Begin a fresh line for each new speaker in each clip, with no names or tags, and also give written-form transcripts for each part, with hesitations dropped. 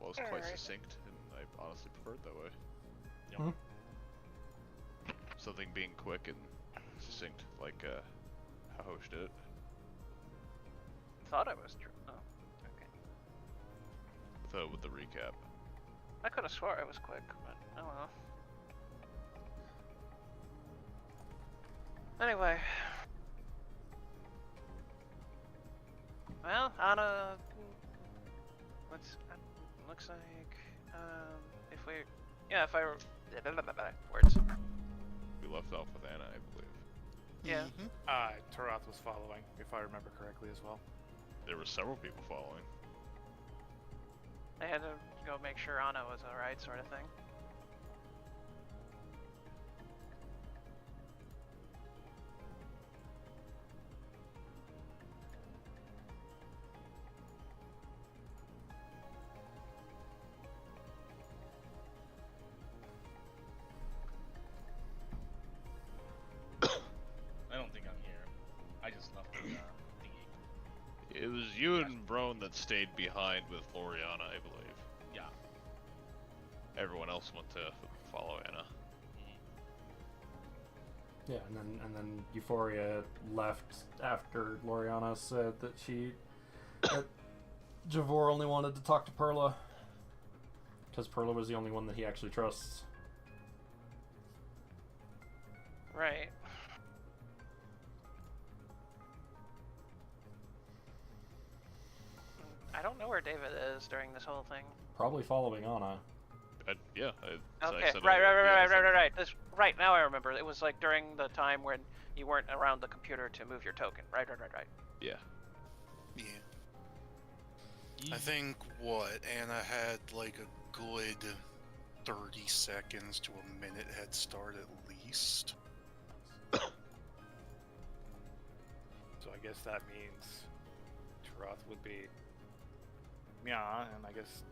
Well, it's quite succinct, and I honestly prefer it that way.
Yep.
Hmm?
Something being quick and succinct, like how Hosh did it.
Thought I was true. Oh, okay.
With the recap.
I could have swore I was quick, but oh well. Anyway. Well, Anna. Looks like if we, yeah, if I words.
We left off with Anna, I believe.
Yeah.
Tarath was following, if I remember correctly as well.
There were several people following.
I had to go make sure Anna was alright, sort of thing.
I don't think I'm here. I just left the thingy.
It was you and Brone that stayed behind with Loriana, I believe.
Yeah.
Everyone else went to follow Anna.
Yeah, and then Euphoria left after Loriana said that that Javor only wanted to talk to Perla because Perla was the only one that he actually trusts.
Right. I don't know where David is during this whole thing.
Probably following Anna.
Yeah.
Okay, right. Right, now I remember. It was like during the time when you weren't around the computer to move your token. Right.
Yeah.
Yeah. I think, Anna had like a good 30 seconds to a minute head start at least.
So I guess that means Tarath would be Mia, and I guess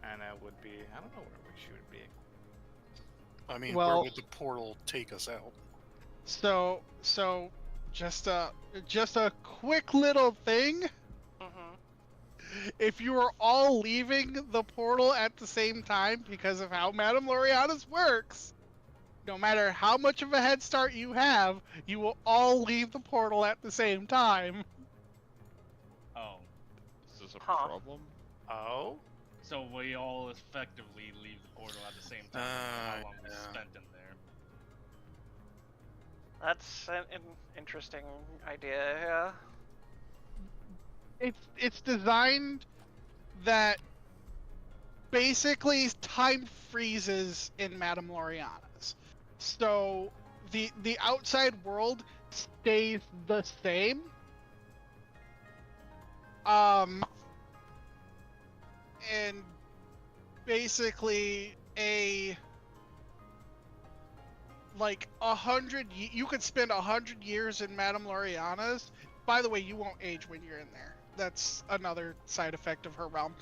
Anna would be, I don't know where she would be.
I mean,
Well-
where would the portal take us out?
So just a quick little thing.
Mm-hmm.
If you are all leaving the portal at the same time because of how Madame Loriana's works, no matter how much of a head start you have, you will all leave the portal at the same time.
Oh.
Is this a
Huh.
problem?
Oh?
So we all effectively leave the portal at the same time. How long we
yeah.
spent in there.
That's an interesting idea, yeah.
It's designed that basically time freezes in Madame Loriana's. So the outside world stays the same. And basically you could spend 100 years in Madame Loriana's. By the way, you won't age when you're in there. That's another side effect of her realm.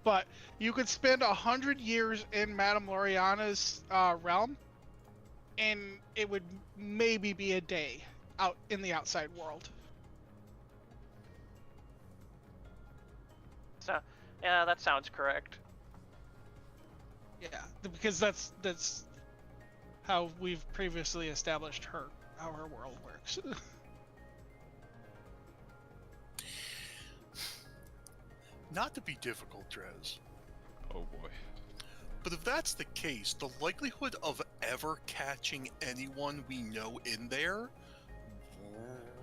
But you could spend 100 years in Madame Loriana's realm, and it would maybe be a day out in the outside world.
So, yeah, that sounds correct.
Yeah, because that's how we've previously established how her world works.
Not to be difficult, Drez,
Oh boy.
but if that's the case, the likelihood of ever catching anyone we know in there,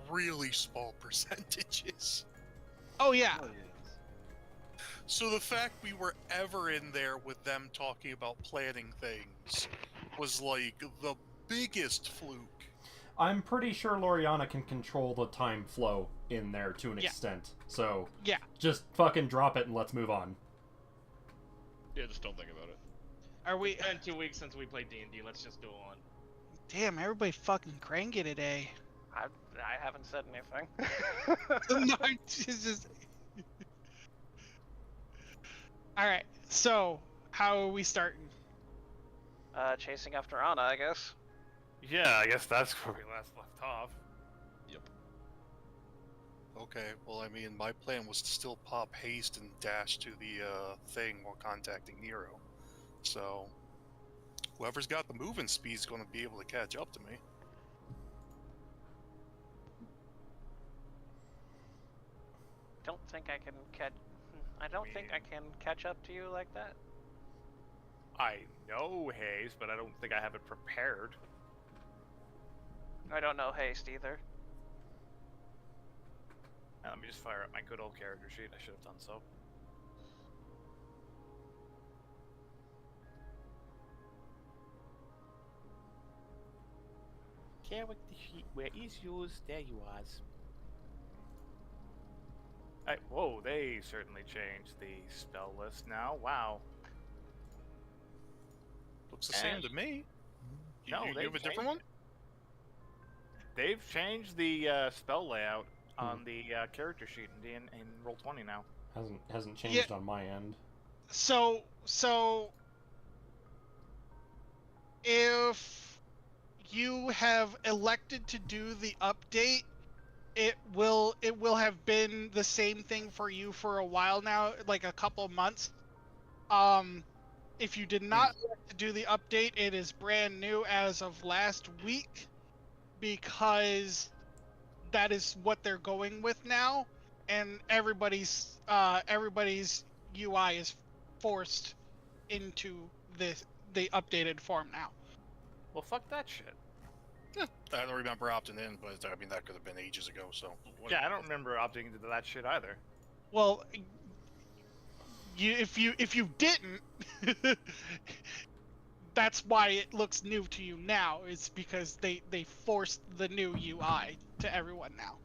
really small percentages.
Oh yeah.
So the fact we were ever in there with them talking about planning things was like the biggest fluke.
I'm pretty sure Loriana can control the time flow in there to an extent. So
Yeah.
just fucking drop it and let's move on.
Yeah, just don't think about it.
Are we?
It's been 2 weeks since we played D&D. Let's just go on.
Damn, everybody fucking cranky today.
I haven't said anything.
No, it's just. All right. So, how are we starting?
Chasing after Anna, I guess.
Yeah, I guess that's where we last left off.
Yep.
Okay, well, I mean, my plan was to still pop haste and dash to the thing while contacting Nero. So, whoever's got the moving speed is going to be able to catch up to me.
Don't think I can catch. I don't think I can catch up to you like that.
I know haste, but I don't think I have it prepared.
I don't know haste either.
Let me just fire up my good old character sheet. I should have done so. Character sheet, where is yours? There you was. Whoa, they certainly changed the spell list now. Wow.
Looks the same to me.
No,
you
they
have a different one?
They've changed the spell layout on the character sheet in Roll20 now.
Hasn't changed on my end.
So if you have elected to do the update, it will have been the same thing for you for a while now, like a couple months. If you did not elect to do the update, it is brand new as of last week, because that is what they're going with now, and everybody's UI is forced into the updated form now.
Well, fuck that shit.
I don't remember opting in, but I mean, that could have been ages ago, so...
Yeah, I don't remember opting into that shit either.
Well, if you didn't, that's why it looks new to you now. It's because they forced the new UI to everyone now.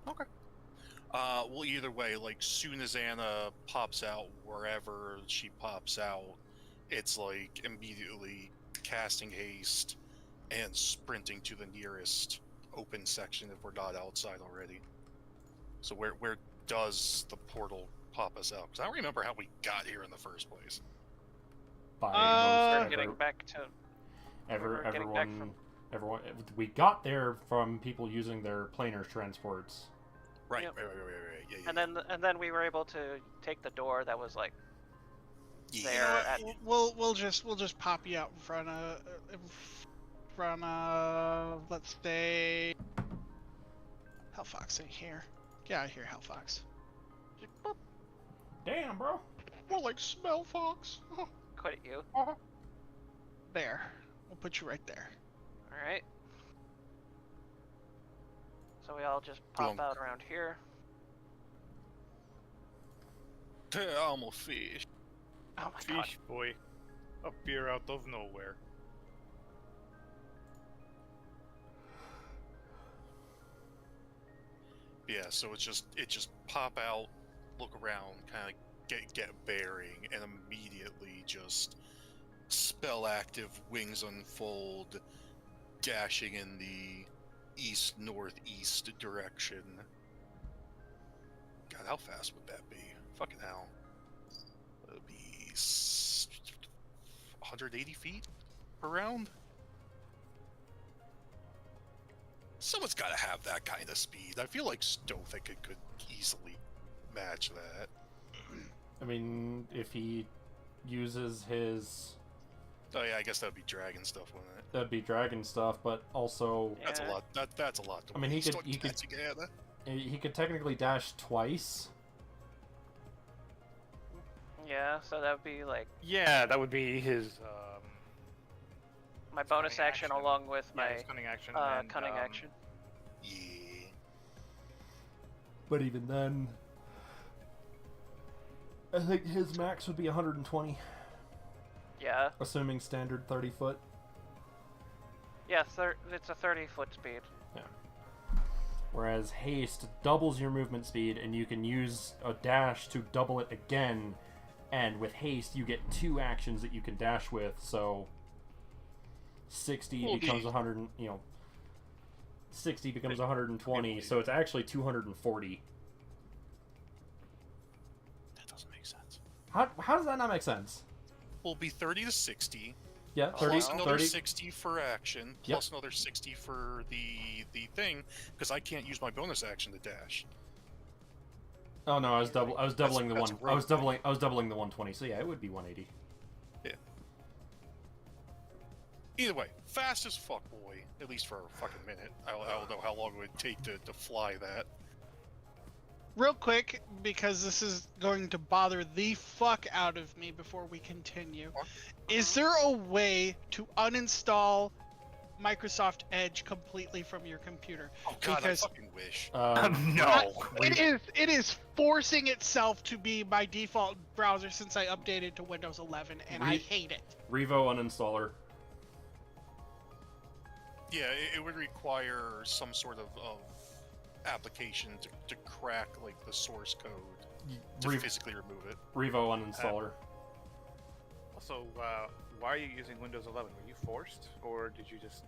Okay. Well, either way, like, soon as Anna pops out wherever she pops out, it's like immediately casting haste and sprinting to the nearest open section if we're not outside already. So where does the portal pop us out? Because I don't remember how we got here in the first place.
By most
Getting back to.
everyone, we got there from people using their planar transports.
Right,
Yep.
right. Yeah.
And then we were able to take the door that was like
Yeah.
there at.
We'll just pop you out in front of let's say Hellfox ain't here. Get out of here, Hellfox.
Damn, bro.
More like smell fox.
Quit at you.
There. We'll put you right there.
All right. So we all just pop
Boom.
out around here.
I'm a fish.
Oh my god.
Fish boy. Appear out of nowhere.
Yeah, so it just pop out, look around, kind of get bearing, and immediately just spell active, wings unfold, dashing in the east-northeast direction. God, how fast would that be? Fucking hell. It would be 180 feet per round? Someone's got to have that kind of speed. I feel like Stothic could easily match that.
I mean, if he uses his...
Oh yeah, I guess that'd be dragon stuff, wouldn't it?
That'd be dragon stuff, but also...
That's a
Yeah.
lot. That's a lot to
I mean, he
waste
could-
on
he could-
catching Anna.
He could technically dash twice.
Yeah, so that would be like
Yeah, that would be his
my bonus
cunning
action
action.
along with
yeah,
my
his cunning action. And,
cunning action.
Yeah.
But even then... I think his max would be 120,
Yeah.
assuming standard 30 foot.
Yeah, it's a 30-foot speed.
Whereas haste doubles your movement speed, and you can use a dash to double it again. And with haste, you get 2 actions that you can dash with. So 60
Well,
becomes
the-
100. 60 becomes 120. So it's actually 240.
That doesn't make sense.
How does that not make sense?
Will be 30 to 60,
Yeah, 30,
plus another
30.
60 for action, plus another 60 for the thing, because I can't use my bonus action to dash.
Oh no, I was doubling the
that's
one.
a
I was
rogue.
doubling the 120. So yeah, it would be 180.
Yeah. Either way, fast as fuck, boy. At least for a fucking minute. I don't know how long it would take to fly that.
Real quick, because this is going to bother the fuck out of me before we continue. Is there a way to uninstall Microsoft Edge completely from your computer?
Oh god,
Because
I fucking wish.
No.
it is forcing itself to be my default browser since I updated to Windows 11, and I hate it.
Revo uninstaller.
Yeah, it would require some sort of application to crack like the source code to physically remove it.
Revo uninstaller.
Also, why are you using Windows 11? Were you forced, or did you just...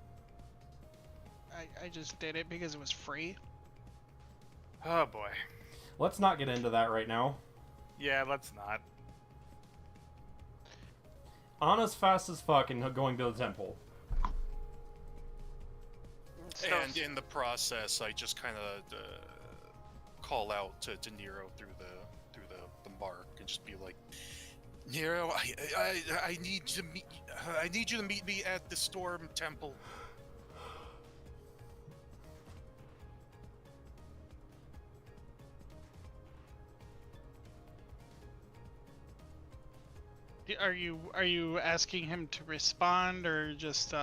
I just did it because it was free.
Oh boy.
Let's not get into that right now.
Yeah, let's not.
Anna's fast as fuck and going to the temple.
And in the process, I just kind of call out to Nero through the mark and just be like, Nero, I need you to meet me at the Storm Temple.
Are you asking him to respond, or just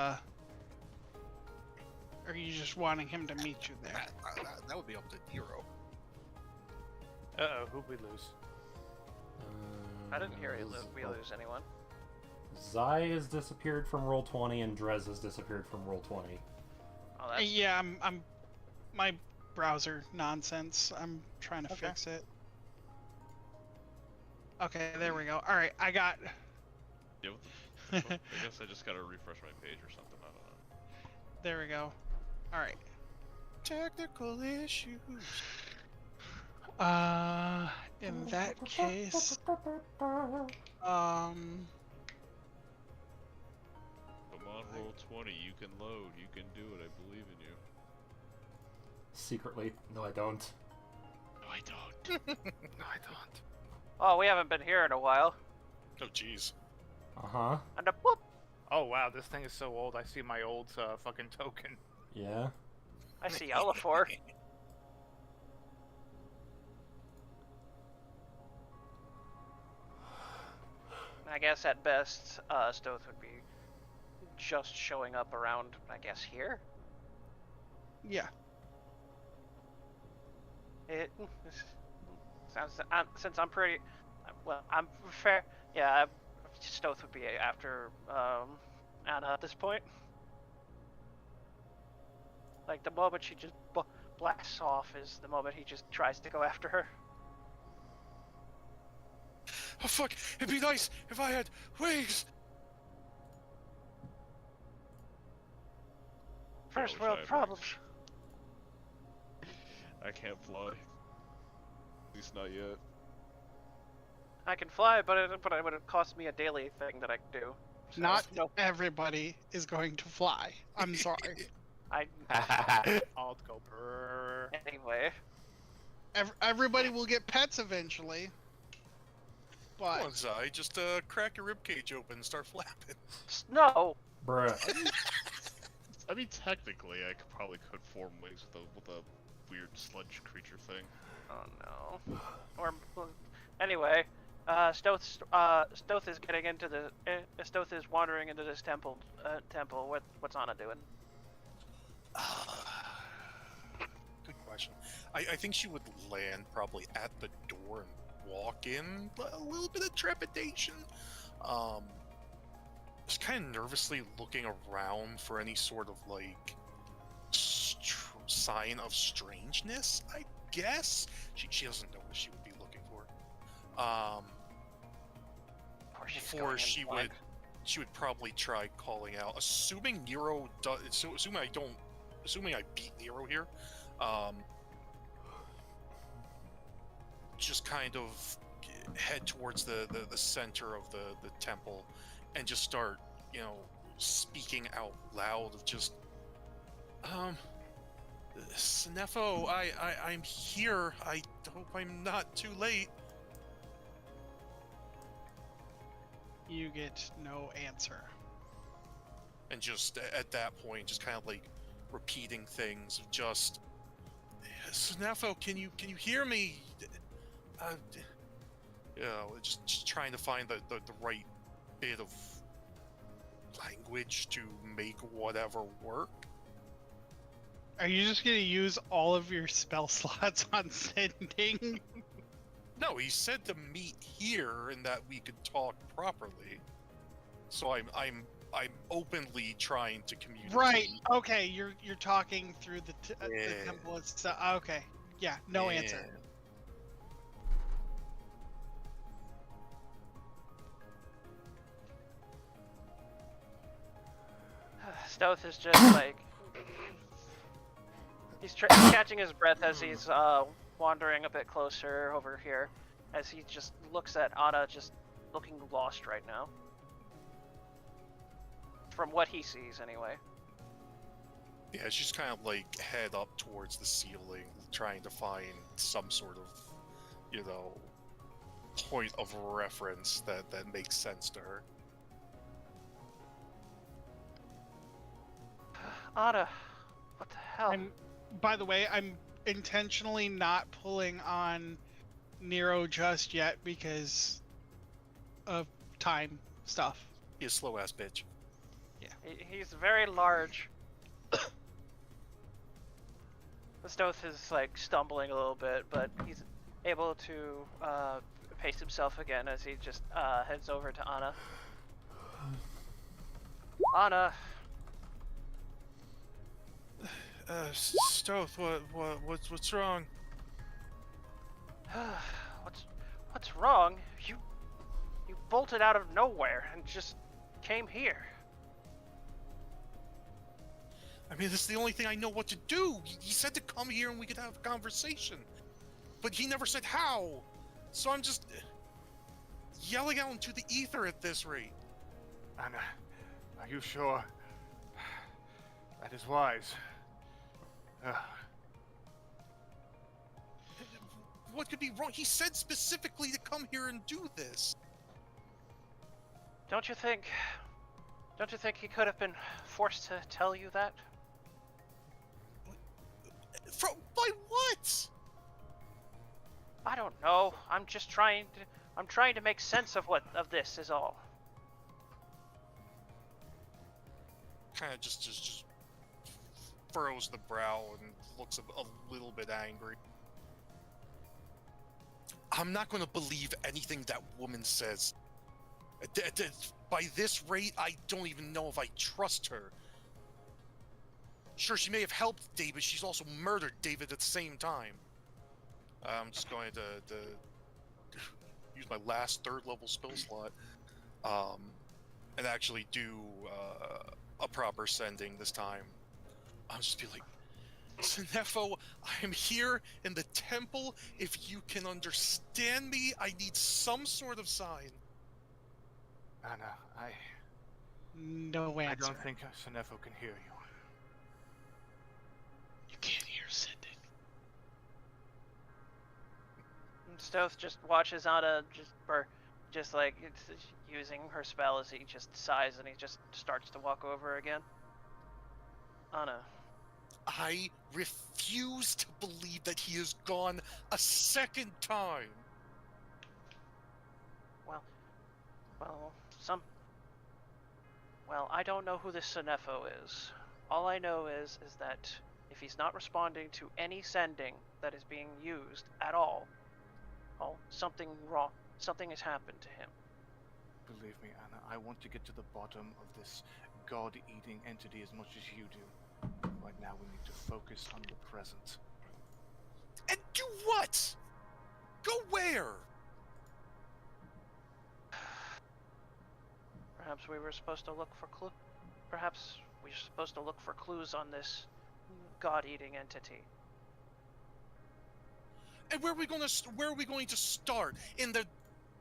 are you just wanting him to meet you there?
That would be up to Nero.
Uh-oh, who'd we lose?
I didn't hear we lose anyone.
Zai has disappeared from Roll20 and Drez has disappeared from Roll20.
Oh, that's...
Yeah, I'm my browser nonsense. I'm trying to fix it. Okay, there we go. All right, I got.
Yeah, I guess I just gotta refresh my page or something. I don't know.
There we go. All right.
Technical issues.
In that case,
Come on, roll 20. You can load. You can do it. I believe in you.
Secretly. No, I don't.
no, I don't.
No, I don't.
Oh, we haven't been here in a while.
Oh jeez.
Uh-huh.
And a whoop.
Oh wow, this thing is so old. I see my old fucking token.
Yeah.
I see Elefor. I guess at best, Stoth would be just showing up around, I guess, here?
Yeah.
It sounds, since I'm pretty, well, I'm fair, yeah, Stoth would be after, Anna at this point. Like, the moment she just blasts off is the moment he just tries to go after her.
Oh fuck! It'd be nice if I had wings.
First
wish I
world
had
problems.
I can't fly. At least not yet.
I can fly, but it would have cost me a daily thing that I could do. So,
Not
no,
everybody is going to fly. I'm sorry.
I'll go brrr.
Anyway.
Everybody will get pets eventually. But
Come on, Zai, just crack your ribcage open and start flapping.
No!
Bruh.
I mean, technically, I could form wings with a weird sludge creature thing.
Oh no. Or, anyway, Stoth is getting into the, Stoth is wandering into this temple, what's Anna doing?
Good question. I think she would land probably at the door and walk in, a little bit of trepidation. Just kind of nervously looking around for any sort of like sign of strangeness, I guess. She doesn't know what she would be looking for. Before she would probably try calling out, assuming Nero does, assuming I beat Nero here, just kind of head towards the center of the temple and just start, speaking out loud of just, Sneffo, I'm here. I hope I'm not too late.
You get no answer.
And just at that point, just kind of like repeating things of just, Sneffo, can you hear me? You know, just trying to find the right bit of language to make whatever work.
Are you just gonna use all of your spell slots on sending?
No, he said to meet here and that we could talk properly. So I'm openly trying to communicate.
Right. Okay. You're talking through the temple itself. Okay. Yeah. No answer.
Stealth is just like he's catching his breath as he's wandering a bit closer over here, as he just looks at Anna, just looking lost right now. From what he sees, anyway.
Yeah, she's kind of like head up towards the ceiling, trying to find some sort of, you know, point of reference that makes sense to her.
Anna, what the hell?
And by the way, I'm intentionally not pulling on Nero just yet because of time stuff.
He's a slow ass bitch.
He's very large. The Stoth is like stumbling a little bit, but he's able to pace himself again as he just heads over to Anna. Anna.
Stoth, what's wrong?
What's wrong? You bolted out of nowhere and just came here.
I mean, this is the only thing I know what to do. He said to come here and we could have a conversation. But he never said how. So I'm just yelling out into the ether at this rate.
Anna, are you sure? That is wise.
What could be wrong? He said specifically to come here and do this.
Don't you think he could have been forced to tell you that?
By what?
I don't know. I'm trying to make sense of this is all.
Kind of just furrows the brow and looks a little bit angry. I'm not going to believe anything that woman says. By this rate, I don't even know if I trust her. Sure, she may have helped David, she's also murdered David at the same time. I'm just going to use my last third level spell slot and actually do a proper sending this time. I'll just be like, Sneffo, I am here in the temple. If you can understand me, I need some sort of sign.
Anna,
No answer.
I don't think Sneffo can hear you.
You can't hear sending.
Stoth just watches Anna just like using her spell as he just sighs and he just starts to walk over again. Anna.
I refuse to believe that he is gone a second time.
Well, I don't know who this Sneffo is. All I know is that if he's not responding to any sending that is being used at all, something wrong. Something has happened to him.
Believe me, Anna, I want to get to the bottom of this god-eating entity as much as you do. Right now we need to focus on the present.
And do what? Go where?
Perhaps we were supposed to look for Perhaps we were supposed to look for clues on this god-eating entity.
And where are we going to start? In the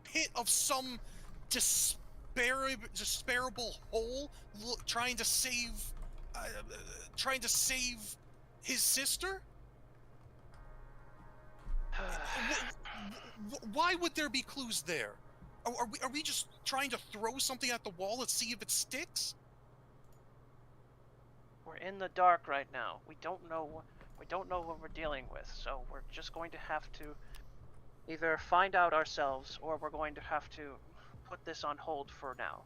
pit of some despicable hole, trying to save his sister? Why would there be clues there? Are we just trying to throw something at the wall and see if it sticks?
We're in the dark right now. We don't know what we're dealing with, so we're just going to have to either find out ourselves, or we're going to have to put this on hold for now.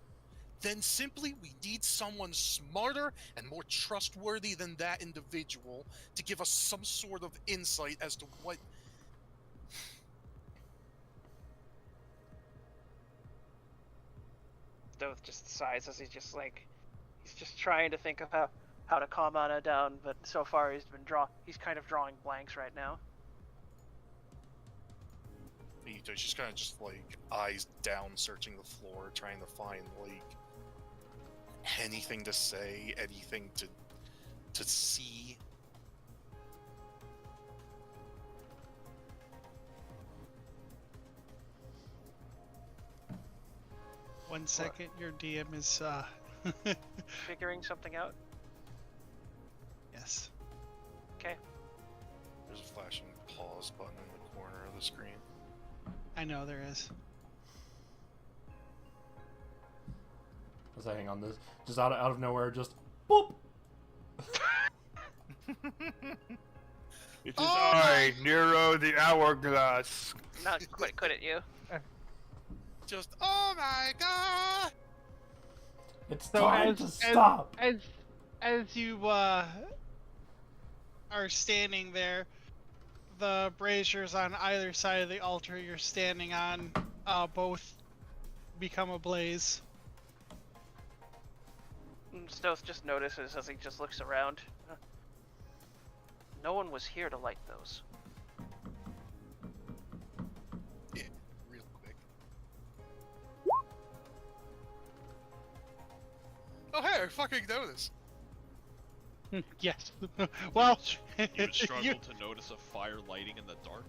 Then simply we need someone smarter and more trustworthy than that individual to give us some sort of insight as to what...
Stoth just sighs as he's just trying to think of how to calm Anna down, but so far he's kind of drawing blanks right now.
She's kind of just like eyes down, searching the floor, trying to find like anything to say, anything to see.
One second, your DM is
Figuring something out?
yes.
Okay.
There's a flashing pause button in the corner of the screen.
I know there is.
I was hang on this, just out of nowhere, just boop.
It is I, Nero the Hourglass.
Not quite good at you.
Just, oh my god!
It's
So
time to stop.
As you are standing there, the braziers on either side of the altar you're standing on both become ablaze.
Stoth just notices as he just looks around. No one was here to light those.
Yeah, real quick. Oh hey, I fucking noticed.
Yes. Well,
You would struggle to notice a fire lighting in the dark.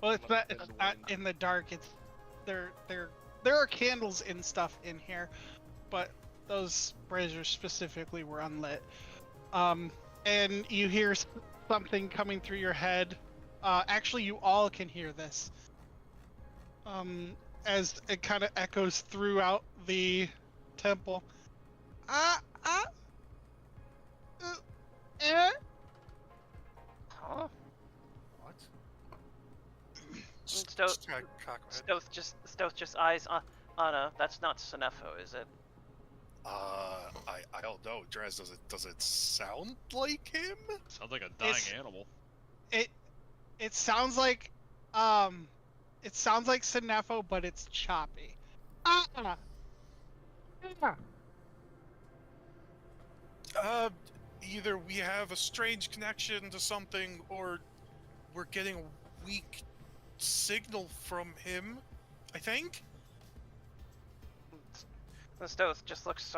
well, it's not in the dark. It's there are candles and stuff in here, but those braziers specifically were unlit. And you hear something coming through your head. Actually, you all can hear this. As it kind of echoes throughout the temple.
Huh?
What?
Stoth
kinda cock my head.
Stoth just eyes on Anna. That's not Senefo, is it?
I don't know. Draz, does it sound like him?
Sounds like a dying
It's-
animal.
It sounds like Senefo, but it's choppy.
Either we have a strange connection to something, or we're getting a weak signal from him, I think?
Stoth just looks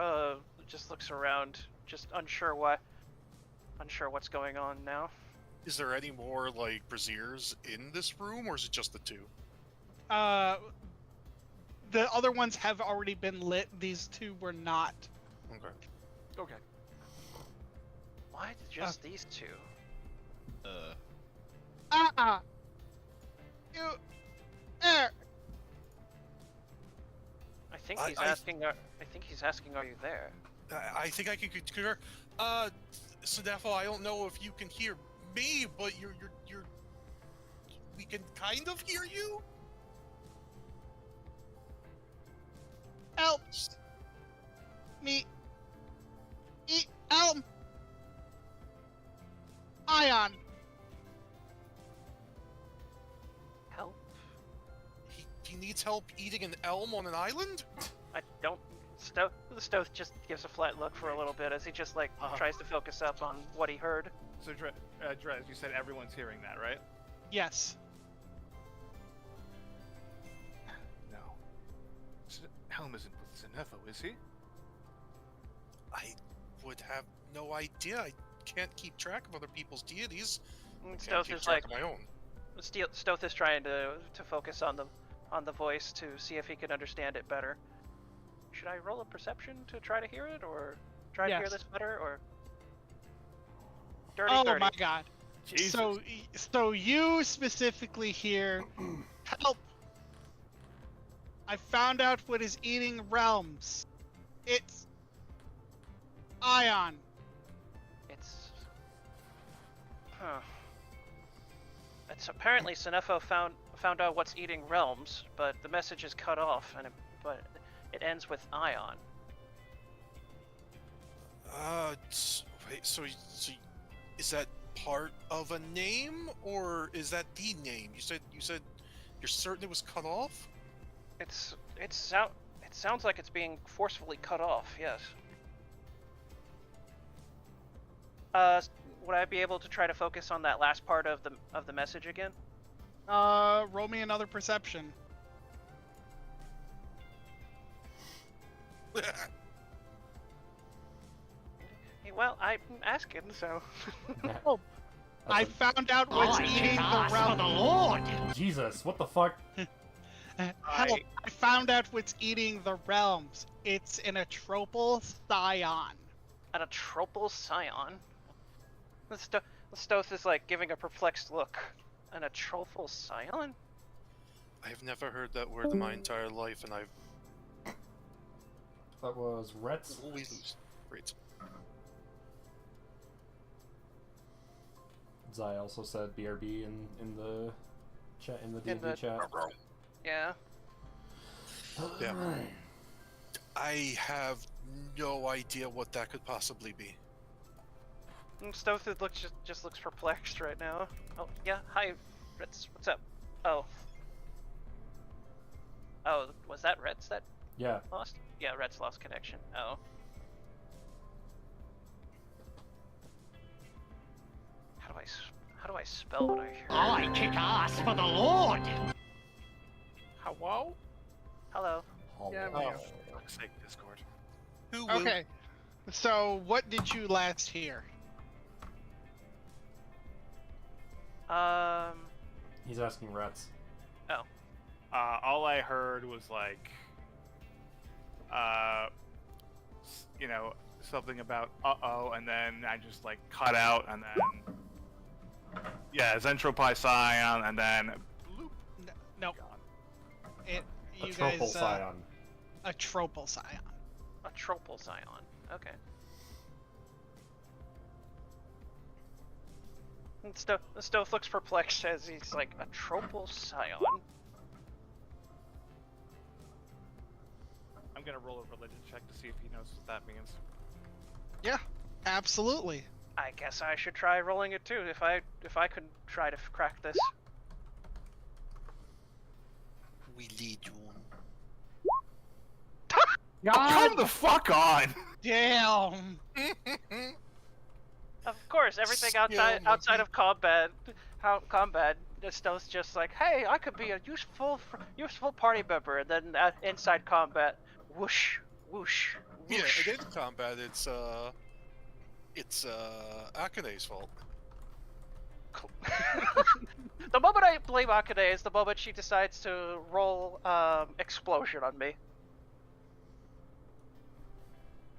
around, just unsure what's going on now.
Is there any more, like, braziers in this room, or is it just the two?
The other ones have already been lit. These two were not.
Okay.
Okay.
Why just these two?
You. There.
I think he's asking. I think he's asking, "Are you there?"
I think I can concur. Senefo, I don't know if you can hear me, but you're we can kind of hear you.
Help me. Help. Ion.
Help?
He needs help eating an elm on an island?
I don't. Stoth just gives a flat look for a little bit as he just tries to focus up on what he heard.
So, Drez, you said everyone's hearing that, right?
Yes.
No. Helm isn't with Senefo, is he?
I would have no idea. I can't keep track of other people's deities. I can't
Stoth
keep
is
track of my own.
Stoth is trying to focus on on the voice to see if he can understand it better. Should I roll a perception to try to hear it, or try to hear
Yes.
this better, or dirty
Oh
30?
my god.
Jesus.
So you specifically hear, help! I found out what is eating realms. It's Ion.
It's It's apparently Sinefo found out what's eating realms, but the message is cut off, but it ends with ion.
Wait, so is that part of a name, or is that the name? You said you're certain it was cut off?
It sounds like it's being forcefully cut off. Yes. Would I be able to try to focus on that last part of the message again?
Roll me another perception.
Well, I'm asking, so.
Oh, I found out what's eating the realm.
Jesus, what the fuck?
Help! I found out what's eating the realms. It's an atropal scion.
An atropal scion? The Stoth is like giving a perplexed look. An atropal scion?
I've never heard that word in my entire life, and I've
That was Rets.
always great.
Zai also said BRB in the chat, in the D&D chat.
Yeah.
Yeah. I have no idea what that could possibly be.
Stoth just looks perplexed right now. Oh yeah, hi, Ritz. What's up? Oh, was that Ritz that
Yeah.
lost? Yeah, Ritz lost connection. Oh. How do I spell what I hear?
I kick ass for the Lord!
Hello?
Hello.
Yeah,
Oh,
man.
for fuck's sake, Discord.
Who will?
Okay. So, what did you last hear?
He's asking Rets.
All I heard was like, you know, something about uh-oh, and then I just like cut out, and then yeah, Zentropy Scion, and then bloop,
No,
gone.
A
you
Tropal
guys.
Scion.
A tropal scion.
A tropal scion. Okay. Stoth looks perplexed as he's like, a tropal scion?
I'm gonna roll a religion check to see if he knows what that means.
Yeah, absolutely.
I guess I should try rolling it too, if I could try to crack this.
We lead you.
Come the fuck on!
Damn.
Of course, everything
Skill
outside
monkey.
of combat, Stoth's just like, hey, I could be a useful party member, and then inside combat, whoosh, whoosh,
Yeah,
whoosh.
against combat, it's Akane's fault.
The moment I blame Akane is the moment she decides to roll explosion on me.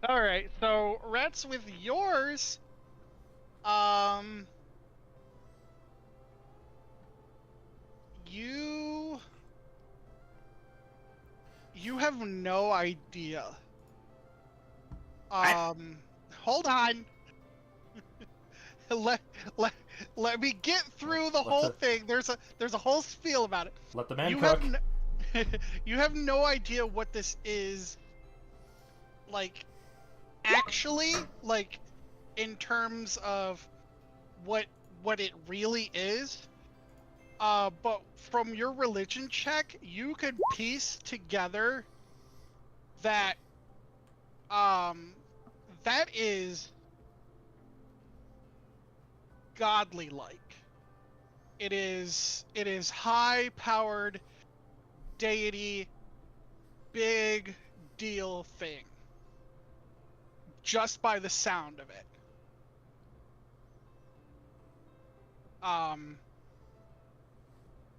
All right. So, Rats, with yours, you have no idea. Hold on. let me get through the whole thing. There's a whole spiel about it.
Let the man
You
cook.
you have no idea what this is, like, actually, like, in terms of what it really is. But from your religion check, you could piece together that that is godly like. It is high powered deity, big deal thing. Just by the sound of it.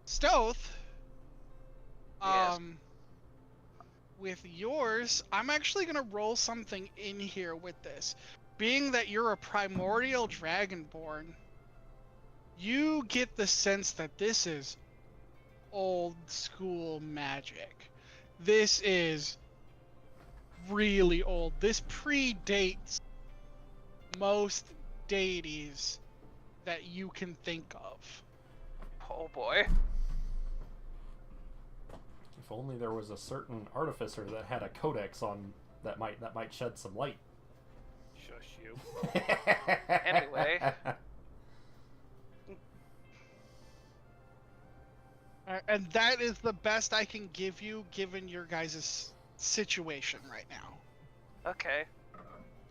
Stoth,
Yes.
With yours, I'm actually gonna roll something in here with this. Being that you're a primordial dragonborn, you get the sense that this is old school magic. This is really old. This predates most deities that you can think of.
Oh boy.
If only there was a certain artificer that had a codex on that might shed some light.
Shush you.
Anyway.
And that is the best I can give you given your guys' situation right now.
Okay.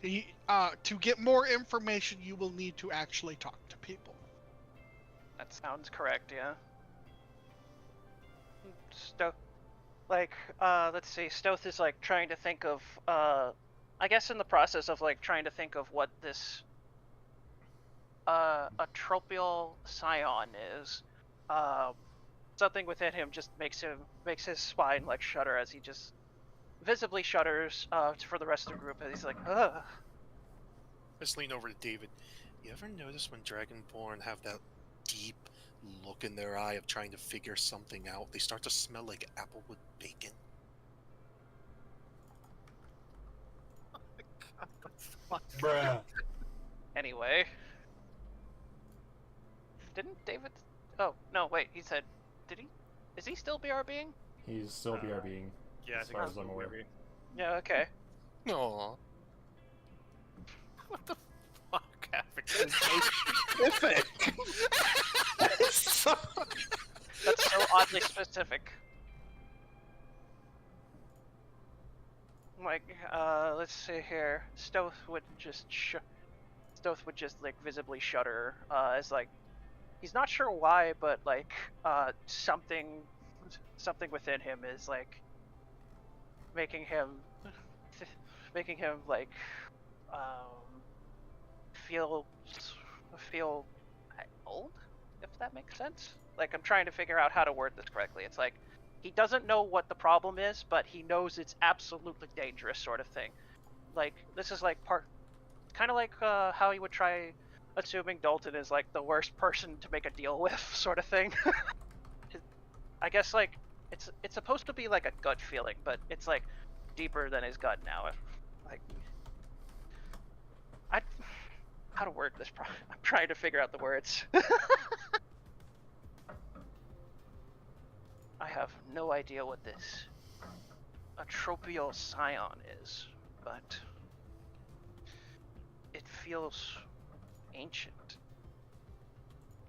To get more information, you will need to actually talk to people.
That sounds correct, yeah. Let's see, Stoth is like trying to think of, I guess in the process of like trying to think of what this, a tropial scion is. Something within him just makes his spine like shudder as he just visibly shudders for the rest of the group, and he's like, ugh.
Just lean over to David. You ever notice when Dragonborn have that deep look in their eye of trying to figure something out? They start to smell like applewood bacon.
Bruh.
Anyway. Didn't David... Oh, no, wait, he said... Did he? Is he still BRBing?
He's still BRBing.
Yeah, I
as
think
far
that's
as I'm
what
aware.
we-
Yeah, okay.
Aww.
What the fuck happened? Specific.
That's so oddly specific. Like, let's see here. Stoth would just like visibly shudder, as like, he's not sure why, but like, something within him is like, making him like, feel old, if that makes sense. Like, I'm trying to figure out how to word this correctly. It's like, he doesn't know what the problem is, but he knows it's absolutely dangerous, sort of thing. Like, this is like kind of like how he would try assuming Dalton is like the worst person to make a deal with, sort of thing. I guess like it's supposed to be like a gut feeling, but it's like deeper than his gut now. Like, how to word this? I'm trying to figure out the words. I have no idea what this atropial scion is, but it feels ancient.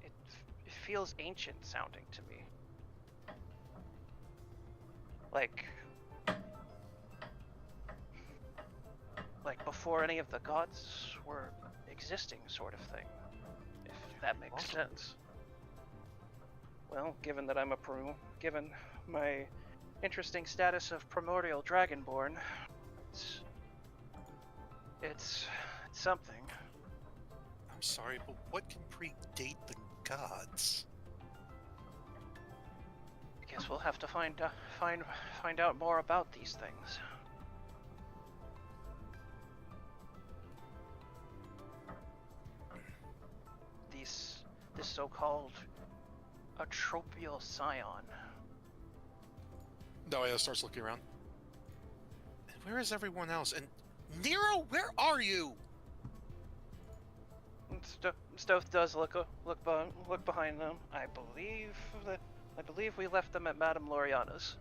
It feels ancient sounding to me. Like before any of the gods were existing, sort of thing. If that makes sense. Well, given that I'm given my interesting status of primordial dragonborn, it's something.
I'm sorry, but what can predate the gods?
I guess we'll have to find out more about these things. This so-called atropial scion.
Noia starts looking around. And where is everyone else? And Nero, where are you?
Stoth does look behind them. I believe we left them at Madame Loriana's.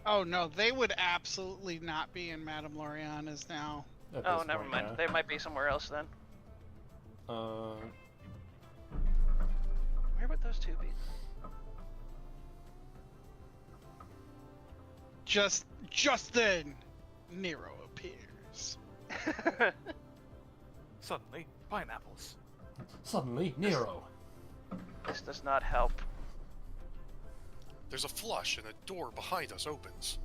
Oh no, they would absolutely not be in Madame Loriana's now.
At
Oh,
this
never
point,
mind.
yeah.
They might be somewhere else then. Where would those two be?
Just then, Nero appears.
Suddenly, pineapples.
Suddenly, Nero.
This does not help.
There's a flush and a door behind us opens.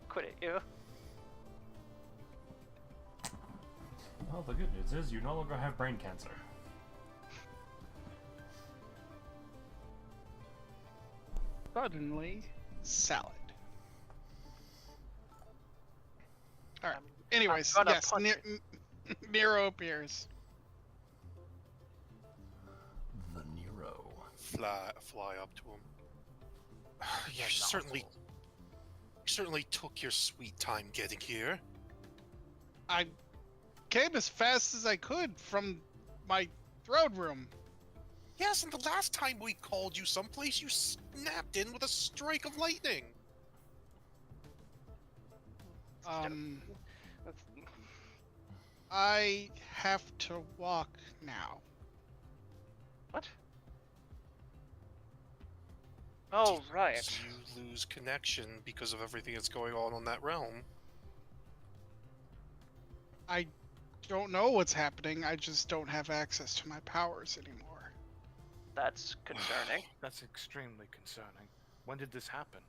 Quit it, you.
Well, the good news is you no longer have brain cancer.
suddenly salad. All right.
I'm
Anyways,
gonna
yes,
punch it.
Nero appears.
The Nero.
Fly up to him. You
Yeah,
certainly took your sweet time getting here.
I came as fast as I could from my throne room.
Yes, and the last time we called you someplace, you snapped in with a strike of lightning.
I have to walk now.
What? Oh, right.
Did you lose connection because of everything that's going on that realm?
I don't know what's happening. I just don't have access to my powers anymore.
That's concerning.
That's extremely concerning. When did this happen?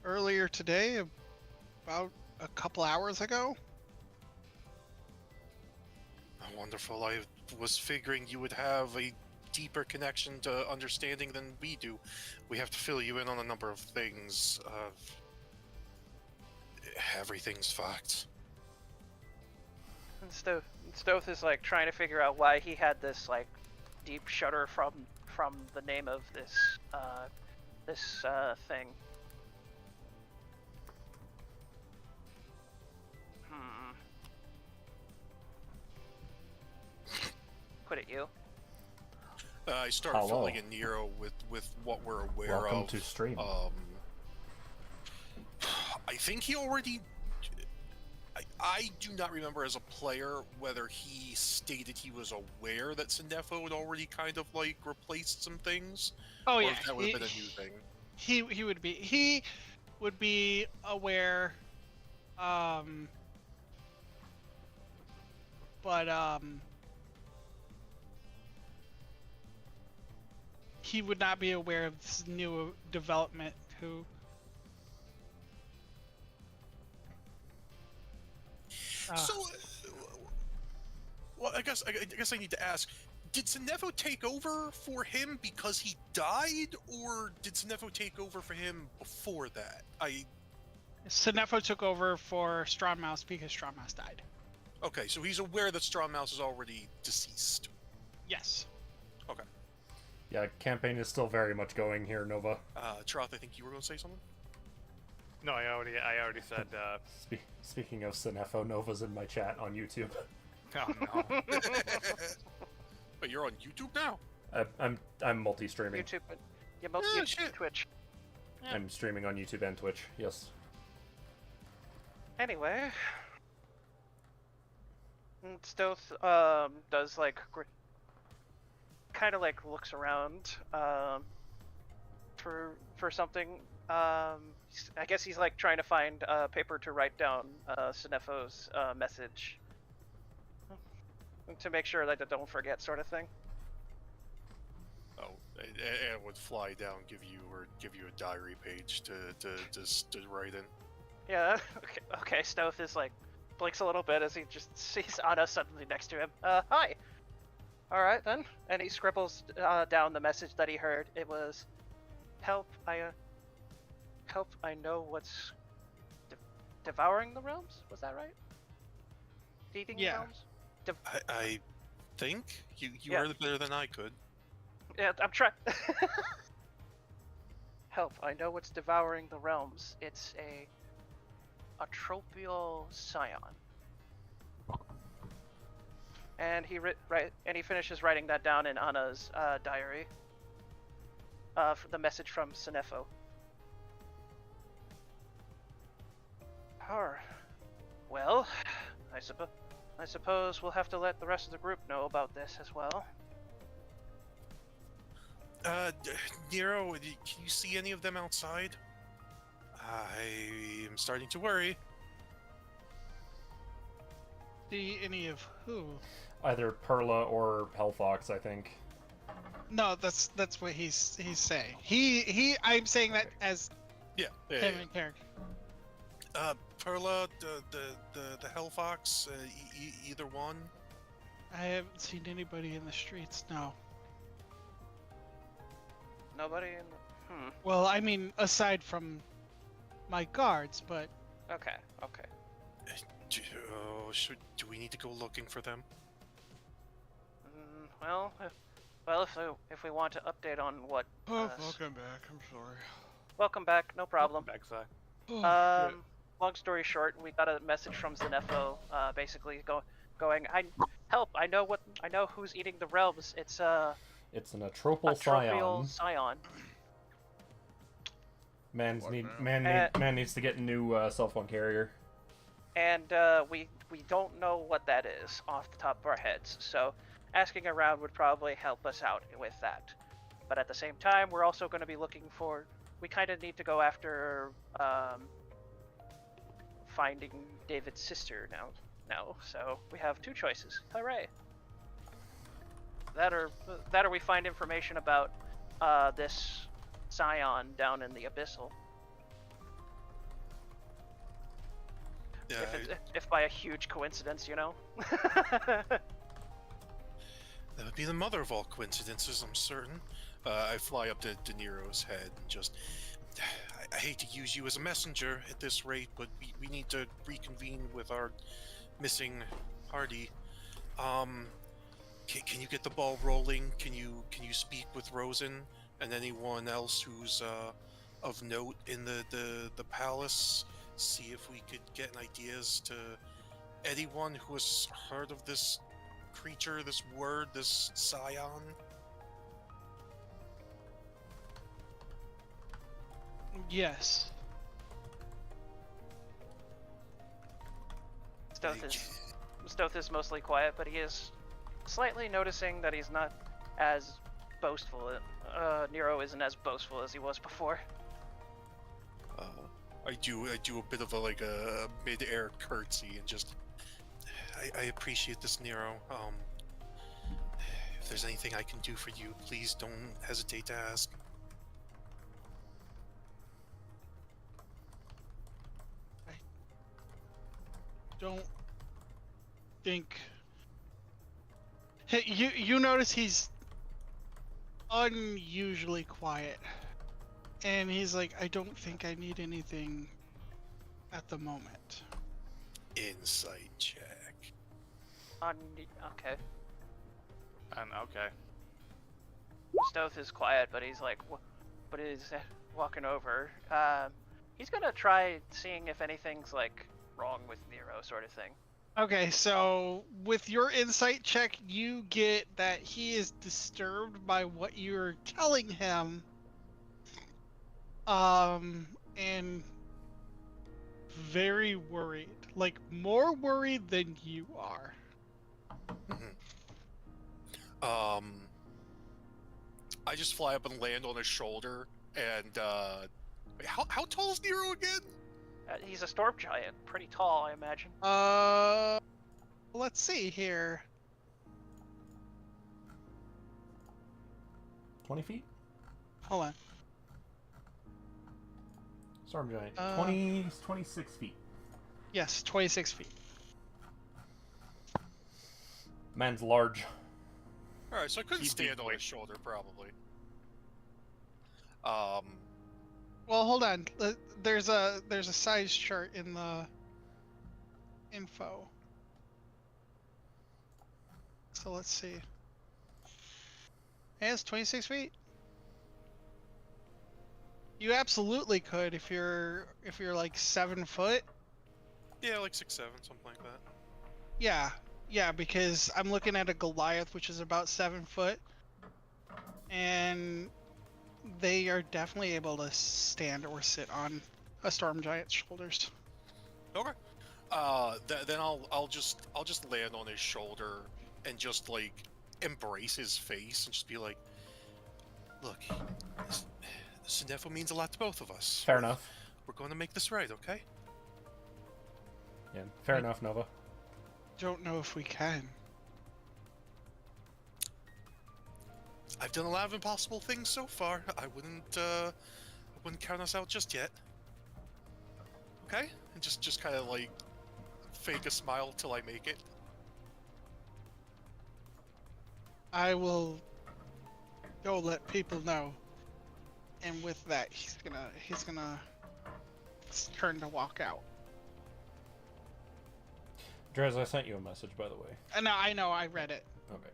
Earlier today, about a couple hours ago.
Wonderful. I was figuring you would have a deeper connection to understanding than we do. We have to fill you in on a number of things. Everything's fucked.
And Stoth is like trying to figure out why he had this like deep shudder from the name of this thing. Put it you.
I started
Hello.
filling in Nero with what we're aware of.
Welcome to stream.
I think he already. I do not remember as a player whether he stated he was aware that Sinefo had already kind of like replaced some things.
Oh
or
yeah,
if that would have been a new thing.
He would be aware, but he would not be aware of this new development.
Well, I guess I need to ask: did Sinefo take over for him because he died, or did Sinefo take over for him before that?
Sinefo took over for Strongmouse because Strongmouse died.
Okay, so he's aware that Strongmouse is already deceased.
Yes.
Okay.
Yeah, campaign is still very much going here, Nova.
Troth, I think you were going to say something.
No, I already said.
Speaking of Sinefo, Nova's in my chat on YouTube.
Oh no.
But you're on YouTube now.
I'm multi-streaming.
YouTube,
Shit.
Twitch.
I'm streaming on YouTube and Twitch. Yes.
Anyway, Stoth does like kind of like looks around for something. I guess he's like trying to find paper to write down Sinefo's message to make sure that I don't forget, sort of thing.
Oh, and would fly down, give you a diary page to write in.
Yeah. Okay. Stoth is like blinks a little bit as he just sees Anna suddenly next to him. Hi. All right then, and he scribbles down the message that he heard. It was, "Help! I know what's devouring the realms." Was that right? Feeding
Yeah.
realms.
I think you
Yeah.
heard it better than I could.
Yeah, I'm trying. Help! I know what's devouring the realms. It's a tropial scion. And he finishes writing that down in Anna's diary. For the message from Sinefo. Well, I suppose we'll have to let the rest of the group know about this as well.
Nero, can you see any of them outside? I am starting to worry.
See any of who?
Either Perla or Hellfox, I think.
No, that's what he's saying. I'm saying that as
Yeah.
him in character.
Perla, the Hellfox, either one.
I haven't seen anybody in the streets, no.
Nobody in the...
Well, I mean, aside from my guards, but...
Okay, okay.
Do we need to go looking for them?
Well, if we want to update on what...
welcome back. I'm sorry.
Welcome back, no problem.
Backside.
Long story short, we got a message from Zenefo, basically going, I know who's eating the realms. It's an
atropal
scion.
Man needs to get a new cell phone carrier.
And we don't know what that is off the top of our heads, so asking around would probably help us out with that. But at the same time, we're also going to be looking for... We kind of need to go after finding David's sister now. So we have two choices. Hooray! That or we find information about this scion down in the Abyssal.
Yeah,
If by a huge coincidence, you know.
that would be the mother of all coincidences, I'm certain. I fly up to De Niro's head and just... I hate to use you as a messenger at this rate, but we need to reconvene with our missing party. Can you get the ball rolling? Can you speak with Rosen and anyone else who's of note in the palace? See if we could get ideas to anyone who has heard of this creature, this word, this scion.
Yes.
Stoth is mostly quiet, but he is slightly noticing that he's not as boastful. Nero isn't as boastful as he was before.
I do a bit of a mid-air curtsy and just I appreciate this, Nero. If there's anything I can do for you, please don't hesitate to ask.
Don't think... Hey, you notice he's unusually quiet. And he's like, I don't think I need anything at the moment.
Insight check.
Okay.
Okay.
Stoth is quiet, but he's like, but he's walking over. He's gonna try seeing if anything's like wrong with Nero, sort of thing.
Okay, so with your insight check, you get that he is disturbed by what you're telling him. And very worried. Like, more worried than you are.
I just fly up and land on his shoulder, and, how tall is Nero again?
He's a storm giant, pretty tall, I imagine.
Let's see here.
20 feet?
Hold on.
Storm giant. 26 feet.
Yes, 26 feet.
Man's large.
Alright, so I couldn't stand on his shoulder, probably.
Well, hold on. There's a size chart in the info. So let's see. Yeah, it's 26 feet. You absolutely could if you're like 7 foot.
Yeah, like 6'7", something like that.
Yeah, because I'm looking at a Goliath, which is about 7 foot, and they are definitely able to stand or sit on a storm giant's shoulders.
Okay. Then I'll just land on his shoulder and just like embrace his face and just be like, look, this Zenefo means a lot to both of us.
Fair enough.
We're going to make this right, okay?
Yeah, fair enough, Nova.
Don't know if we can.
I've done a lot of impossible things so far. I wouldn't count us out just yet. Okay? And just kind of like fake a smile till I make it.
I will go let people know. And with that, he's gonna turn to walk out.
Drez, I sent you a message, by the way.
No, I know, I read it.
Okay.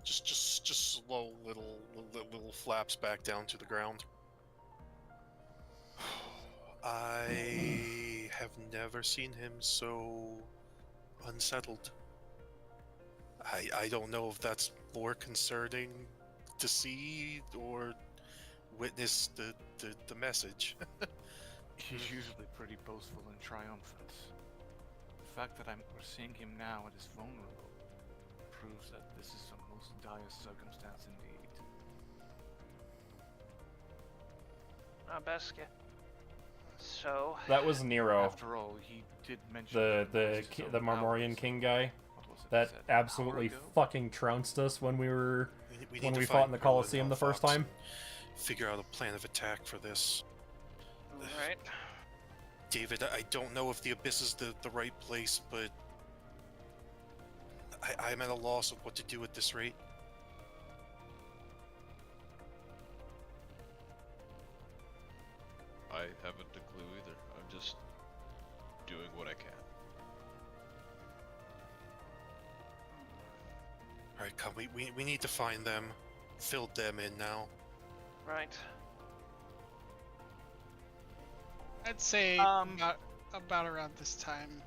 Just slow little flaps back down to the ground. I have never seen him so unsettled. I don't know if that's more concerning to see or witness the message.
He's usually pretty boastful and triumphant. The fact that we're seeing him now at his vulnerable proves that this is the most dire circumstance indeed.
Beskia. So
That was Nero,
After all, he did mention
the Marmorian King guy. That absolutely fucking trounced us when we fought in the Colosseum the first time.
Figure out a plan of attack for this.
Alright.
David, I don't know if the Abyss is the right place, but I'm at a loss of what to do at this rate.
I haven't a clue either. I'm just doing what I can.
Alright, come, we need to find them. Fill them in now.
Right.
I'd say about around this time,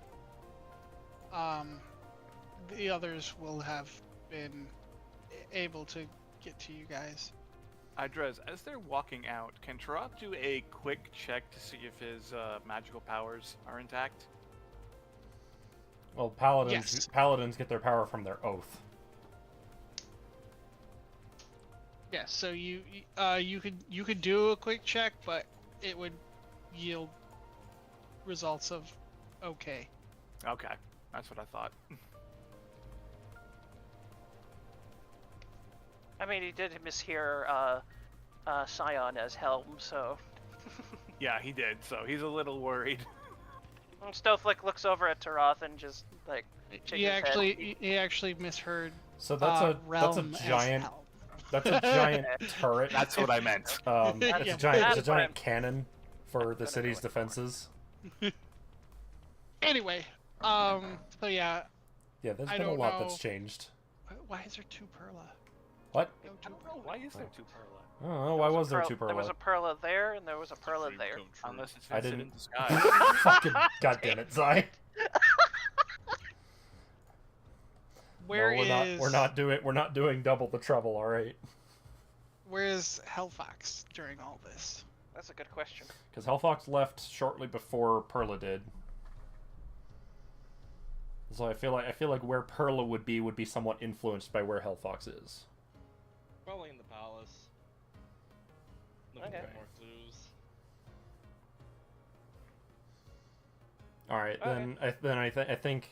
the others will have been able to get to you guys.
Idrez, as they're walking out, can Taroth do a quick check to see if his magical powers are intact?
Well,
Yes.
paladins get their power from their oath.
Yeah, so you could do a quick check, but it would yield results of okay.
Okay, that's what I thought.
I mean, he did mishear Scion as Helm, so...
Yeah, he did, so he's a little worried.
Stowflick looks over at Taroth and just, like, shakes his head.
He actually misheard.
So that's a
realm as
giant
hell.
that's a giant turret.
That's what I meant.
It's
Yeah.
a giant
That's what I'm-
cannon for the
what I'm
city's
going for.
defenses.
Anyway, so yeah,
Yeah, there's
I
been a
don't
lot
know.
that's changed.
why is there two Perla?
What?
No,
I
two
don't know, why is there two Perla?
I don't know. Why was there two
There was a
Perla?
Perla there, and there was a Perla
Dream
there.
come true.
Unless it's
I
Vincent
didn't-
in disguise.
Fucking goddamn it, Zai.
Where
No, we're not doing double the trouble, all right?
Where's Hellfox during all this?
That's a good question.
Because Hellfox left shortly before Perla did. So I feel like where Perla would be somewhat influenced by where Hellfox is.
Probably in the palace. Looking
Okay.
for more clues.
All right, I think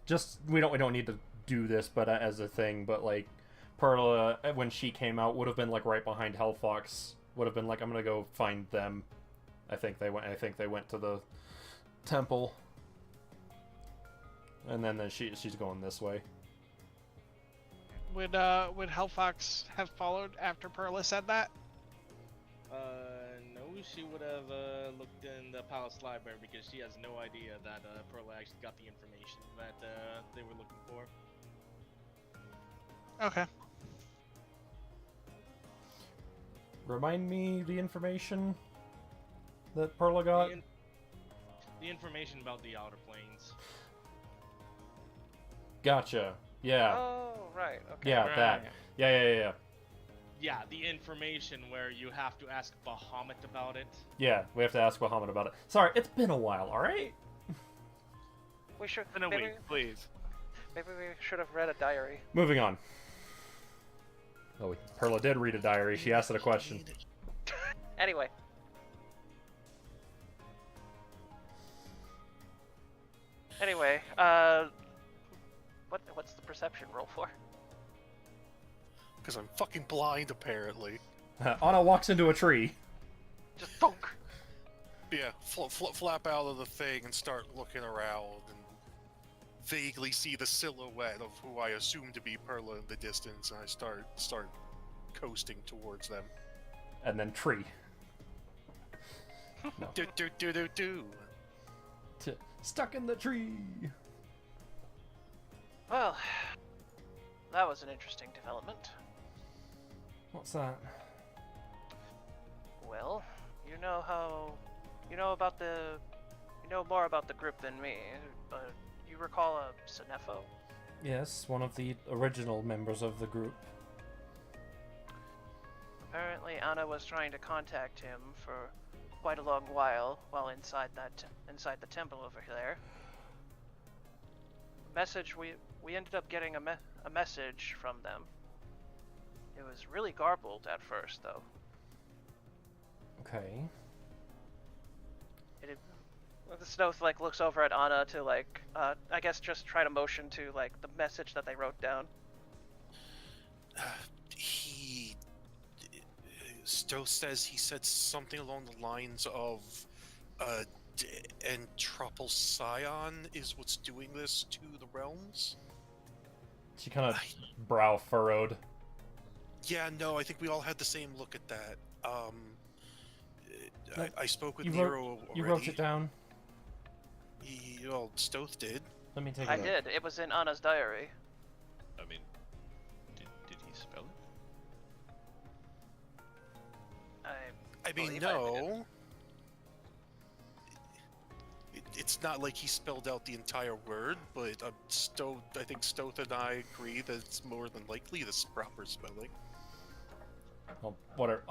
just we don't need to do this, but as a thing, but like Perla when she came out would have been like right behind Hellfox. Would have been like, I'm gonna go find them. I think they went to the temple, and then she's going this way.
Would Hellfox have followed after Perla said that?
No, she would have looked in the palace library because she has no idea that Perla actually got the information that they were looking for.
Okay.
Remind me the information that Perla got.
The information about the Outer Planes.
Gotcha. Yeah.
Oh, right. Okay.
Yeah,
Right.
that. Yeah.
Yeah, the information where you have to ask Bahamut about it.
Yeah, we have to ask Bahamut about it. Sorry, it's been a while, alright?
We should.
In a
maybe,
week, please.
maybe we should have read a diary.
Moving on. Oh, Perla did read a diary. She asked it a question.
Anyway. Anyway, what's the perception roll for?
Because I'm fucking blind, apparently.
Anna walks into a tree.
Just thunk.
Yeah, flap out of the thing and start looking around and vaguely see the silhouette of who I assume to be Perla in the distance, and I start coasting towards them.
And then tree. No.
Do do do do do.
Stuck in the tree.
Well, that was an interesting development.
What's that?
Well, you know more about the group than me, but you recall a Senefo?
Yes, one of the original members of the group.
Apparently Anna was trying to contact him for quite a long while inside the temple over there. We ended up getting a message from them. It was really garbled at first, though.
Okay.
The Snowflake looks over at Anna to I guess just try to motion to the message that they wrote down.
Stowe says he said something along the lines of, Entropal Scion is what's doing this to the realms?
She kind of brow furrowed.
Yeah, no, I think we all had the same look at that. I spoke with Nero already.
You wrote it down?
Well, Stoth did.
Let me take a look.
I did. It was in Anna's diary.
I mean, did he spell it?
I mean, no. It's not like he spelled out the entire word, but I think Stoth and I agree that it's more than likely this proper spelling.
Well, whatever.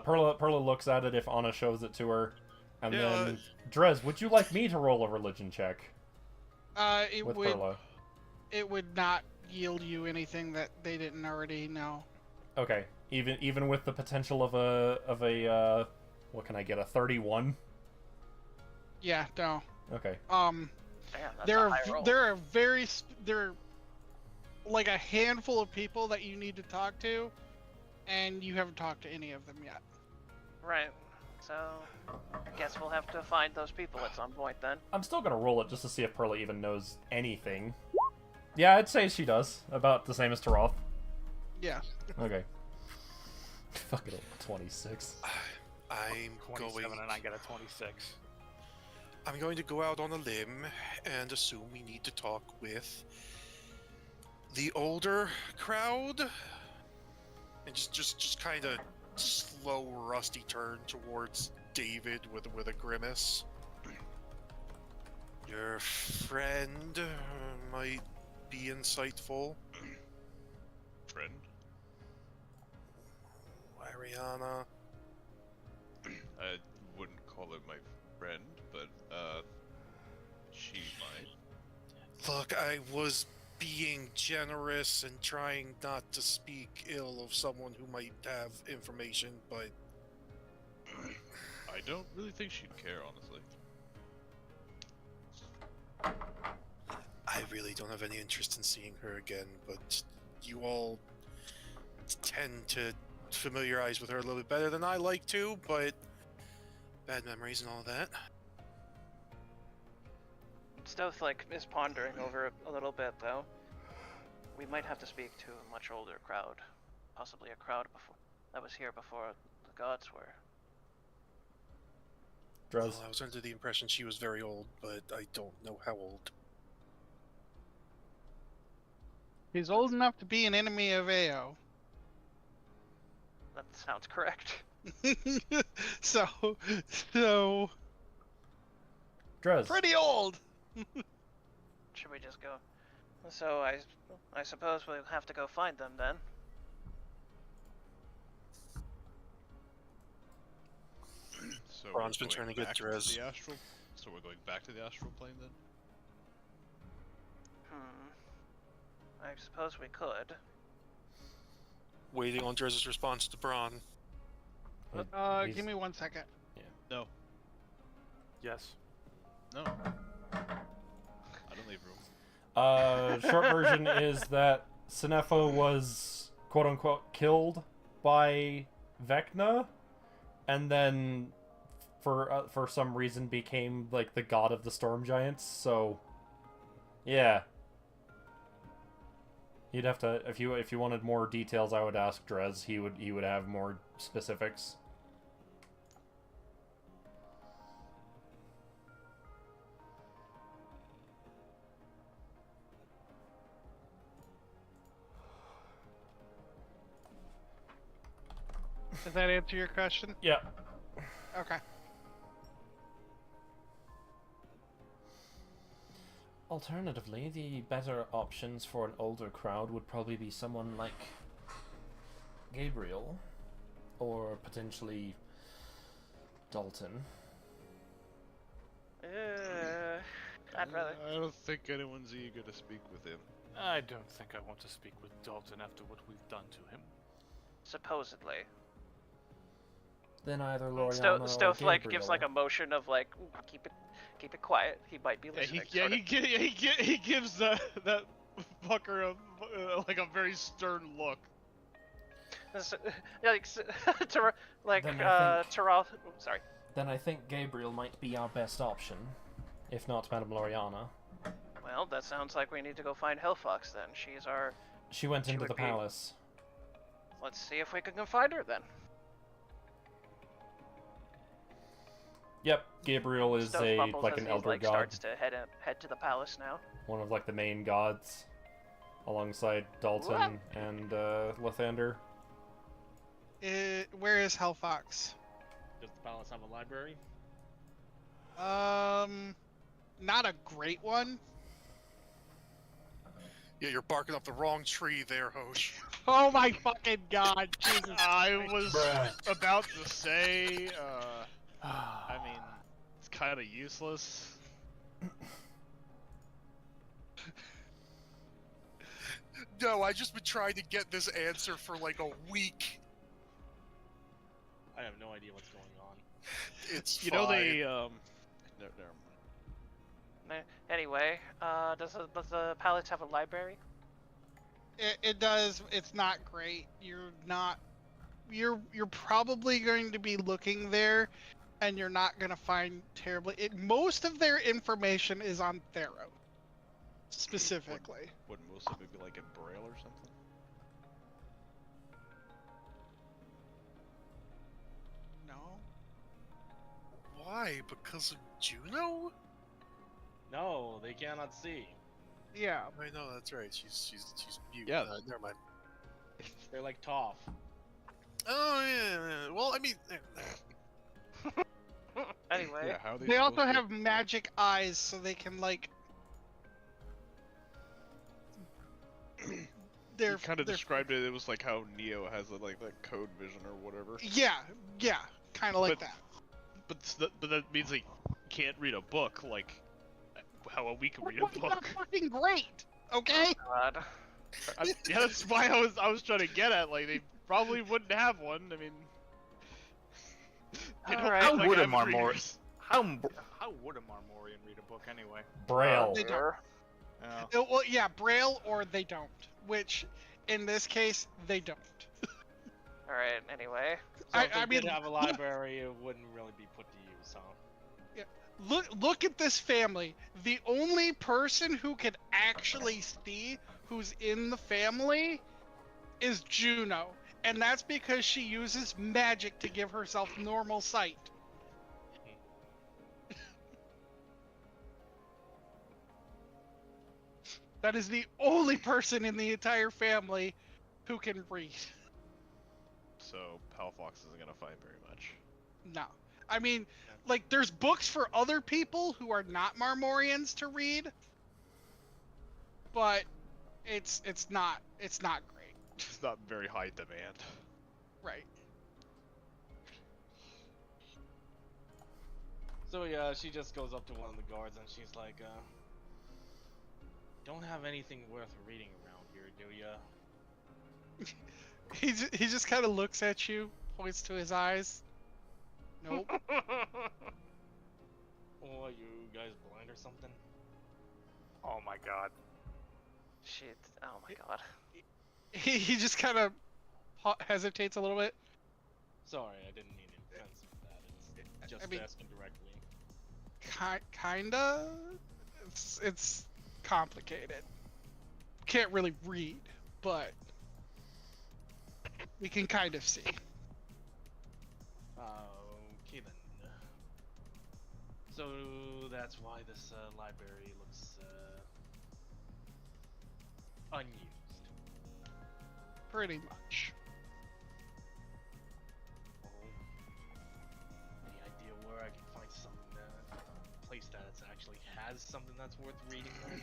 Perla looks at it if Anna shows it to her, and then Drez, would you like me to roll a religion check?
Perla? It would not yield you anything that they didn't already know.
Okay, even with the potential of a what can I get, a 31?
Yeah, no.
Okay.
Damn,
there are like a handful of people that you need to talk to, and you haven't talked to any of them yet.
Right. So, I guess we'll have to find those people at some point then.
I'm still gonna roll it just to see if Perla even knows anything. Yeah, I'd say she does. About the same as Taroth.
Yeah.
Okay. Fucking 26.
I'm
27 and I get a 26.
I'm going to go out on a limb and assume we need to talk with the older crowd, and just kind of slow, rusty turn towards David with a grimace. Your friend might be insightful.
Friend?
Ariana.
I wouldn't call her my friend, but she might.
Look, I was being generous and trying not to speak ill of someone who might have information, but
I don't really think she'd care, honestly.
I really don't have any interest in seeing her again, but you all tend to familiarize with her a little bit better than I like to, but bad memories and all that.
Stoth is pondering over it a little bit, though. We might have to speak to a much older crowd. Possibly a crowd that was here before the gods were.
Drez.
Well, I was under the impression she was very old, but I don't know how old.
He's old enough to be an enemy of AO.
That sounds correct.
so
Drez.
pretty old.
Should we just go? So I suppose we'll have to go find them then.
So
Ron's
we're
been trying
going
to get
back
Drez.
the astral. So we're going back to the astral plane then.
I suppose we could.
Waiting on Drez's response to Braun.
He's-
Give me 1 second.
No,
Yes.
no. I don't leave room.
Short version is that Senefo was quote unquote killed by Vecna, and then for some reason became like the god of the storm giants. So, yeah, You'd have to if you wanted more details. I would ask Drez. He would have more specifics.
Does that answer your question?
Yeah.
Okay.
Alternatively, the better options for an older crowd would probably be someone like Gabriel, or potentially Dalton.
I'd rather.
I don't think anyone's eager to speak with him.
I don't think I want to speak with Dalton after what we've done to him.
Supposedly.
Then either Loriana or
Stoth like gives
Gabriel.
like a motion of like, keep it quiet. He might be listening.
He gives that fucker like a very stern look.
Then I think-
Taral. Sorry.
Then I think Gabriel might be our best option, if not Madame Loriana.
Well, that sounds like we need to go find Hellfox then. She's our.
She went
She
into
would
the
be-
palace.
Let's see if we can find her then.
Yep, Gabriel is
Stoth
an
mumbles as he,
elder
like,
god,
starts to head to the palace now.
one of like the main gods, alongside Dalton and Lathander.
Where is Hellfox?
Does the palace have a library?
Not a great one.
Yeah, you're barking up the wrong tree there, Hosh.
Oh my fucking god, Jesus.
I
Christ.
was about to say, I mean, it's kind of useless.
No, I just been trying to get this answer for like a week.
I have no idea what's going on.
It's
You
fine.
know they, never mind.
Anyway, does the palace have a library?
It does. It's not great. You're probably going to be looking there, and you're not going to find terribly. Most of their information is on Thero, specifically.
Would most of it be like in Braille or something?
No.
Why? Because of Juno?
No, they cannot see.
Yeah.
I know, that's right. She's mute.
Yeah.
Never mind.
They're like Toph.
Oh yeah. Well, I mean,
Anyway,
Yeah, how are
They also
supposed to-
have magic eyes, so they can like.
You kind of described it. It was like how Neo has like that code vision or whatever.
Yeah, kind of like
But-
that.
But that means they can't read a book like how we can read a
What's not
book.
fucking great, okay?
God.
Yeah, that's why I was trying to get at. Like they probably wouldn't have one. I mean, they don't
Alright.
How
like
would a
average
Marmor-
readers.
How would a Marmorian read a book anyway?
Braille.
They don't. Well, yeah, Braille or they don't. Which, in this case, they don't.
All right. Anyway,
So if
I
they did
mean,
have a library, it wouldn't really be put to use, huh?
Look at this family. The only person who can actually see who's in the family is Juno, and that's because she uses magic to give herself normal sight. That is the only person in the entire family who can read.
So Palafox isn't gonna find very much.
No. I mean, like, there's books for other people who are not Marmorians to read, but it's not great.
It's not very high demand.
Right.
So yeah, she just goes up to one of the guards and she's like, "Don't have anything worth reading around here, do ya?"
He just kind of looks at you, points to his eyes. Nope.
Oh, are you guys blind or something?
Oh my god.
shit. Oh my god.
He just kind of hesitates a little bit.
Sorry, I didn't mean it offensive with that. It's just
I mean-
asking directly.
Kinda. It's complicated. Can't really read, but we can kind of see.
Okay then. So that's why this library looks unused.
Pretty much.
Any idea where I can find some place that actually has something that's worth reading then?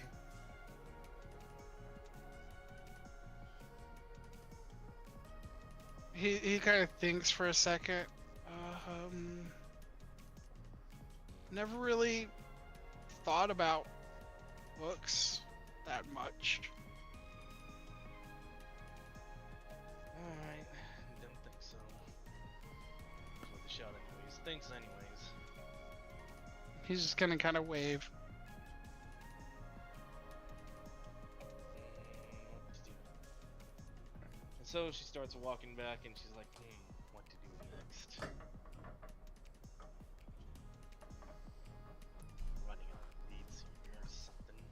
He kind of thinks for a second. Never really thought about books that much.
Alright, don't think so. Worth a shot anyways. Thanks anyways.
He's just gonna kind of wave.
What to do? And so she starts walking back and she's like, what to do next? Running out of leads here or something.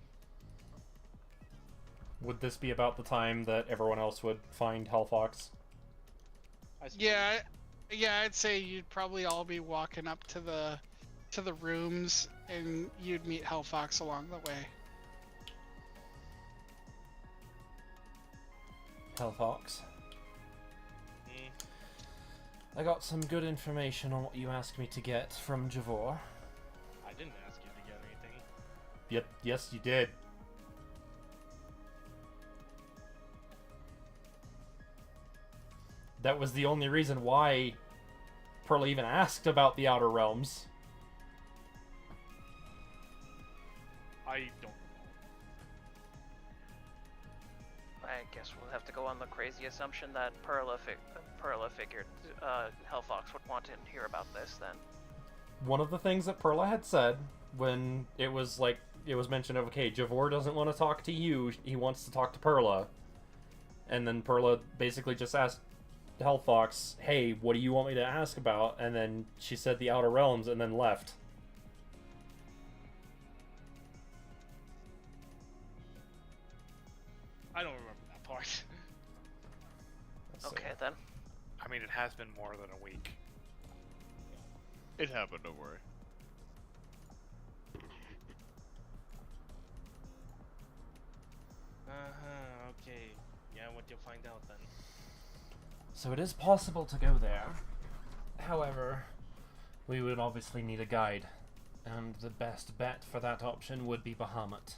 Would this be about the time that everyone else would find Hellfox?
I suppose.
Yeah, I'd say you'd probably all be walking up to the rooms, and you'd meet Hellfox along the way.
Hellfox. I got some good information on what you asked me to get from Javor.
I didn't ask you to get anything.
Yep, yes you did. That was the only reason why Pearl even asked about the Outer Realms.
I don't know.
I guess we'll have to go on the crazy assumption that Perla figured Hellfox would want to hear about this then.
One of the things that Perla had said when it was mentioned of, okay, Javor doesn't want to talk to you, he wants to talk to Perla. And then Perla basically just asked Hellfox, hey, what do you want me to ask about? And then she said the Outer Realms and then left.
I don't remember that part.
Okay then.
I mean, it has been more than a week.
It happened, don't worry.
Okay. Yeah, what you'll find out then.
So it is possible to go there. However, we would obviously need a guide. And the best bet for that option would be Bahamut.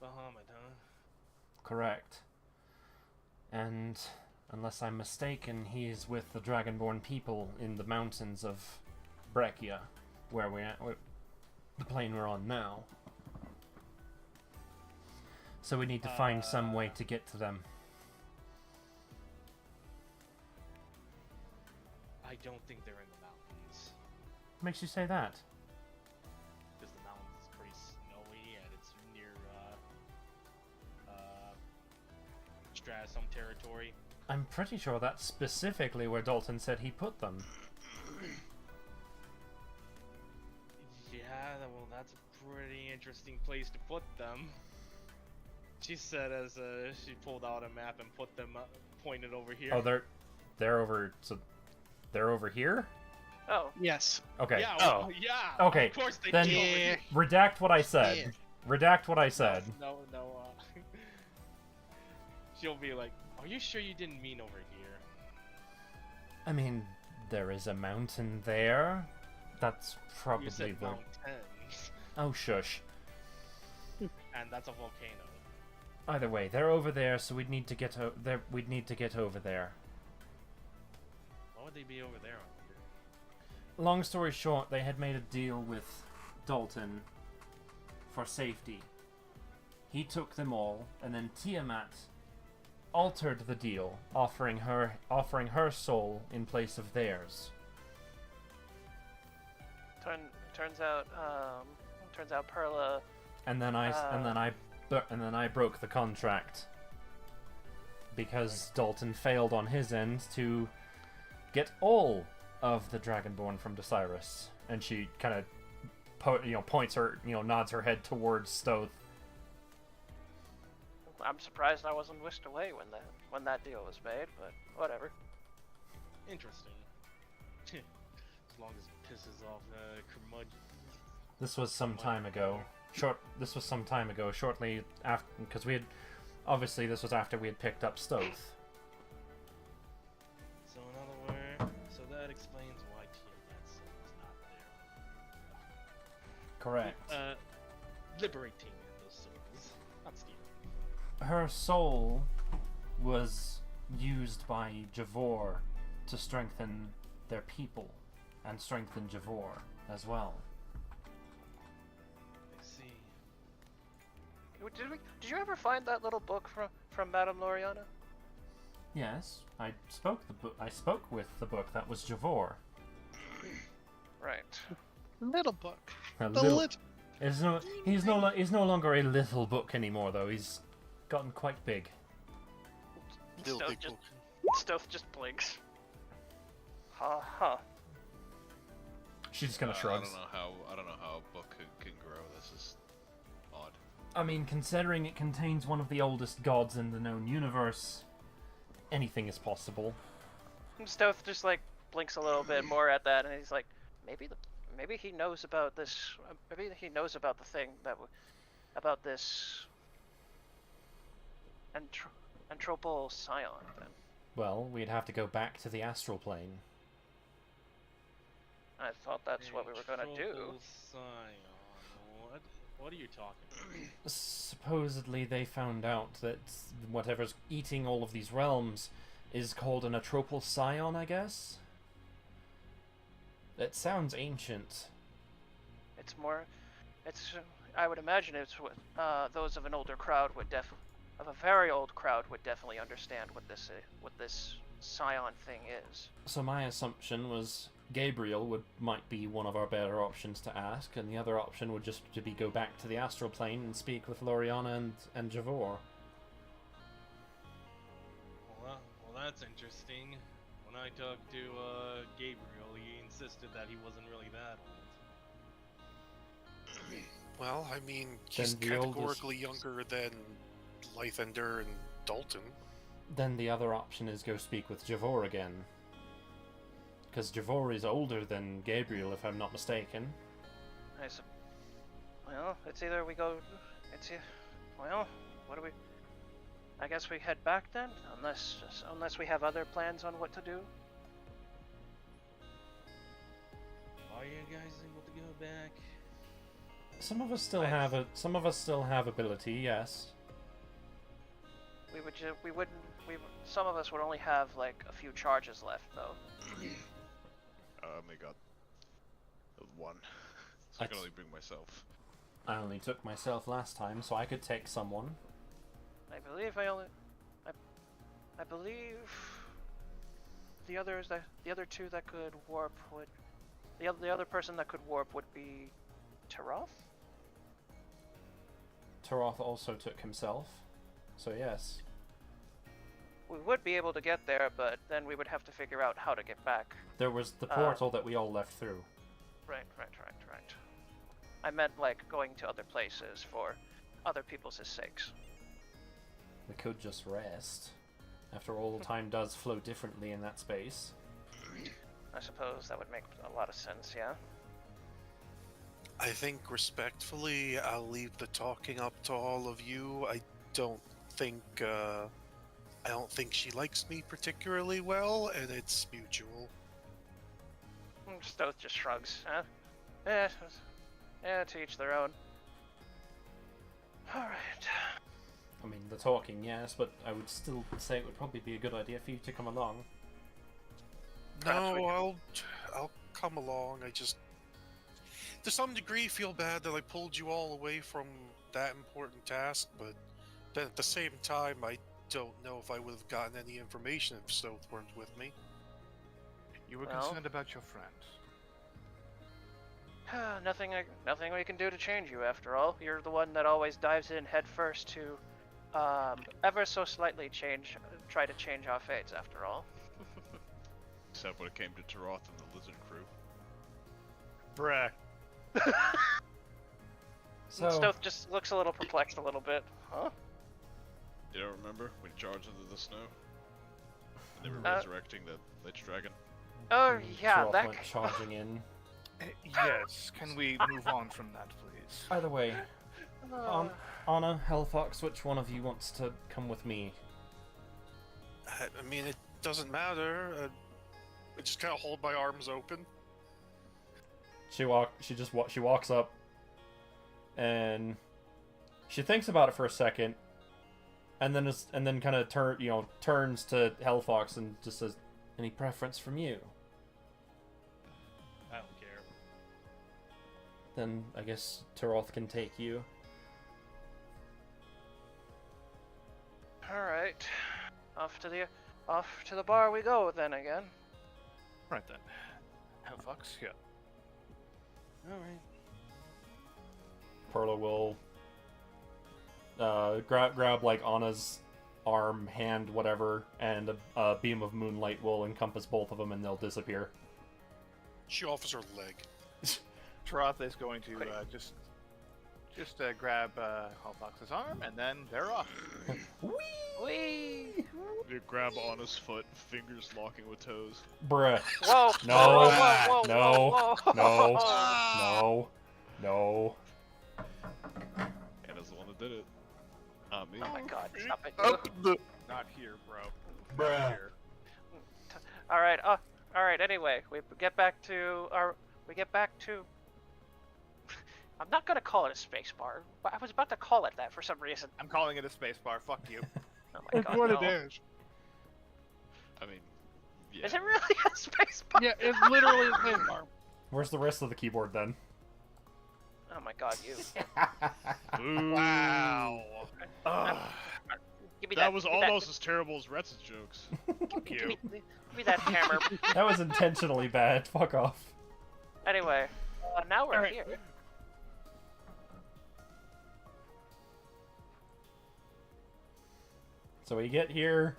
Bahamut, huh?
Correct. And unless I'm mistaken, he is with the Dragonborn people in the mountains of Brechia, where we're at, the plane we're on now. So we need to find some way to get to them.
I don't think they're in the mountains.
What makes you say that?
Because the mountains is pretty snowy and it's near Strasum territory.
I'm pretty sure that's specifically where Dalton said he put them.
Yeah, well, that's a pretty interesting place to put them. She said as she pulled out a map and put them pointed over here.
Oh, they're over. So they're over here.
Oh.
Yes.
Okay.
Yeah.
Oh.
Well, yeah.
Okay.
Of course they
Then
do. Yeah.
redact what I said.
Yeah.
Redact what I said.
No. She'll be like, "Are you sure you didn't mean over here?"
I mean, there is a mountain there. That's probably
You said
the.
mountains,
Oh, shush.
and that's a volcano.
Either way, they're over there, so we'd need to get We'd need to get over there.
Why would they be over there? I wonder?
Long story short, they had made a deal with Dalton for safety. He took them all, and then Tiamat altered the deal, offering her soul in place of theirs.
Turns out Perla.
And then I broke the contract because Dalton failed on his end to get all of the Dragonborn from Desirus, and she kind of points her, nods her head towards Stoth.
I'm surprised I wasn't whisked away when that deal was made, but whatever.
Interesting. As long as it pisses off curmudgeon.
This was some time ago. This was some time ago, shortly after, because we had, obviously this was after we had picked up Stoth.
So in other words, so that explains why Tiamat's son is not there.
Correct.
Liberating those souls, not stealing.
Her soul was used by Javor to strengthen their people and strengthen Javor as well.
I see.
Did you ever find that little book from Madame Loriana?
Yes, I spoke with the book that was Javor.
Right.
Little book.
A
The
little-
lit-
He's no longer a little book anymore, though. He's gotten quite big.
Little
Stoth
big
just,
book.
Stoth just blinks. Huh.
She's just gonna shrug.
I don't know how a book can grow. This is odd.
I mean, considering it contains one of the oldest gods in the known universe, anything is possible.
Stoth just like blinks a little bit more at that, and he's like, maybe he knows about this. Maybe he knows about the thing about this Antropal Scion. Then
Well, we'd have to go back to the astral plane.
I thought that's what we were gonna do.
Tropical Scion. What are you talking about?
Supposedly they found out that whatever's eating all of these realms is called an Atropal Scion, I guess? It sounds ancient.
It's more. I would imagine it's what those of an older crowd would of a very old crowd would definitely understand what this Scion thing is.
So my assumption was Gabriel might be one of our better options to ask, and the other option would just to be go back to the astral plane and speak with Loriana and Javor.
Well, that's interesting. When I talked to Gabriel, he insisted that he wasn't really that old.
Well, I mean, he's
Then the
categorically younger than Lythander and Dalton.
Then the other option is go speak with Javor again. Because Javor is older than Gabriel, if I'm not mistaken.
Well, it's either we go. Well, what do we? I guess we head back then, unless we have other plans on what to do.
Are you guys able to go back?
Some of us still have ability, yes.
Some of us would only have like a few charges left, though.
I only got one, so I can only bring myself.
I only took myself last time, so I could take someone.
I believe the other two that could warp would. The other person that could warp would be Taroth?
Taroth also took himself, so yes.
We would be able to get there, but then we would have to figure out how to get back.
There was the portal that we all left through.
Right. I meant like going to other places for other people's sakes.
We could just rest. After all, time does flow differently in that space.
I suppose that would make a lot of sense, yeah?
I think, respectfully, I'll leave the talking up to all of you. I don't think she likes me particularly well, and it's mutual.
Stoth just shrugs. To each their own. Alright.
I mean, the talking, yes, but I would still say it would probably be a good idea for you to come along.
No, I'll come along. I just, to some degree, feel bad that I pulled you all away from that important task, but then at the same time, I don't know if I would have gotten any information if Stoth weren't with me.
You were
Well.
concerned about your friend.
Nothing we can do to change you, after all. You're the one that always dives in head first to, ever so slightly try to change our fates, after all.
Except when it came to Taroth and the Lizard Crew.
Bruh.
So,
Stoth just looks a little perplexed a little bit. Huh?
You don't remember when you charged into the snow? And they were resurrecting the Lich Dragon?
Oh yeah,
Troth
that.
went charging in.
Yes, can we move on from that, please?
By the way, Anna, Hellfox, which one of you wants to come with me?
I mean, it doesn't matter. I just kind of hold my arms open.
She walks up, and she thinks about it for a second, and then kind of turns to Hellfox and just says, "Any preference from you?"
I don't care.
Then I guess Turoth can take you.
All right, off to the bar we go then again.
Right then. Hellfox, yeah.
Alright.
Perla will grab like Anna's arm, hand, whatever, and a beam of moonlight will encompass both of them, and they'll disappear.
She offers her leg.
Troth is going to just grab Hellfox's arm, and then they're off.
Whee!
You grab Anna's foot, fingers locking with toes.
Bruh.
Whoa!
No.
Whoa, whoa, whoa,
No.
whoa, whoa.
No. No.
Anna's the one that did it. Not me.
Oh my God! Stop it!
Not here, bro.
Bruh.
Not here.
All right. All right. Anyway, we get back to. I'm not gonna call it a space bar, but I was about to call it that for some reason.
I'm calling it a space bar. Fuck you.
Oh my
It's
God!
what
no.
it is.
I mean, yeah.
Is it really a space bar?
Yeah, it's literally a space bar.
Where's the rest of the keyboard then?
Oh my God! You.
Boo.
Wow.
Give me
That was
give me
almost as terrible as Rhett's jokes.
Fuck
Give
you.
me that hammer.
That was intentionally bad. Fuck off.
Anyway, now we're
Alright.
here.
So we get here.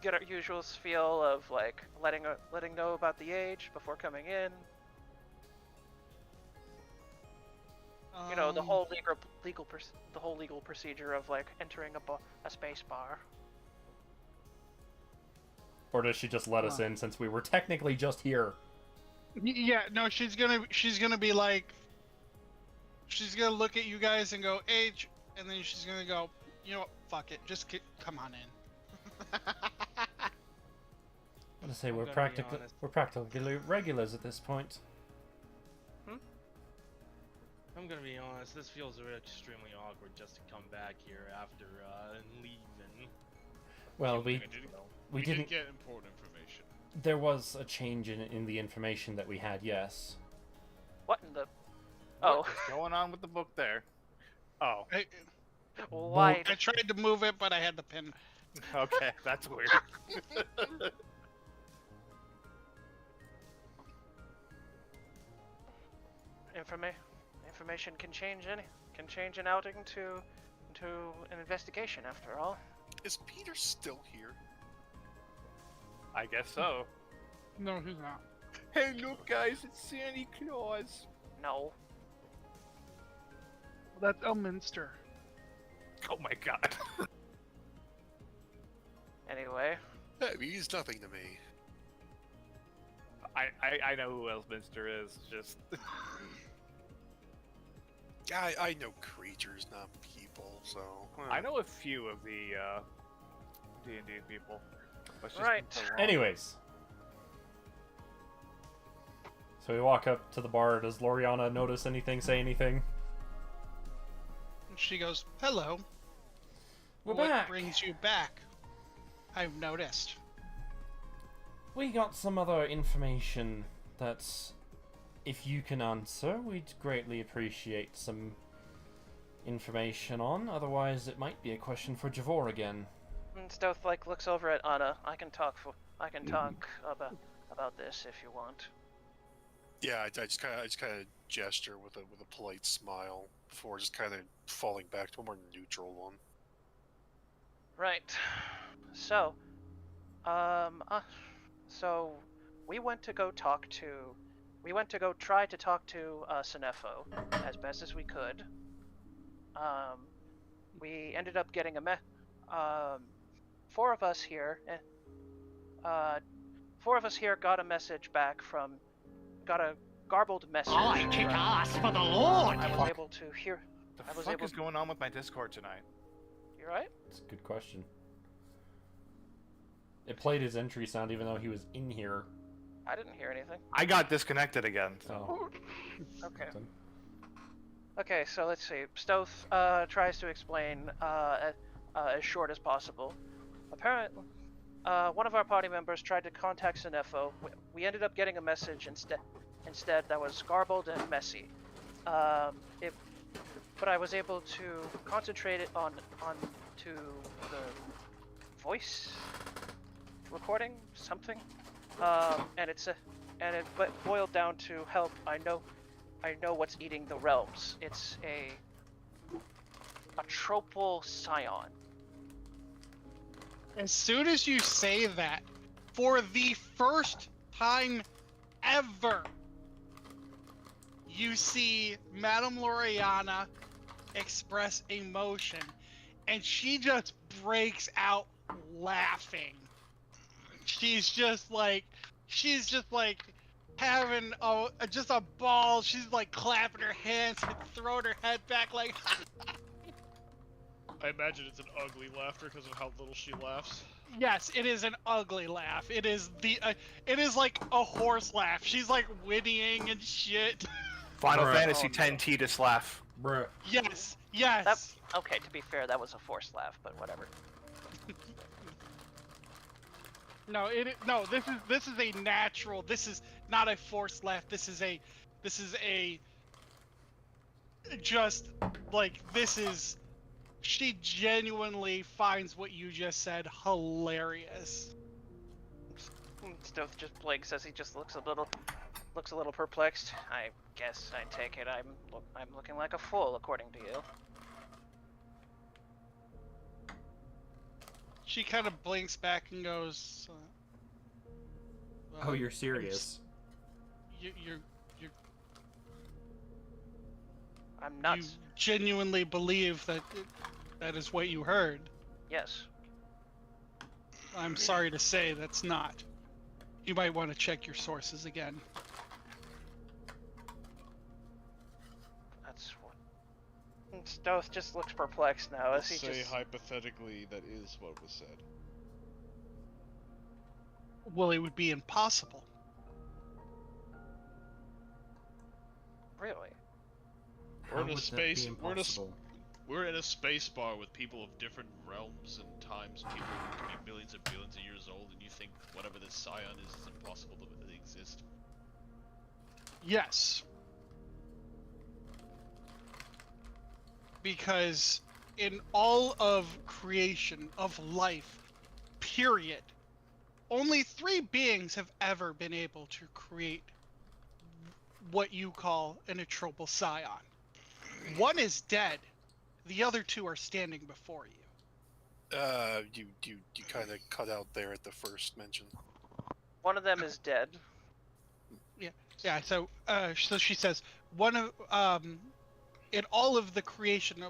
Get our usual feel of like letting know about the age before coming in. You know, the whole legal procedure of like entering a space bar.
Or does she just let us in since we were technically just here?
Yeah, no, she's gonna be like, she's gonna look at you guys and go age, and then she's gonna go, you know what, fuck it, just come on in.
I'm gonna say
I'm
we're
gonna be honest.
practically regulars at this point.
I'm gonna be honest, this feels extremely awkward just to come back here after leaving.
Well, we
We
didn't.
did get important information.
There was a change in the information that we had. Yes.
What in the? Oh,
What's going on with the book there? Oh,
why?
I tried to move it, but I had the pin.
okay, that's weird.
Information can change an outing to an investigation. After all.
Is Peter still here?
I guess so.
No, he's not.
Hey, look, guys, it's Santa Claus.
No.
Well, that's Elminster.
Oh my God.
Anyway.
I mean, he's nothing to me.
I know who Elminster is. Just
I know creatures, not people, so...
I know a few of the D&D people. But it's just
Right.
been so long.
Anyways. So we walk up to the bar. Does Loriana notice anything? Say anything?
She goes, hello.
We're
What
back.
brings you back? I've noticed.
We got some other information that's, if you can answer, we'd greatly appreciate some information on. Otherwise, it might be a question for Javor again.
Stealth looks over at Anna. I can talk about this if you want.
Yeah, I just kind of gesture with a polite smile before just kind of falling back to a more neutral one.
Right. So, so we went to go try to talk to Senefo as best as we could. we ended up getting four of us here. Four of us here got a message back got a garbled message.
I kick ass for the Lord!
I was able to hear.
The
I was
fuck
able
is going on with my Discord tonight?
You right?
It's a good question. It played his entry sound even though he was in here.
I didn't hear anything.
I got disconnected again.
Oh.
Okay.
Something.
Okay, so let's see. Stoth tries to explain as short as possible. Apparently, one of our party members tried to contact Sinefo. We ended up getting a message instead that was garbled and messy. But I was able to concentrate it on to the voice recording something, and it boiled down to help. I know what's eating the realms. It's a tropal scion.
As soon as you say that, for the first time ever, you see Madame Loriana express emotion, and she just breaks out laughing. She's just like having just a ball. She's like clapping her hands and throwing her head back like.
I imagine it's an ugly laughter because of how little she laughs.
Yes, it is an ugly laugh. It is it is like a horse laugh. She's like whinnying and shit.
Final
Bruh.
Fantasy
Oh, no.
X Tidus laugh.
Bruh.
Yes, yes.
That's okay. To be fair, that was a forced laugh, but whatever.
No, this is a natural. This is not a forced laugh. This is a just like this is. She genuinely finds what you just said hilarious.
Stoth just blinks as he just looks a little perplexed. I guess I take it I'm looking like a fool according to you.
She kind of blinks back and goes.
Oh, you're serious?
You're
I'm
you
nuts.
genuinely believe that that is what you heard.
Yes.
I'm sorry to say that's not. You might want to check your sources again.
That's what. Stoth just looks perplexed now as he
Say
just.
hypothetically that is what was said.
Well, it would be impossible.
Really?
We're in
How
a
would that
space.
be
We're in a.
impossible?
We're in a space bar with people of different realms and times. People who can be millions and billions of years old, and you think whatever this scion is impossible to exist.
Yes. Because in all of creation, of life, period, only 3 beings have ever been able to create what you call an atropal scion. One is dead. The other 2 are standing before you.
You kind of cut out there at the first mention.
One of them is dead.
Yeah. So she says one of in all of the creation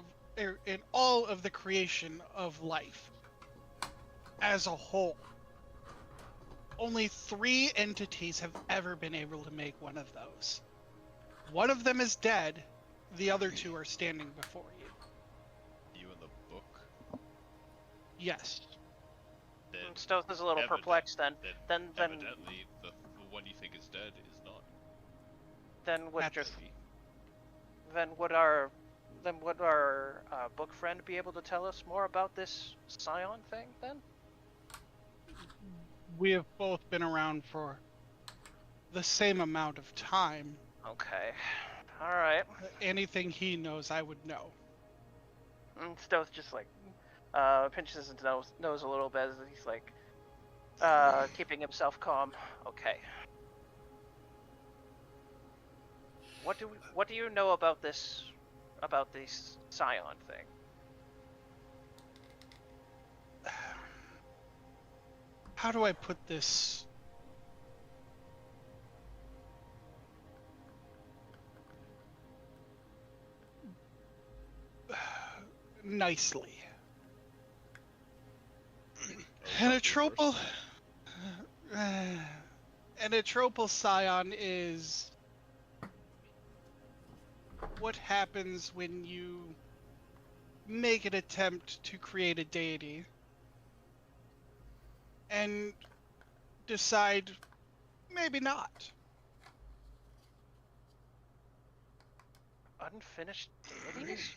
of life as a whole, only 3 entities have ever been able to make one of those. One of them is dead. The other 2 are standing before you.
You in the book.
Yes.
Then
Stoth is a little
evident-
Perplexed then. Then
evidently the one you think is dead is not.
then would
That's-
would our book friend be able to tell us more about this scion thing then?
We have both been around for the same amount of time.
Okay. All right.
Anything he knows, I would know.
Stoth just like pinches his nose a little bit as he's like keeping himself calm. Okay. What do you know about this scion thing?
How do I put this? nicely.
Oh,
An
you go
atropal,
first.
an atropal scion is what happens when you make an attempt to create a deity and decide maybe not.
Unfinished deities?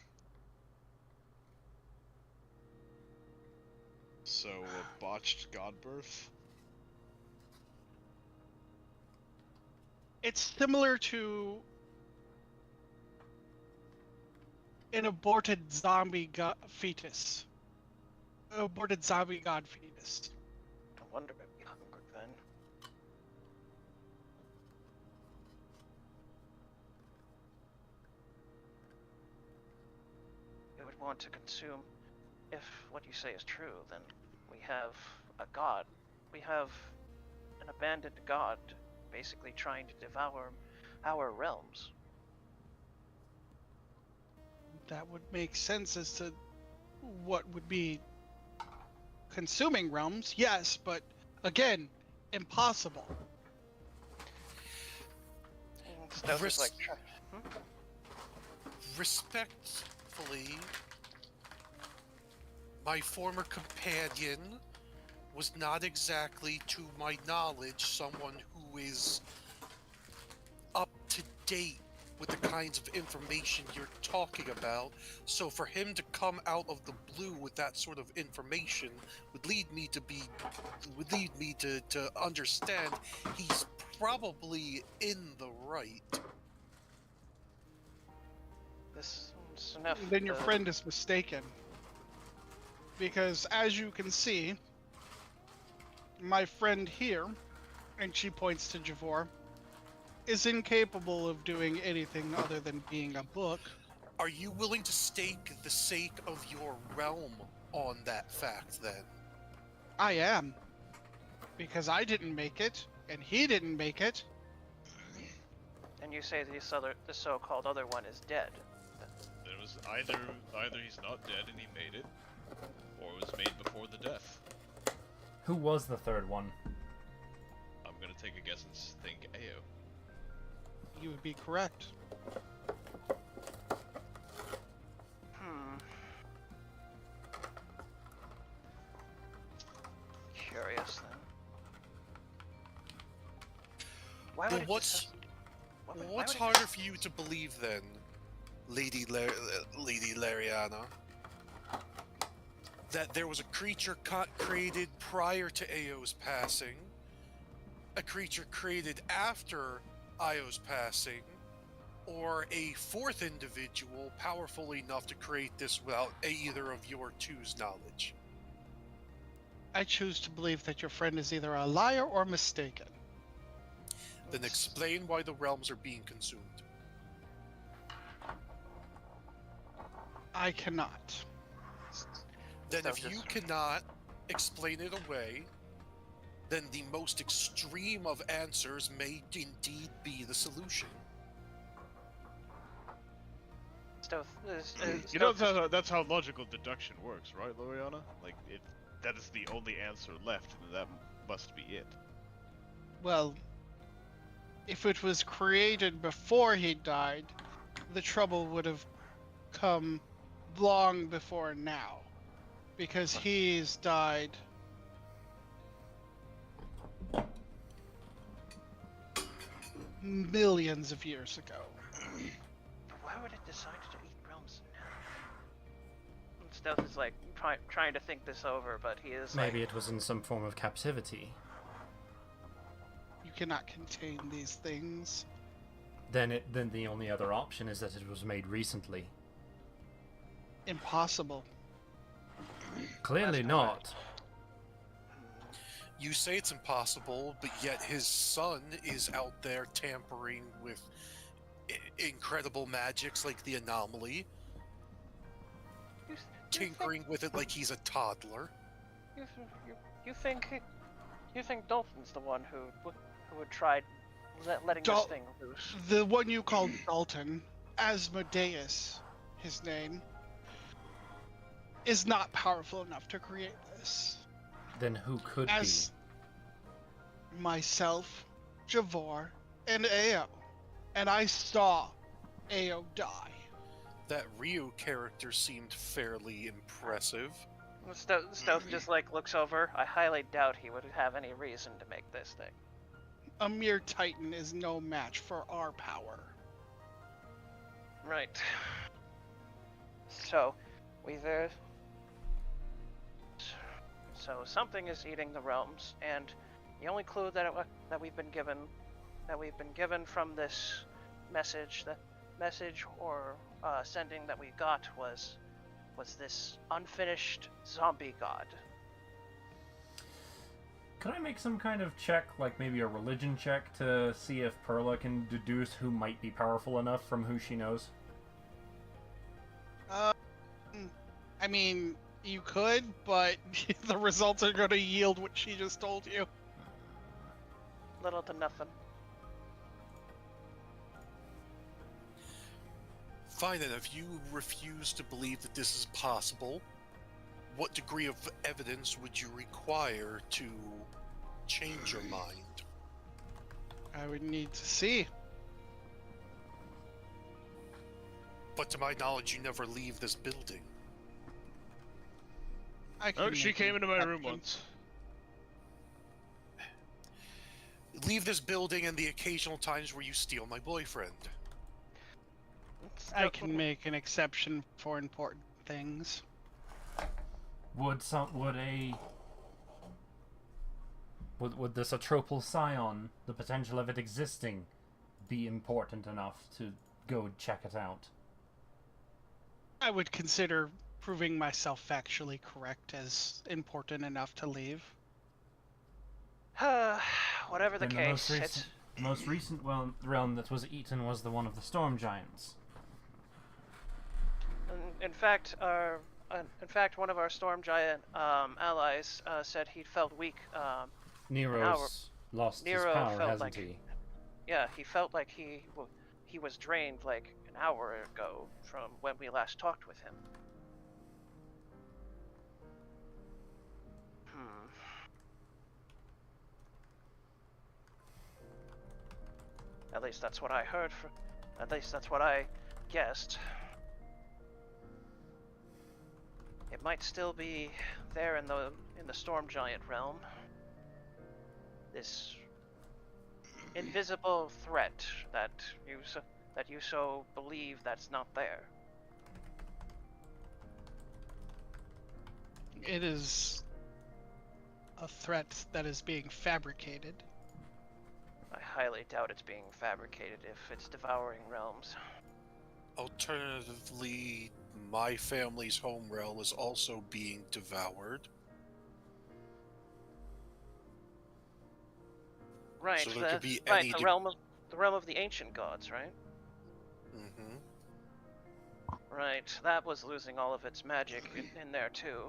So, a botched god birth?
It's similar to an aborted zombie fetus. Aborted zombie god fetus.
No wonder it'd be hungry then. It would want to consume. If what you say is true, then we have a god. We have an abandoned god basically trying to devour our realms.
That would make sense as to what would be consuming realms, yes, but again, impossible.
Stuff is like,
Respectfully, my former companion was not exactly, to my knowledge, someone who is up to date with the kinds of information you're talking about. So for him to come out of the blue with that sort of information would lead me to understand he's probably in the right.
this is enough.
Then your friend is mistaken. Because as you can see, my friend here, and she points to Javor, is incapable of doing anything other than being a book.
Are you willing to stake the sake of your realm on that fact, then?
I am. Because I didn't make it, and he didn't make it.
And you say the so-called other one is dead.
There was either he's not dead and he made it, or it was made before the death.
Who was the third one?
I'm gonna take a guess and think Ao.
You would be correct.
Curious then. Why
Well,
would
what's
why would it
harder for you to believe then, Lady Lariana? That there was a creature created prior to Ao's passing, a creature created after Io's passing, or a fourth individual powerful enough to create this without either of your two's knowledge?
I choose to believe that your friend is either a liar or mistaken.
Then explain why the realms are being consumed.
I cannot.
Then
So
if you
just-
cannot explain it away, then the most extreme of answers may indeed be the solution.
You know that's how logical deduction works, right, Loriana? Like, that is the only answer left, and that must be it.
Well, if it was created before he died, the trouble would have come long before now. Because he's died millions of years ago.
Why would it decide to eat realms now? And Stealth is like trying to think this over, but he is
Maybe
like,
it was in some form of captivity.
You cannot contain these things.
Then the only other option is that it was made recently.
Impossible.
Clearly not.
You say it's impossible, but yet his son is out there tampering with incredible magics like the anomaly, tinkering with it like he's a toddler.
You think Dolphin's the one who would try letting this thing loose?
The one you called Dalton, Asmodeus, his name, is not powerful enough to create this.
Then who could
As myself, Javor, and Ao. And I saw Ao die.
That Ryu character seemed fairly impressive.
Stealth just like looks over. I highly doubt he would have any reason to make this thing.
A mere titan is no match for our power.
Right. So, So something is eating the realms, and the only clue that we've been given from this message, the message or sending that we got was this unfinished zombie god.
Could I make some kind of check, like maybe a religion check, to see if Perla can deduce who might be powerful enough from who she knows?
I mean, you could, but the results are going to yield what she just told you.
Little to nothing.
Fine, and if you refuse to believe that this is possible, what degree of evidence would you require to change your mind?
I would need to see.
But to my knowledge, you never leave this building.
I can
Oh, she
make
came
an
into my room
exception.
once.
Leave this building and the occasional times where you steal my boyfriend.
I can make an exception for important things.
Would this atropal scion, the potential of it existing, be important enough to go check it out?
I would consider proving myself factually correct as important enough to leave.
Whatever the
Then
case,
the most recent realm that was eaten was the one of the storm giants.
in fact, one of our storm giant allies said he felt weak.
Nero's lost his
Nero
power,
felt
hasn't
like-
he?
Yeah, he felt like he was drained like an hour ago from when we last talked with him. At least that's what I heard. At least that's what I guessed. It might still be there in the storm giant realm. This invisible threat that you so believe that's not there.
It is a threat that is being fabricated.
I highly doubt it's being fabricated if it's devouring realms.
Alternatively, my family's home realm is also being devoured.
Right,
So there could be
right,
any
the realm of the ancient gods, right?
Mm-hmm.
Right, that was losing all of its magic in there too.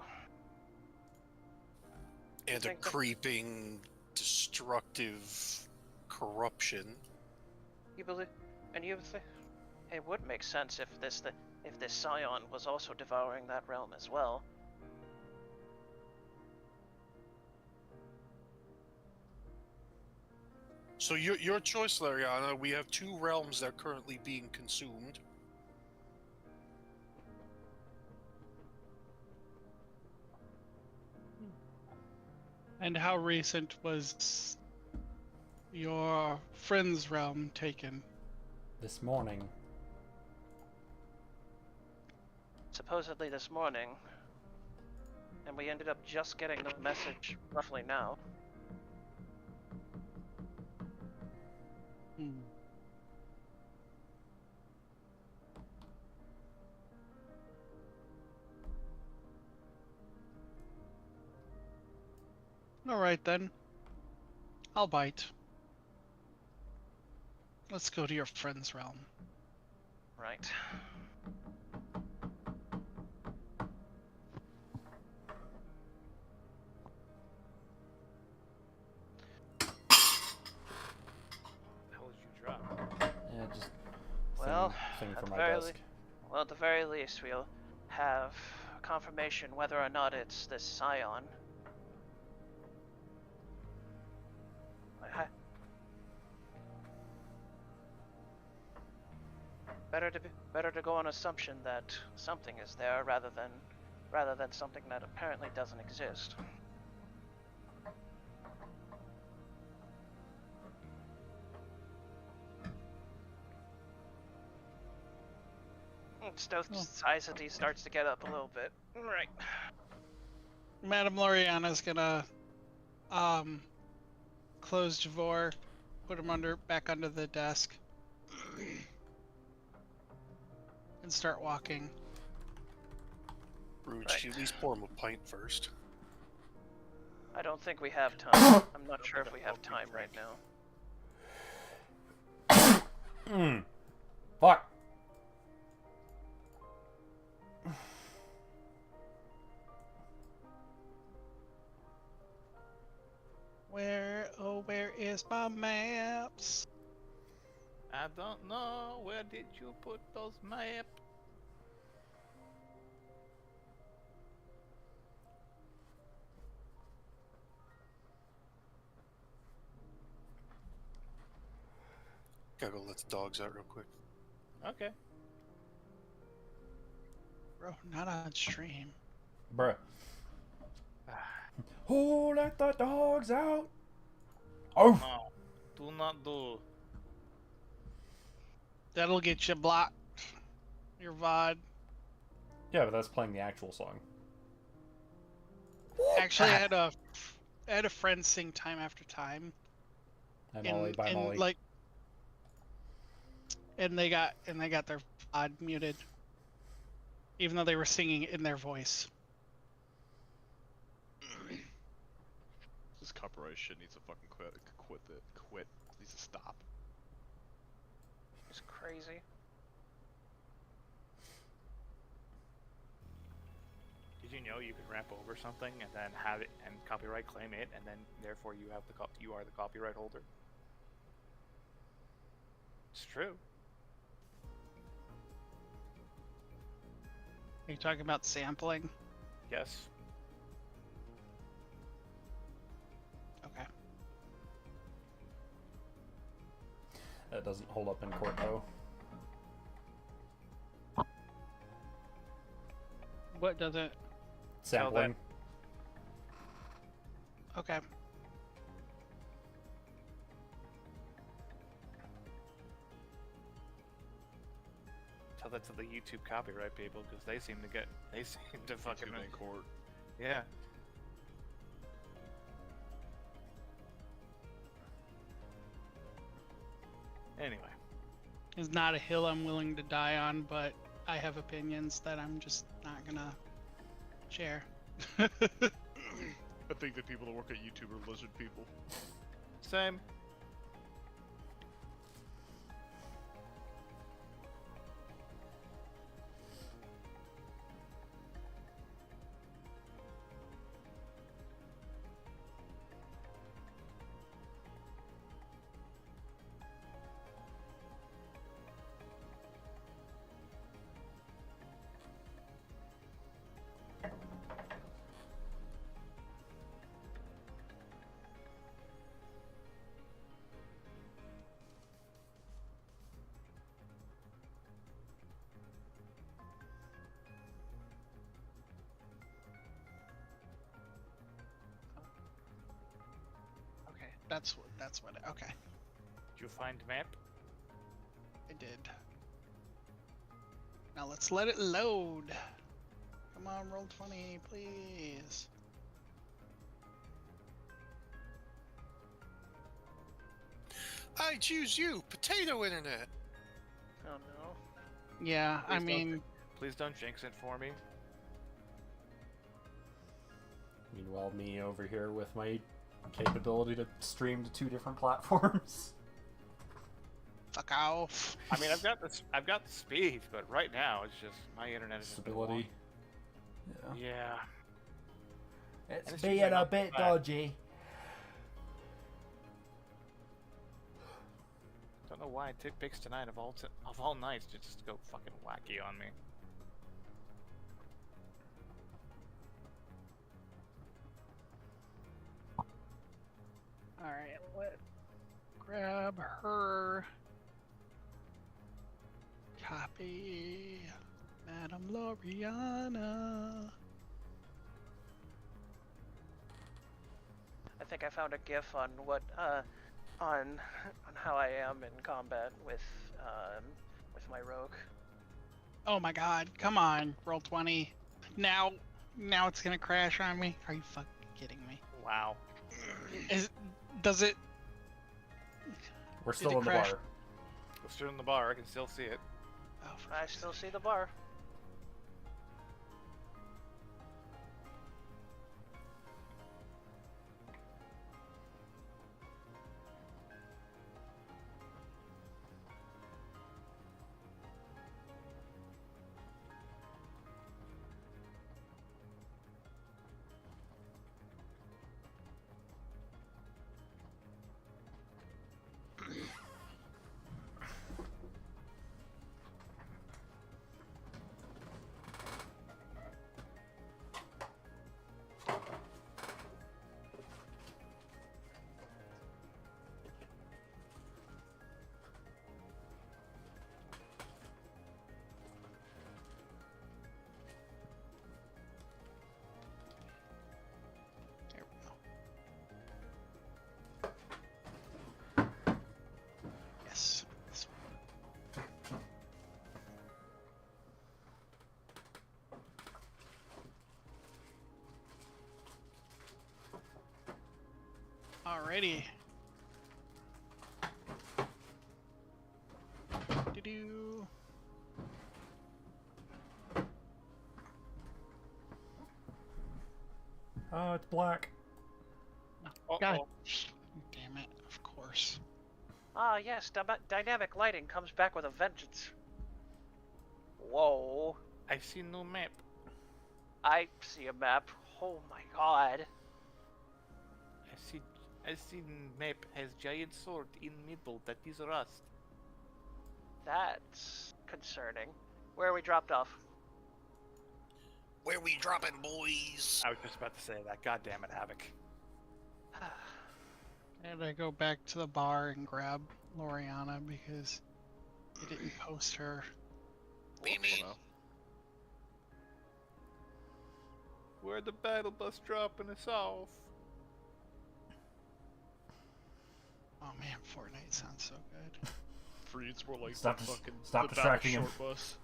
And a
think that-
creeping, destructive corruption.
You believe, and you think it would make sense if this scion was also devouring that realm as well.
So your choice, Lariana. We have two realms that are currently being consumed.
And how recent was your friend's realm taken?
This morning.
Supposedly this morning, and we ended up just getting the message roughly now.
Alright then. I'll bite. Let's go to your friend's realm.
Right.
How would you drop?
Yeah, just
Well,
thing
at
for
the
my
very
desk.
well, at the very least, we'll have a confirmation whether or not it's this scion. Better to go on assumption that something is there rather than something that apparently doesn't exist. Society starts to get up a little bit. Right.
Madame Loriana's gonna close Javor, put him back under the desk, and start walking.
Rude, should you at least pour him a pint first?
I don't think we have time. I'm not sure if we have time right now.
Fuck.
Where is my maps?
I don't know. Where did you put those maps?
Gotta go let the dogs out real quick.
Okay.
Bro, not on stream.
Bruh. Oh, let the dogs out! Oh!
No, do not do.
That'll get you blocked. Your VOD.
Yeah, but that's playing the actual song.
Actually, I had a friend sing time after time.
By Molly, by Molly.
Like, and they got their VOD muted, even though they were singing in their voice.
This copyright shit needs to fucking quit. Quit. Needs to stop.
It's crazy.
Did you know you could rap over something and then have it and copyright claim it, and then therefore you have you are the copyright holder? It's true.
Are you talking about sampling?
Yes.
Okay.
That doesn't hold up in court, though.
What does it?
Sampling.
Okay.
Tell that to the YouTube copyright people, because they seem to fucking
in court.
Yeah. Anyway.
It's not a hill I'm willing to die on, but I have opinions that I'm just not gonna share.
I think the people that work at YouTube are lizard people.
Same.
Okay, that's what. Okay,
Did you find map?
I did. Now let's let it load. Come on, roll 20, please.
I choose you, Potato Internet.
Oh no.
Yeah, I
Please don't
mean,
Please don't jinx it for me.
Meanwhile, me over here with my capability to stream to 2 different platforms.
fuck off.
I mean, I've got the speed, but right now it's just my internet is just
Stability. Yeah.
Yeah.
It's
it's
being
usually
a
not
bit
bad.
dodgy.
Don't know why it picks tonight of all nights to just go fucking wacky on me.
Alright, let grab her. Copy. Madame Loriana.
I think I found a GIF on what on how I am in combat with my rogue.
Oh my god, come on, roll 20. Now it's gonna crash on me? Are you fucking kidding me?
Wow.
Does it...
We're
Did
still
it
in the
crash?
bar.
Let's do it in the bar. I can still see it.
Oh, for
I still see the bar.
There we go. Yes. This one. Alrighty. Do-do.
Oh, it's black.
God damn it, of course.
Ah, yes, dynamic lighting comes back with a vengeance. Whoa.
I see no map.
I see a map. Oh my god.
I see map has giant sword in middle that is rust.
That's concerning. Where are we dropped off?
Where we dropping, boys?
I was just about to say that. God damn it, Havoc.
And I go back to the bar and grab Loriana because I didn't post her.
Mimi.
Where the battle bus dropping us off?
Oh man, Fortnite sounds so good.
For you, it's more like
Stop
the
dis-
fucking
stop
the
distracting him.
short bus.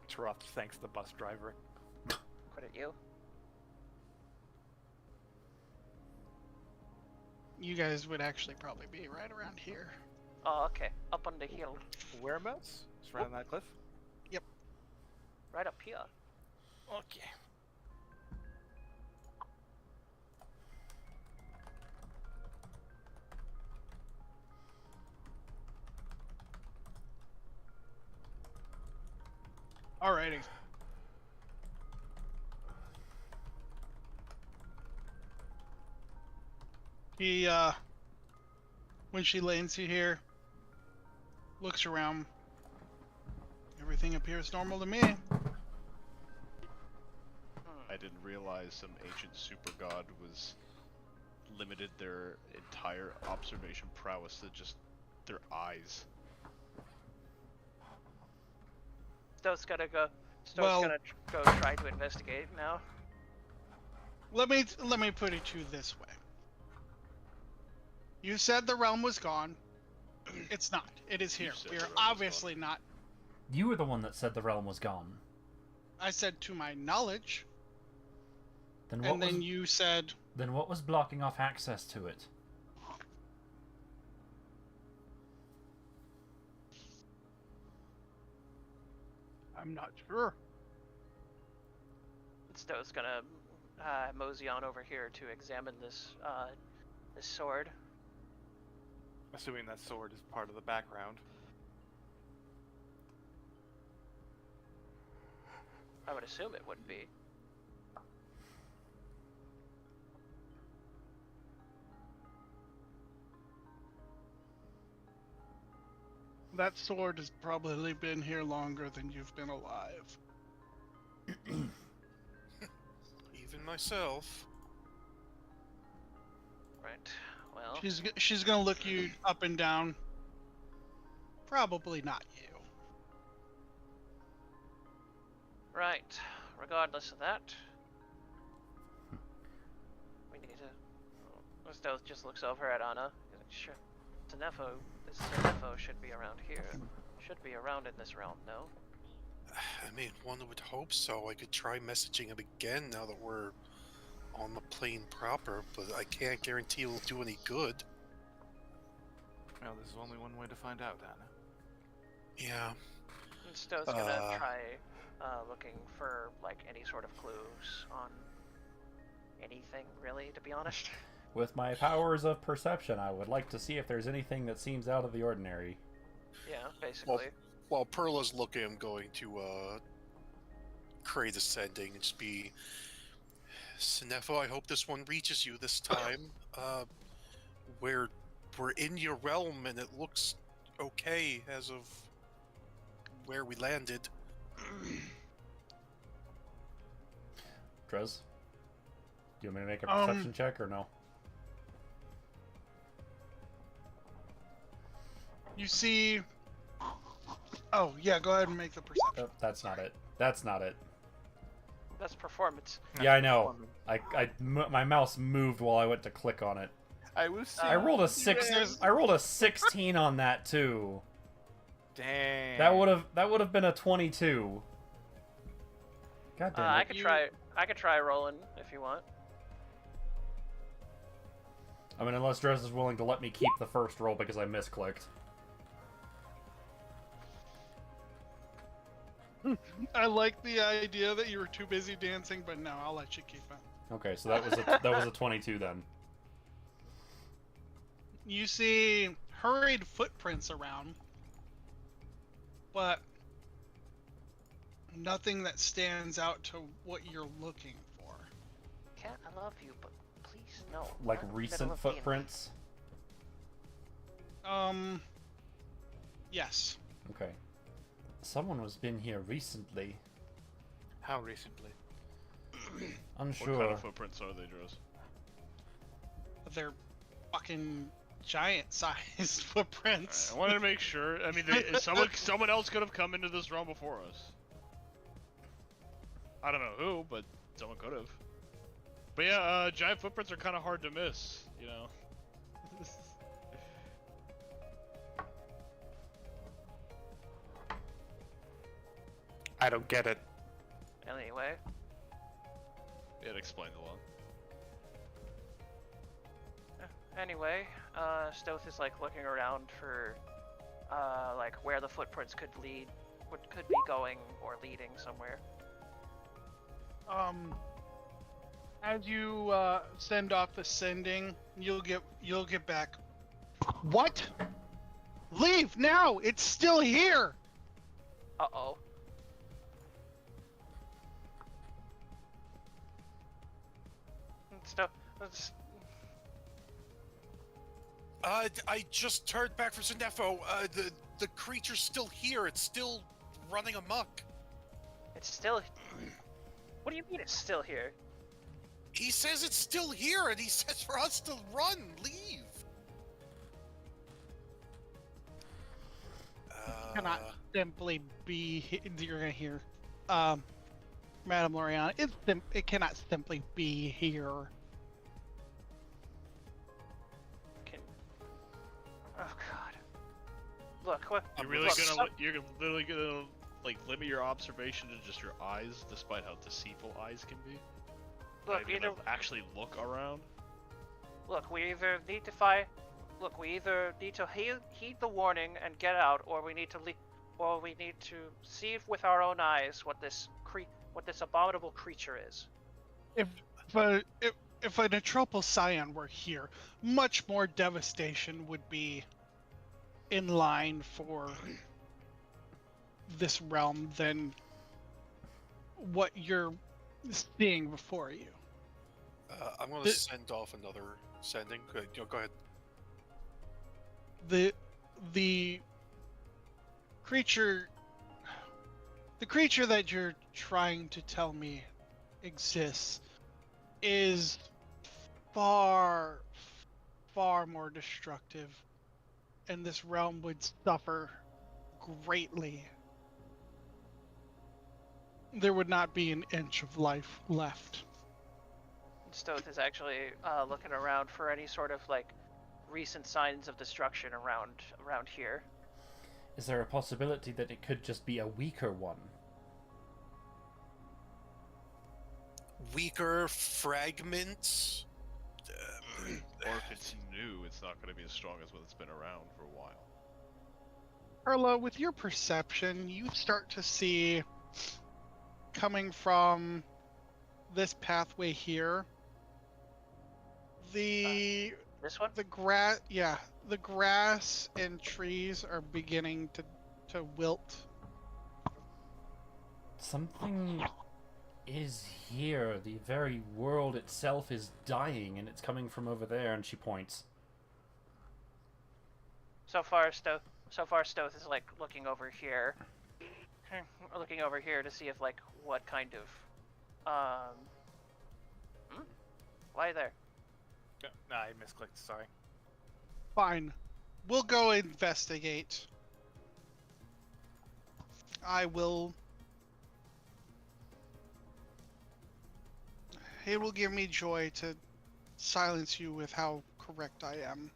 Truff thanks the bus driver.
Credit you.
You guys would actually probably be right around here.
Oh, okay. Up on the hill.
Whereabouts? Just right on that cliff?
Right up here.
Okay.
Alrighty. He, when she lands you here, looks around. Everything appears normal to me.
I didn't realize some ancient super god was limited their entire observation prowess to just their eyes.
Stowe's gonna go.
Well-
Gonna go try to investigate now.
Let me put it to you this way. You said the realm was gone. It's not. It is
You
here.
said
We
the
are
realm was
obviously not.
You were the one that said the realm was gone.
I said to my knowledge,
Then what
and then you said,
then what was blocking off access to it?
I'm not sure.
Stowe's gonna mosey on over here to examine this this sword.
Assuming that sword is part of the background.
I would assume it would be.
That sword has probably been here longer than you've been alive.
Even myself.
Right. Well,
She's gonna look you up and down. Probably not you.
right. Regardless of that, we need to. Stealth just looks over at Anna. He's like, sure. Zenefo. This Zenefo should be around here. Should be around in this realm, no?
I mean, one would hope so. I could try messaging him again now that we're on the plane proper, but I can't guarantee it'll do any good.
Well, there's only one way to find out, Anna.
Yeah.
And Stowe's gonna try looking for like any sort of clues on anything, really, to be honest.
With my powers of perception, I would like to see if there's anything that seems out of the ordinary.
Yeah, basically.
While Perla's looking, I'm going to create a sending and just be, Sinefo, I hope this one reaches you this time. We're in your realm and it looks okay as of where we landed.
Drez, do you want me to make a perception check or no?
You see. Oh yeah, go ahead and make the perception.
Oh, that's not it. That's not it.
That's performance.
Yeah, I know. My mouse moved while I went to click on it.
I was.
I rolled a 6. I rolled a 16 on that too.
Dang.
That would have been a 22. God damn it.
I could try rolling if you want.
I mean, unless Drez is willing to let me keep the first roll because I misclicked.
I like the idea that you were too busy dancing, but no, I'll let you keep it.
Okay, so that was a 22 then.
You see hurried footprints around, but nothing that stands out to what you're looking for.
Cat, I love you, but please no.
Like
not in the middle
recent
of
footprints?
Yes.
Okay. Someone was been here recently.
How recently?
Unsure.
What kind of footprints are they, Droz?
They're fucking giant-sized footprints.
I wanted to make sure. I mean, someone else could have come into this realm before us. I don't know who, but someone could have. But yeah, giant footprints are kind of hard to miss, you know.
I don't get it.
Anyway,
It explained the law.
Anyway, Stoth is like looking around for like where the footprints could lead, what could be going or leading somewhere.
As you send off the sending, you'll get back. What? Leave now! It's still here.
Uh-oh. Stuff.
I just heard back from Sinefo. The creature's still here. It's still running amok.
It's still. What do you mean it's still here?
He says it's still here, and he says for us to run, leave.
Cannot simply be. You're gonna hear, Madame Loriana. It cannot simply be here.
Oh God. Look, what?
You're really
look,
you're literally gonna like limit your observation to just your eyes, despite how deceitful eyes can be.
Look,
Not even
either
actually look around.
look, we either need to heed the warning and get out, or we need to see with our own eyes what this abominable creature is.
If a Netropal Scion were here, much more devastation would be in line for this realm than what you're seeing before you.
I'm going to send off another sending. Go ahead.
The creature that you're trying to tell me exists is far, far more destructive, and this realm would suffer greatly. There would not be an inch of life left.
Stoth is actually looking around for any sort of like recent signs of destruction around here.
Is there a possibility that it could just be a weaker one?
Weaker fragments?
Or if it's new, it's not going to be as strong as when it's been around for a while.
Carla, with your perception, you start to see, coming from this pathway here, the
This one?
grass, yeah, the grass and trees are beginning to wilt.
Something is here. The very world itself is dying, and it's coming from over there. And she points.
So far, Stoth is like looking over here, looking over here to see if like what kind of why there?
Nah, I misclicked. Sorry.
Fine. We'll go investigate. I will... It will give me joy to silence you with how correct I am.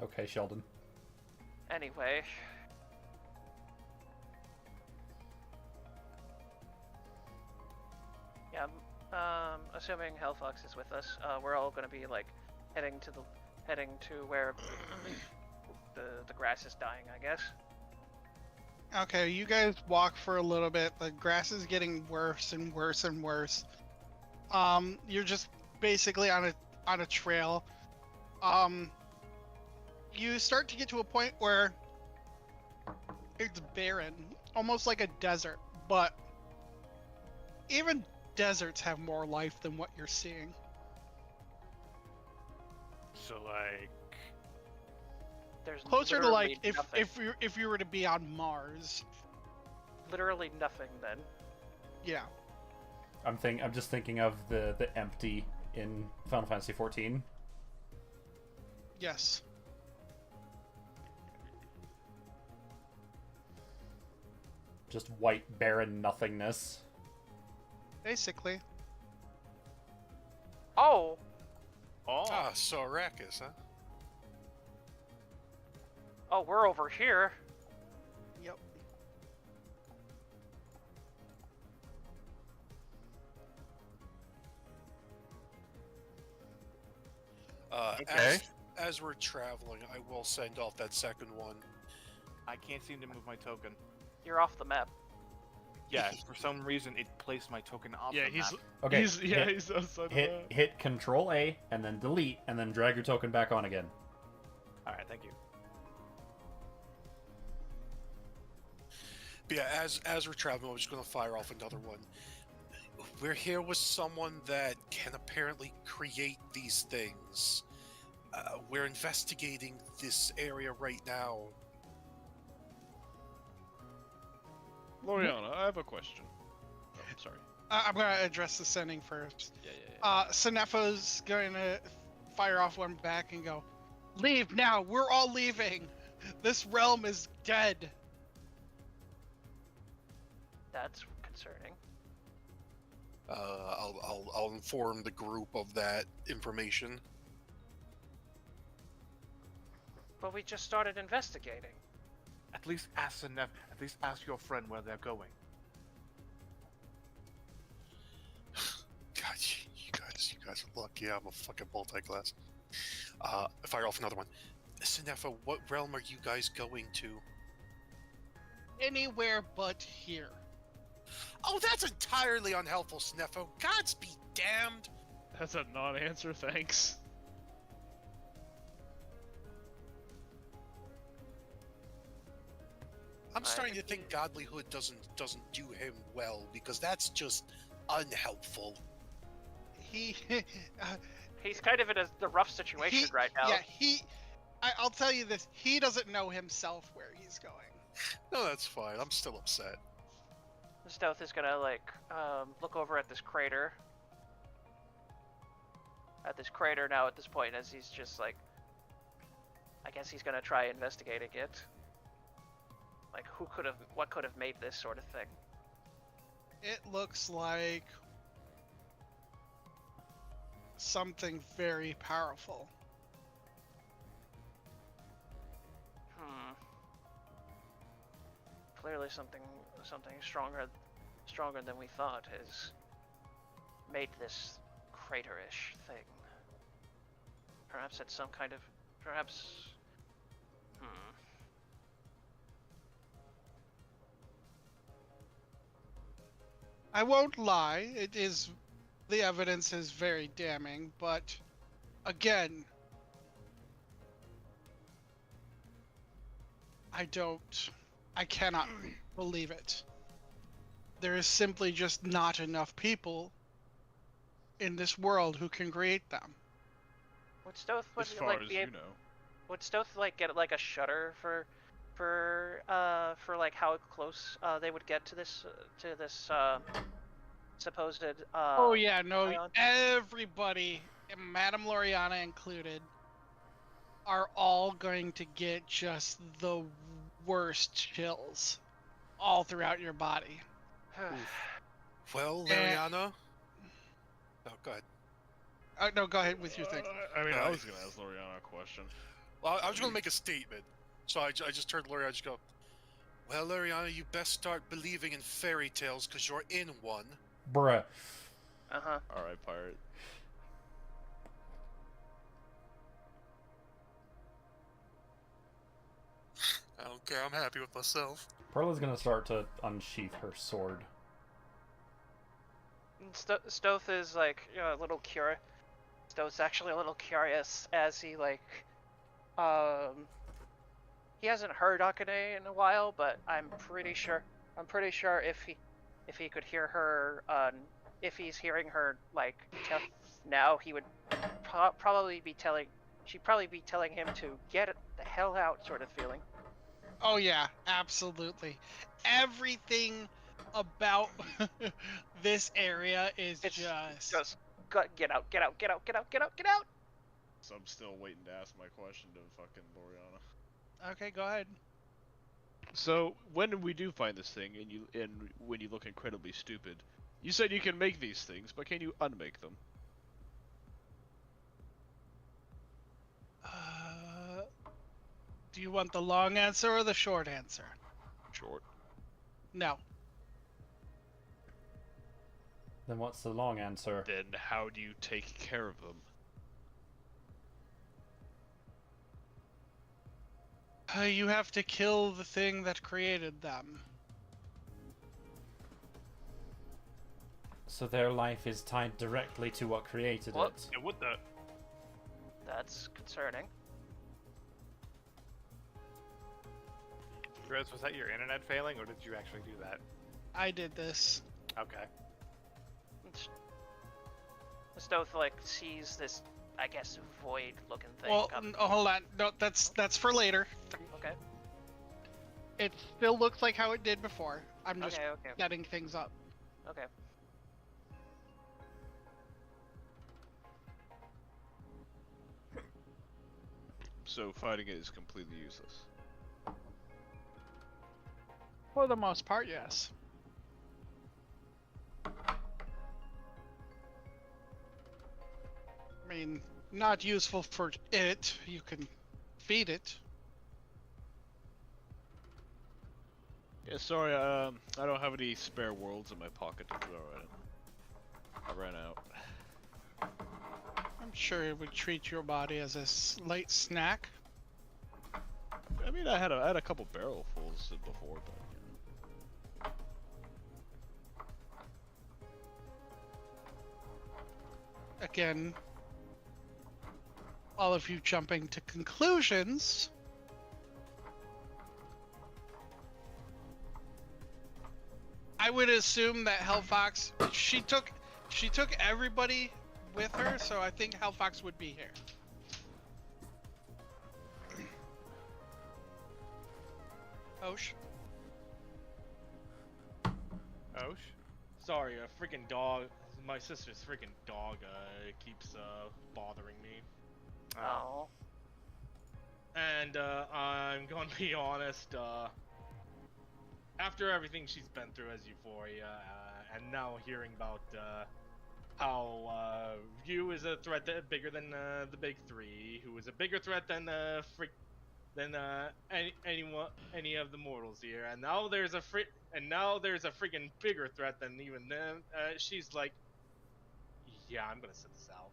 Okay, Sheldon.
Anyway. Yeah, assuming Hellfox is with us, we're all gonna be like heading to where the grass is dying, I guess.
Okay, you guys walk for a little bit. The grass is getting worse and worse and worse. You're just basically on a trail. You start to get to a point where it's barren, almost like a desert, but even deserts have more life than what you're seeing.
So like,
There's
Closer to like
nothing.
if you were to be on Mars.
Literally nothing then.
Yeah.
I'm just thinking of the empty in Final Fantasy XIV.
Yes.
Just white, barren nothingness.
Basically.
Oh!
Ah, so Arrakis, huh?
Oh, we're over here.
Yep.
Okay. As we're traveling, I will send off that second one.
I can't seem to move my token.
You're off the map.
Yeah, for some reason it placed my token off
Yeah,
the
he's
map.
Okay.
he's outside
Hit Control A and then delete and then drag your token back on again.
Alright, thank you.
But yeah, as we're traveling, I'm just going to fire off another one. We're here with someone that can apparently create these things. We're investigating this area right now.
Loriana, I have a question. Oh, I'm sorry.
I'm gonna address the sending first.
Yeah.
Sinefo's going to fire off one back and go, "Leave now! We're all leaving! This realm is dead!"
That's concerning.
I'll inform the group of that information.
But we just started investigating.
At least ask at least ask your friend where they're going.
God, you guys are lucky. I'm a fucking multiclass. Fire off another one. Sinefa, what realm are you guys going to?
Anywhere but here.
Oh, that's entirely unhelpful, Sneffo. Gods be damned.
That's a non-answer, thanks.
I'm starting to think godlyhood doesn't do him well, because that's just unhelpful.
He's kind of in the rough situation right now.
Yeah, I'll tell you this, he doesn't know himself where he's going.
No, that's fine. I'm still upset.
Stealth is gonna like look over at this crater. at this crater now at this point, as he's just like, I guess he's gonna try investigating it. Like, what could have made this sort of thing?
It looks like something very powerful.
Clearly something stronger than we thought has made this crater-ish thing. Perhaps it's some kind of,
I won't lie, the evidence is very damning, but again, I cannot believe it. There is simply just not enough people in this world who can create them.
Would Stoth
As far as you know.
Would Stoth like get like a shutter for like how close they would get to this supposed
Oh yeah, no,
ion?
everybody, Madame Loriana included, are all going to get just the worst chills all throughout your body.
Well, Lariana. Oh, go ahead.
No, go ahead with your thing.
I mean, I was gonna ask Loriana a question.
Well, I was gonna make a statement, so I just turned to Loriana and just go, well, Loriana, you best start believing in fairy tales, because you're in one.
Bruh.
Uh-huh.
Alright, pirate.
I don't care, I'm happy with myself.
Perla's gonna start to unsheath her sword.
Stoth is like, you know, a little curious. Stoth's actually a little curious as he like, he hasn't heard Akane in a while, but I'm pretty sure if he could hear her, if he's hearing her like now, he would probably be telling him to get the hell out, sort of feeling.
Oh yeah, absolutely. Everything about this area is
It's
just
get out, get out, get out, get out, get out, get out.
So I'm still waiting to ask my question to fucking Loriana.
Okay, go ahead.
So when we do find this thing, and when you look incredibly stupid, you said you can make these things, but can you unmake them?
Do you want the long answer or the short answer?
Short.
No.
Then what's the long answer?
Then how do you take care of them?
You have to kill the thing that created them.
So their life is tied directly to what created
What?
it.
Yeah, what the?
That's concerning.
Rose, was that your internet failing, or did you actually do that?
I did this.
Okay.
Stoth like sees this, I guess, void-looking thing.
Well,
come-
hold on. No, that's for later.
Okay.
It still looks like how it did before. I'm just
Okay.
setting things up.
Okay.
So fighting it is completely useless.
For the most part, yes. I mean, not useful for it. You can feed it.
Yeah, sorry, I don't have any spare worlds in my pocket to throw at it. I ran out.
I'm sure it would treat your body as a light snack.
I mean, I had a couple barrelfuls before, but you know.
Again, all of you jumping to conclusions. I would assume that Hellfox, she took everybody with her, so I think Hellfox would be here. Osh.
Osh?
Sorry, a freaking dog my sister's freaking dog keeps bothering me.
Oh.
And I'm gonna be honest, after everything she's been through as Euphoria, and now hearing about how you is a threat bigger than the big three, who is a bigger threat than any of the mortals here, and now there's a freaking bigger threat than even them. She's like, yeah, I'm gonna sit this out.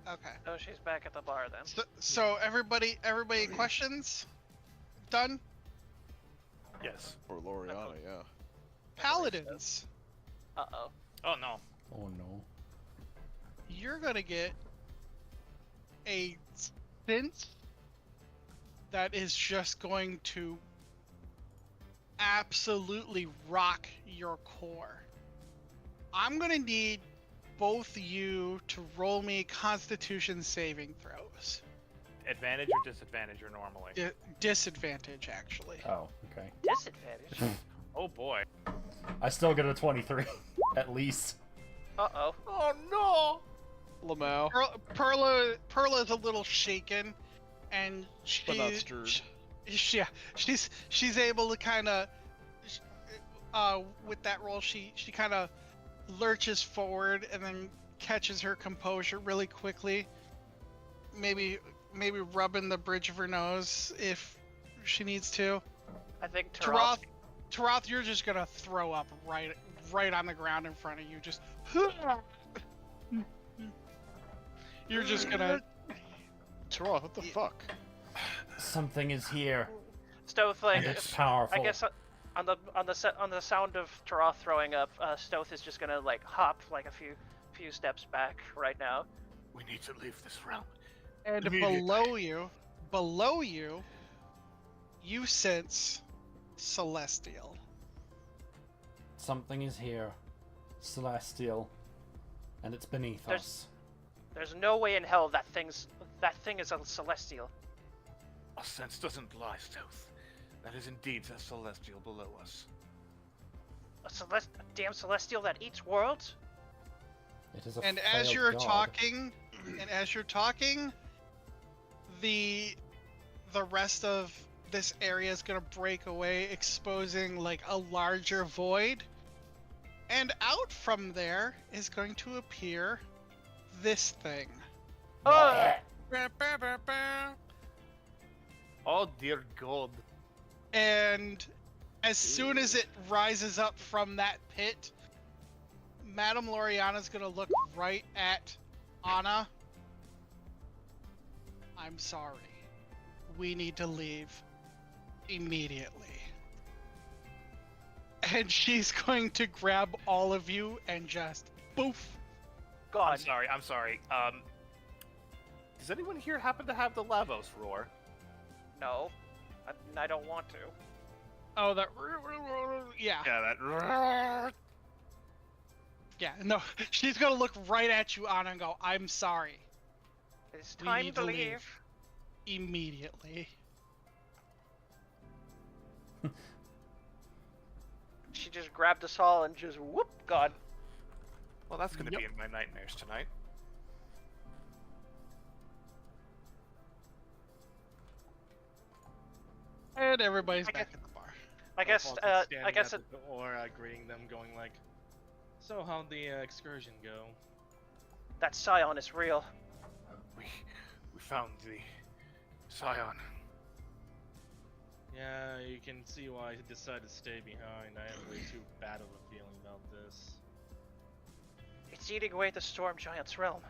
Okay.
Oh, she's back at the bar then.
So everybody questions? Done?
Yes.
Or Loriana, yeah.
Paladins.
Uh-oh.
Oh no.
Oh no.
You're gonna get a stint that is just going to absolutely rock your core. I'm gonna need both you to roll me Constitution saving throws.
Advantage or disadvantage or normally?
Disadvantage, actually.
Oh, okay.
Disadvantage.
Oh boy.
I still get a 23, at least.
Uh-oh.
Oh no!
Lamau.
Perla is a little shaken, and
But not stirred.
she's able to kind of with that roll she kind of lurches forward and then catches her composure really quickly, maybe rubbing the bridge of her nose if she needs to.
I think
Taroth, you're just gonna throw up right on the ground in front of you. Just you're just gonna.
Taroth, what the fuck?
Something is here.
Stoth, like,
And it's powerful.
I guess on the sound of Taroth throwing up, Stoth is just gonna like hop like a few steps back right now.
We need to leave this realm.
And below you, you sense Celestial.
Something is here. Celestial. And it's beneath us.
There's no way in hell that thing is a celestial.
Our sense doesn't lie, Stealth. That is indeed a celestial below us.
A damn celestial that eats worlds?
It is a
And as
failed
you're
god.
talking, the rest of this area is gonna break away, exposing like a larger void. And out from there is going to appear this thing.
Oh dear God.
And as soon as it rises up from that pit, Madame Loriana's gonna look right at Anna. I'm sorry. We need to leave immediately. And she's going to grab all of you and just boof.
God.
I'm sorry. Does anyone here happen to have the Lavos roar?
No. I don't want to.
Oh, that. Yeah.
Yeah, that.
Yeah, no. She's gonna look right at you, Anna, and go, I'm sorry.
It's
We
time
need
to
to
leave.
leave. Immediately.
She just grabbed us all and just whoop, God.
Well, that's gonna be in my nightmares tonight.
And everybody's
I
back
guess-
at the bar.
I guess
or greeting them, going like, so how'd the excursion go?
that Scion is real.
We found the Scion.
Yeah, you can see why I decided to stay behind. I have way too bad of a feeling about this.
It's eating away the Storm Giant's realm.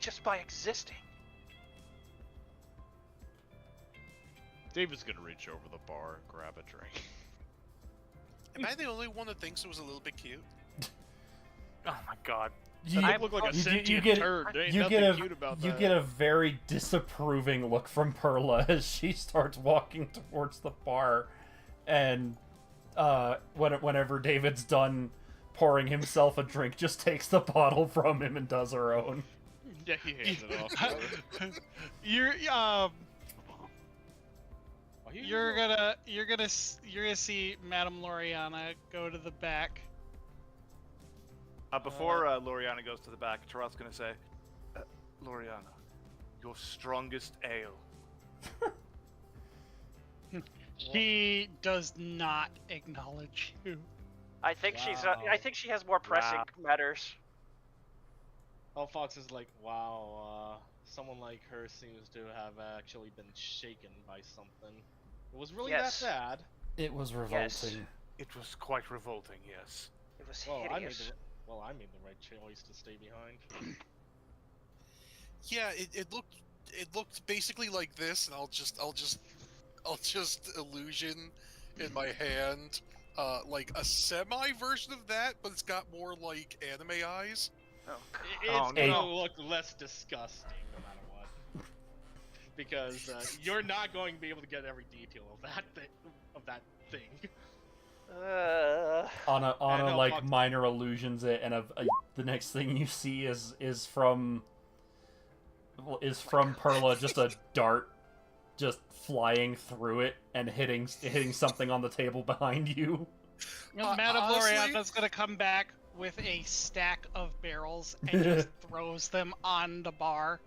Just by existing.
David's gonna reach over the bar and grab a drink.
Am I the only one that thinks it was a little bit cute?
Oh my God.
You,
You look like a sentient turd. There ain't nothing cute about that.
you get a very disapproving look from Perla as she starts walking towards the bar, and whenever David's done pouring himself a drink, just takes the bottle from him and does her own.
Yeah, he hands it off. to her.
You're gonna see Madame Loriana go to the back.
Before Loriana goes to the back, Tarat's gonna say, Loriana, your strongest ale.
She does not acknowledge you.
I think
Wow.
I think she has more pressing matters.
Oh, Fox is like, wow, someone like her seems to have actually been shaken by something. It was really
Yes.
that bad.
It was revolting.
It was quite revolting, yes.
It was
Well,
hideous.
I made the right choice to stay behind.
Yeah, it looked basically like this, and I'll just illusion in my hand, like a semi version of that, but it's got more like anime eyes.
Oh,
It's
no.
gonna look less disgusting no matter what, because you're not going to be able to get every detail of that thing.
Anna
no,
like
fuck.
minor illusions it, and the next thing you see is from Perla just a dart just flying through it and hitting something on the table behind you.
Madame
honestly-
Loriana's gonna come back with a stack of barrels and just throws them on the bar.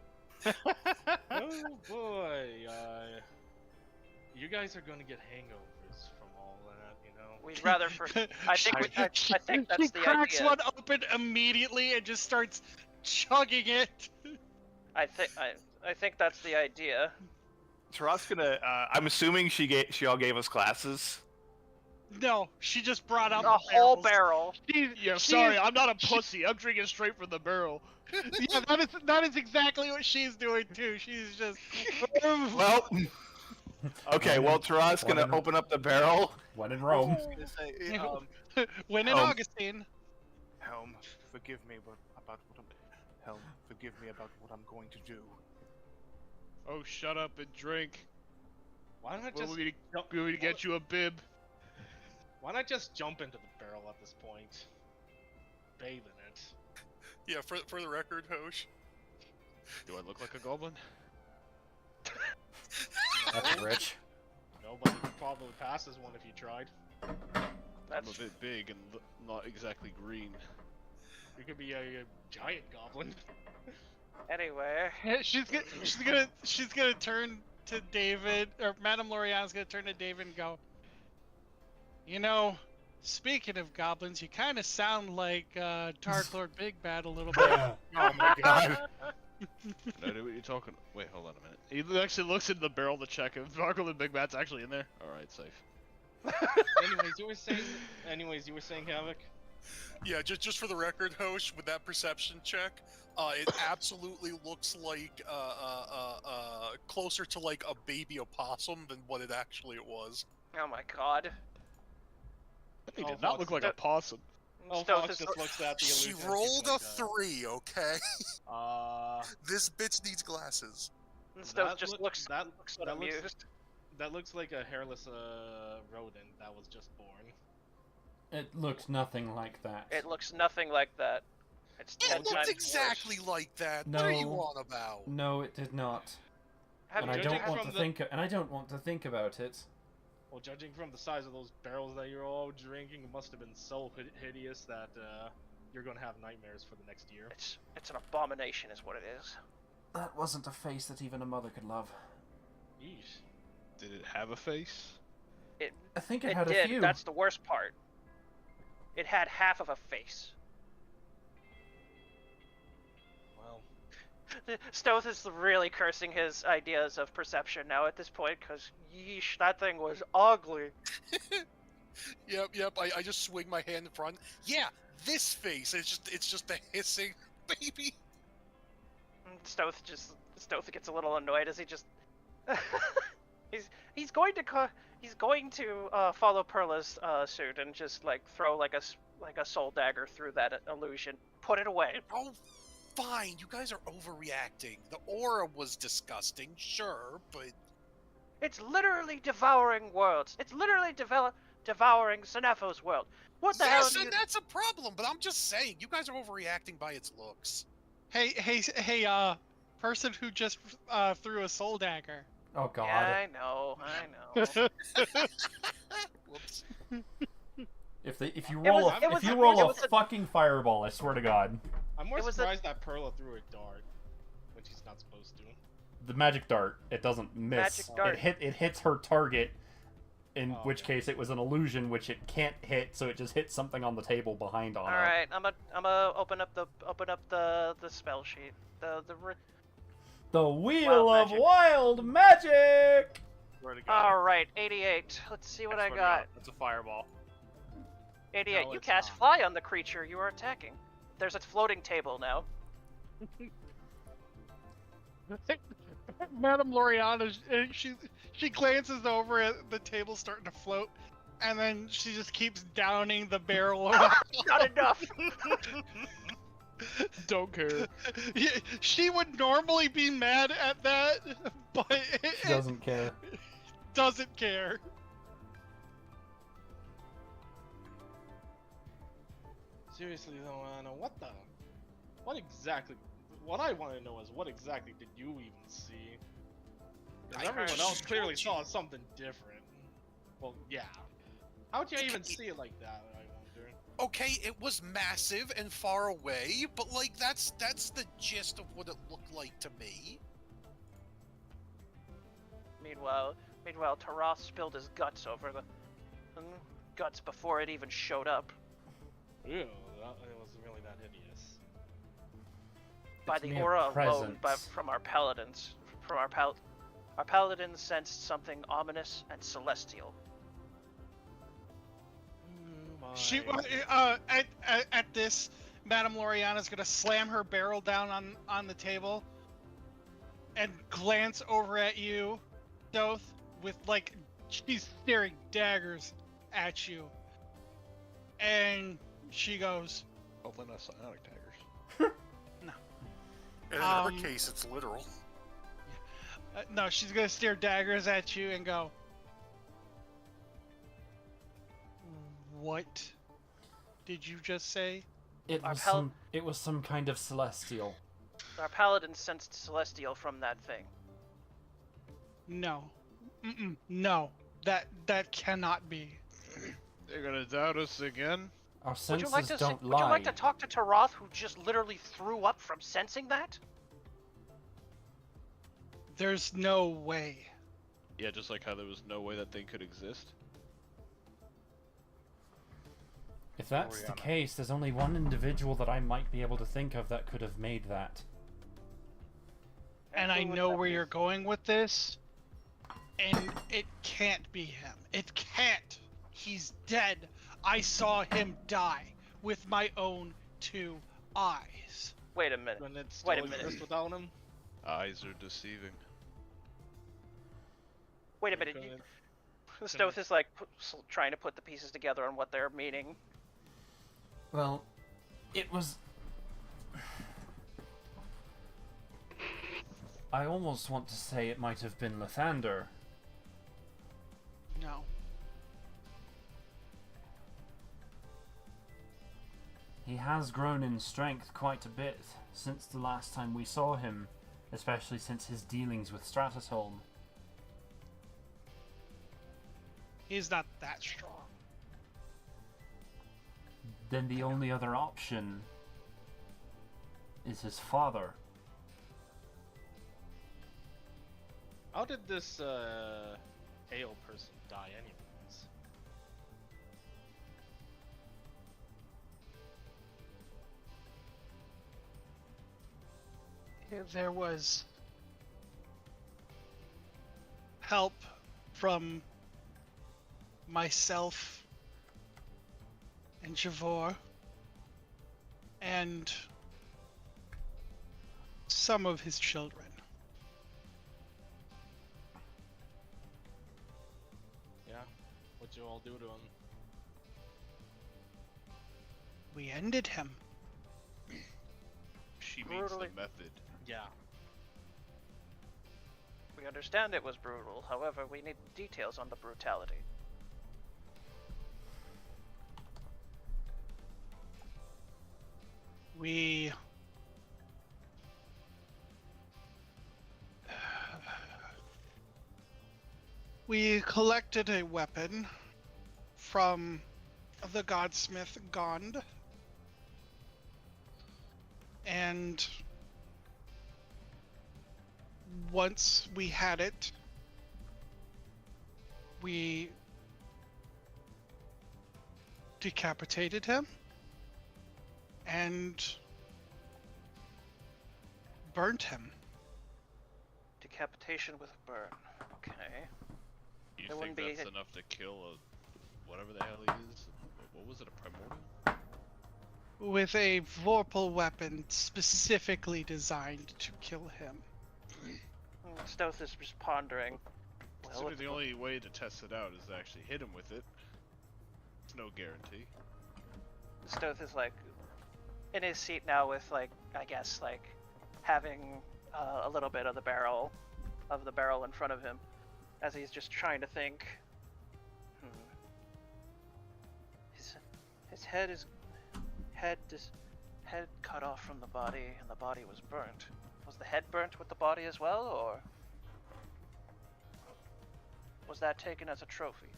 Oh boy, you guys are gonna get hangovers from all that, you know.
We'd rather for. I think that's
She
the
cracks
idea.
one open immediately and just starts chugging it.
I think that's the idea.
Tarat's gonna, I'm assuming she all gave us classes.
No, she just brought out
A
the
whole
barrels.
barrel.
Yeah, sorry, I'm not a pussy. I'm drinking straight from the barrel.
Yeah, that is exactly what she's doing too. She's just.
Well, okay, well, Tarat's
When
gonna
in-
open up the barrel.
When in Rome.
When in
Oh.
Augustine.
Helm, forgive me about what I'm going to do.
Oh, shut up and drink.
Why don't I
Well,
just
we need to get you a bib.
why not just jump into the barrel at this point? Bathe in it.
Yeah, for the record, Hosh.
Do I look like a goblin?
That's rich.
No, but you could probably pass as one if you tried.
That's
I'm a bit big and not exactly green.
You could be a giant goblin.
anyway.
She's gonna turn to David, or Madame Loriana's gonna turn to David and go, you know, speaking of goblins, you kind of sound like Dark Lord Big Bad a little bit.
Oh my god.
I know what you're talking. Wait, hold on a minute. He actually looks in the barrel to check if Darkle and Big Bat's actually in there. All right, safe.
Anyways, you were saying Havoc.
Yeah, just for the record, Hosh, with that perception check, it absolutely looks like closer to like a baby opossum than what it actually was.
Oh my god.
He
Oh,
did not look like a possum.
Oh,
Stealth
Fox
is
just looks at the
She
illusion.
rolled a 3, okay?
Uh,
This bitch needs glasses.
Stealth
that
just
look-
looks
that-
so
that looks-
amused.
that looks like a hairless rodent that was just born.
It looks nothing like that.
It looks nothing like that. It's 10
It looked
times
exactly
worse.
like that. What are you
No.
on about?
No, it did not.
Have
And
you
I
judging
don't want
from
to
the-
think. And I don't want to think about it.
Well, judging from the size of those barrels that you're all drinking, it must have been so hideous that you're gonna have nightmares for the next year.
It's an abomination, is what it is.
That wasn't a face that even a mother could love.
Yeesh.
Did it have a face?
I think it
It
had a
did.
few.
That's the worst part. It had half of a face.
Well,
Stoth is really cursing his ideas of perception now at this point, because yeesh, that thing was ugly.
Yep. I just swing my hand in front. Yeah, this face. It's just a hissing baby.
Stoth gets a little annoyed as he just he's going to follow Perla's suit and just like throw like a soul dagger through that illusion. Put it away.
Oh, fine. You guys are overreacting. The aura was disgusting, sure, but
It's literally devouring worlds. It's literally devouring Senefo's world. What the hell?
yes,
Do you...
and that's a problem. But I'm just saying, you guys are overreacting by its looks.
Hey, person who just threw a soul dagger.
Oh god.
Yeah, I know.
Whoops.
If you
It
roll
was-
a
it was-
if you
I mean,
roll
it
a
was a-
fucking fireball, I swear to God,
I'm more
It was a-
surprised that Perla threw a dart when she's not supposed to.
the magic dart, it doesn't miss.
Magic dart.
It hits her target, in
Oh,
which
okay.
case it was an illusion, which it can't hit, so it just hits something on the table behind on
All right, I'm gonna open up the spell sheet.
The wheel
Wild
of
magic.
wild magic.
Swear to God.
All right, 88. Let's see what I
Swear to
got.
God, that's a fireball.
88.
No,
You
it's
cast
not.
fly on the creature you are attacking. There's a floating table now.
Madame Loriana, she glances over at the table starting to float, and then she just keeps downing the barrel.
Not enough.
Don't care.
Yeah, she would normally be mad at that, but
She doesn't care.
doesn't care.
Seriously though, Anna, what I want to know is what exactly did you even see? 'Cause
I
everyone
just
else clearly
told you.
saw something different. Well, yeah. How'd you even
Okay.
see it like that, I wonder?
Okay, it was massive and far away, but like that's the gist of what it looked like to me.
Meanwhile, Taras spilled his guts over the guts before it even showed up.
Ew, it wasn't really that hideous.
By
It's
the
mere
aura alone,
presence.
from our paladins. Our paladins sensed something ominous and celestial.
She at this, Madame Loriana's gonna slam her barrel down on the table and glance over at you, Doth, with like she's staring daggers at you, and she goes,
Hopefully not psionic daggers.
In
Um,
her case, it's literal.
no, she's gonna stare daggers at you and go, "What did you just say?"
It
Our
was some kind of celestial.
Our paladins sensed celestial from that thing.
No, no, that cannot be.
They're gonna doubt us again?
Our
Would
senses
you like to
don't
would you
lie.
like to talk to Taroth, who just literally threw up from sensing that?
There's no way.
Yeah, just like how there was no way that thing could exist.
If that's the
Oriana.
case, there's only one individual that I might be able to think of that could have made that.
And I
who would
know
that
where
be?
you're going with this, and it can't be him. It can't. He's dead. I saw him die with my own 2 eyes.
Wait a minute.
When it
Wait a
still
minute.
exists without him?
Eyes are deceiving.
Wait a minute.
Couldn't-
Stoth is like trying to put the pieces together on what they're meaning.
Well, it was... I almost want to say it might have been Lathander.
No.
He has grown in strength quite a bit since the last time we saw him, especially since his dealings with Stratusholm.
He's not that strong.
Then the only other option is his father.
How did this ale person die anyways?
There was help from myself and Javor and some of his children.
Yeah? What'd you all do to him?
We ended him.
She means
Brutally.
the method.
Yeah.
We understand it was brutal, however, we need details on the brutality.
We We collected a weapon from the godsmith Gond. And once we had it, we decapitated him and burnt him.
Decapitation with a burn. Okay.
Do you
There
think
wouldn't be
that's enough to kill a whatever the hell he is? What was it, a primordial?
With a vorpal weapon specifically designed to kill him.
Stealth is just pondering. Well,
Considering the only way to test it out is to actually hit him with it. It's no guarantee.
Stealth is like in his seat now with like, I guess like having a little bit of the barrel in front of him as he's just trying to think. His head cut off from the body and the body was burnt. Was the head burnt with the body as well, or was that taken as a trophy?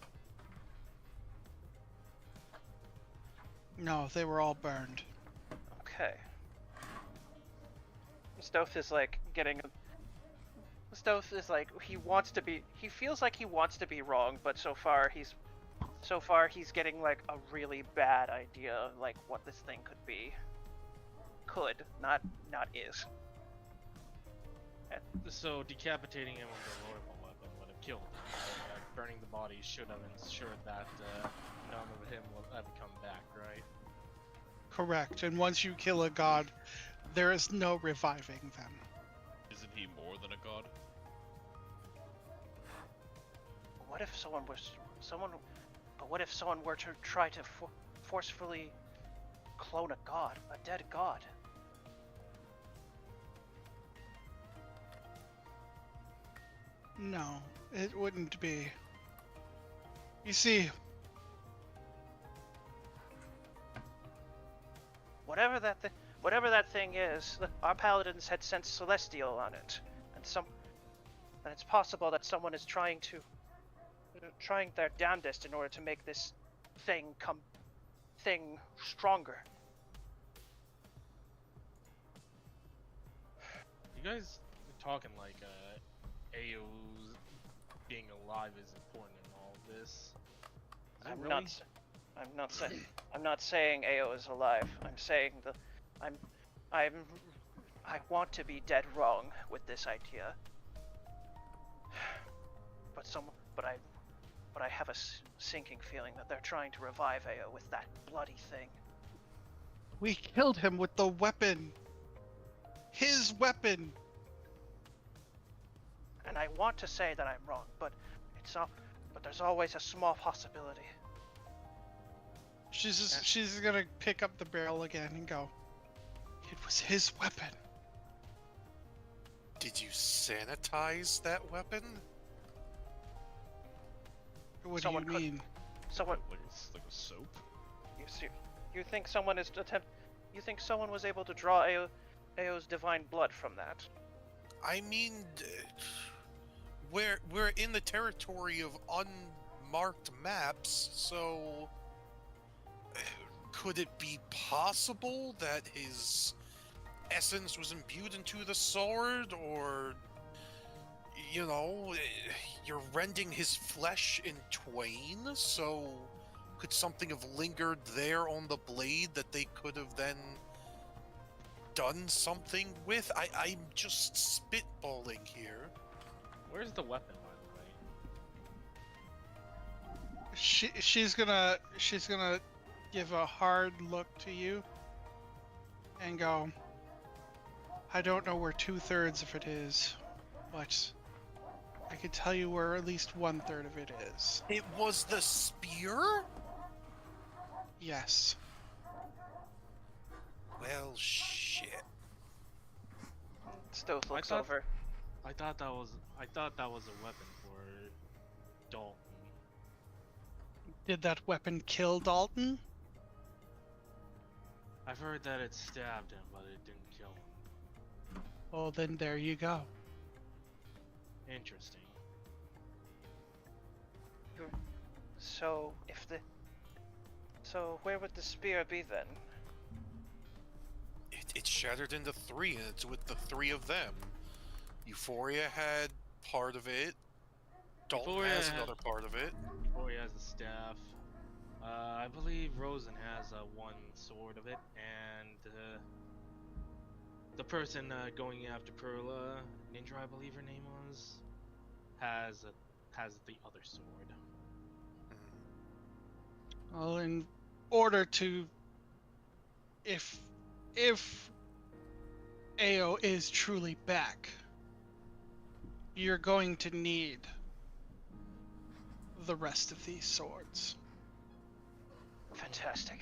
No, they were all burned.
Okay. Stoth is like getting. Stoth is like he feels like he wants to be wrong, but so far he's getting like a really bad idea of like what this thing could be. Could, not is.
So decapitating him with a royal weapon would have killed him. Burning the body should have ensured that none of him will ever come back, right?
Correct. And once you kill a god, there is no reviving them.
Isn't he more than a god?
What if someone were to try to forcefully clone a dead god?
No, it wouldn't be. You see,
Whatever that thing is, our paladins had sent Celestial on it, and it's possible that someone is trying their damnedest in order to make this thing stronger.
You guys are talking like AO's being alive is important in all of this. Is it really?
I'm not saying AO is alive. I'm saying I want to be dead wrong with this idea. But I have a sinking feeling that they're trying to revive AO with that bloody thing.
we killed him with the weapon. His weapon.
And I want to say that I'm wrong, but it's not. But there's always a small possibility.
She's gonna pick up the barrel again and go, it was his weapon.
Did you sanitize that weapon?
What
Someone
do you mean?
Someone.
Like a soap?
You think someone is You think someone was able to draw AO's divine blood from that?
I mean, we're in the territory of unmarked maps, so could it be possible that his essence was imbued into the sword, or you know, you're rending his flesh in twain, so could something have lingered there on the blade that they could have then done something with? I'm just spitballing here.
Where's the weapon, by the way?
She's gonna give a hard look to you and go, I don't know where 2/3 of it is, but I can tell you where at least 1/3 of it is.
It was the spear?
Yes.
Well, shit.
Stoth looks over.
I thought that was a weapon for Dalton.
Did that weapon kill Dalton?
I've heard that it stabbed him, but it didn't kill him.
Well, then there you go.
Interesting.
So if the so where would the spear be then?
It's shattered into three, and it's with the three of them. Euphoria had part of it. Dalton
Euphoria
has
had-
another part of it.
Or he has the staff. I believe Rosen has one sword of it, and the person going after Perla, Ninja, I believe her name was, has the other sword.
Well, in order to, if Ao is truly back, you're going to need the rest of these swords.
Fantastic.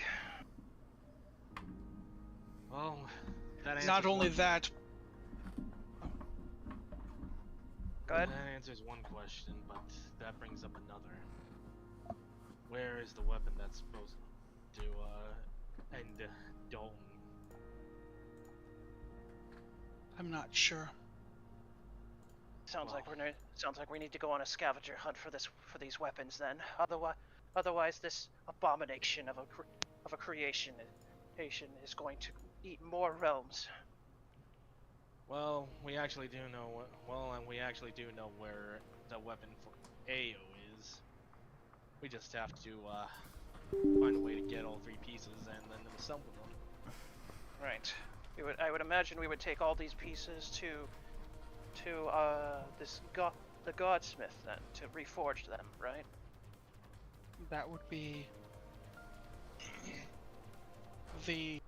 Well, that answers
Not only
one-
that,
Go ahead.
That answers one question, but that brings up another. Where is the weapon that's supposed to end Dalton?
I'm not sure.
Sounds like
Well.
sounds like we need to go on a scavenger hunt for these weapons then. Otherwise this abomination of a creation is going to eat more realms.
Well, we actually do know. And we actually do know where the weapon for Ao is. We just have to find a way to get all three pieces and then assemble them.
Right. I would imagine we would take all these pieces to the Godsmith then to reforge them, right?
That would be the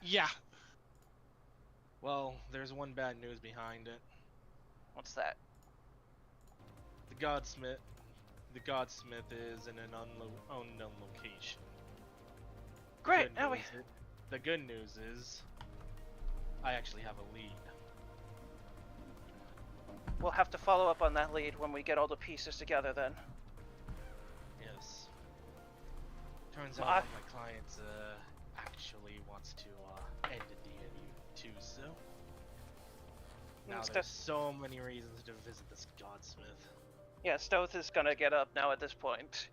yeah.
Well, there's one bad news behind it.
What's that?
The Godsmith is in an unknown location.
Great.
Good
Now we
news The good news is, I actually have a lead.
we'll have to follow up on that lead when we get all the pieces together then.
Yes. Turns
Well,
out one of my clients actually wants to end the DNU too, so now
Sto-
there's so many reasons to visit this Godsmith.
Yeah, Stoth is gonna get up now at this point.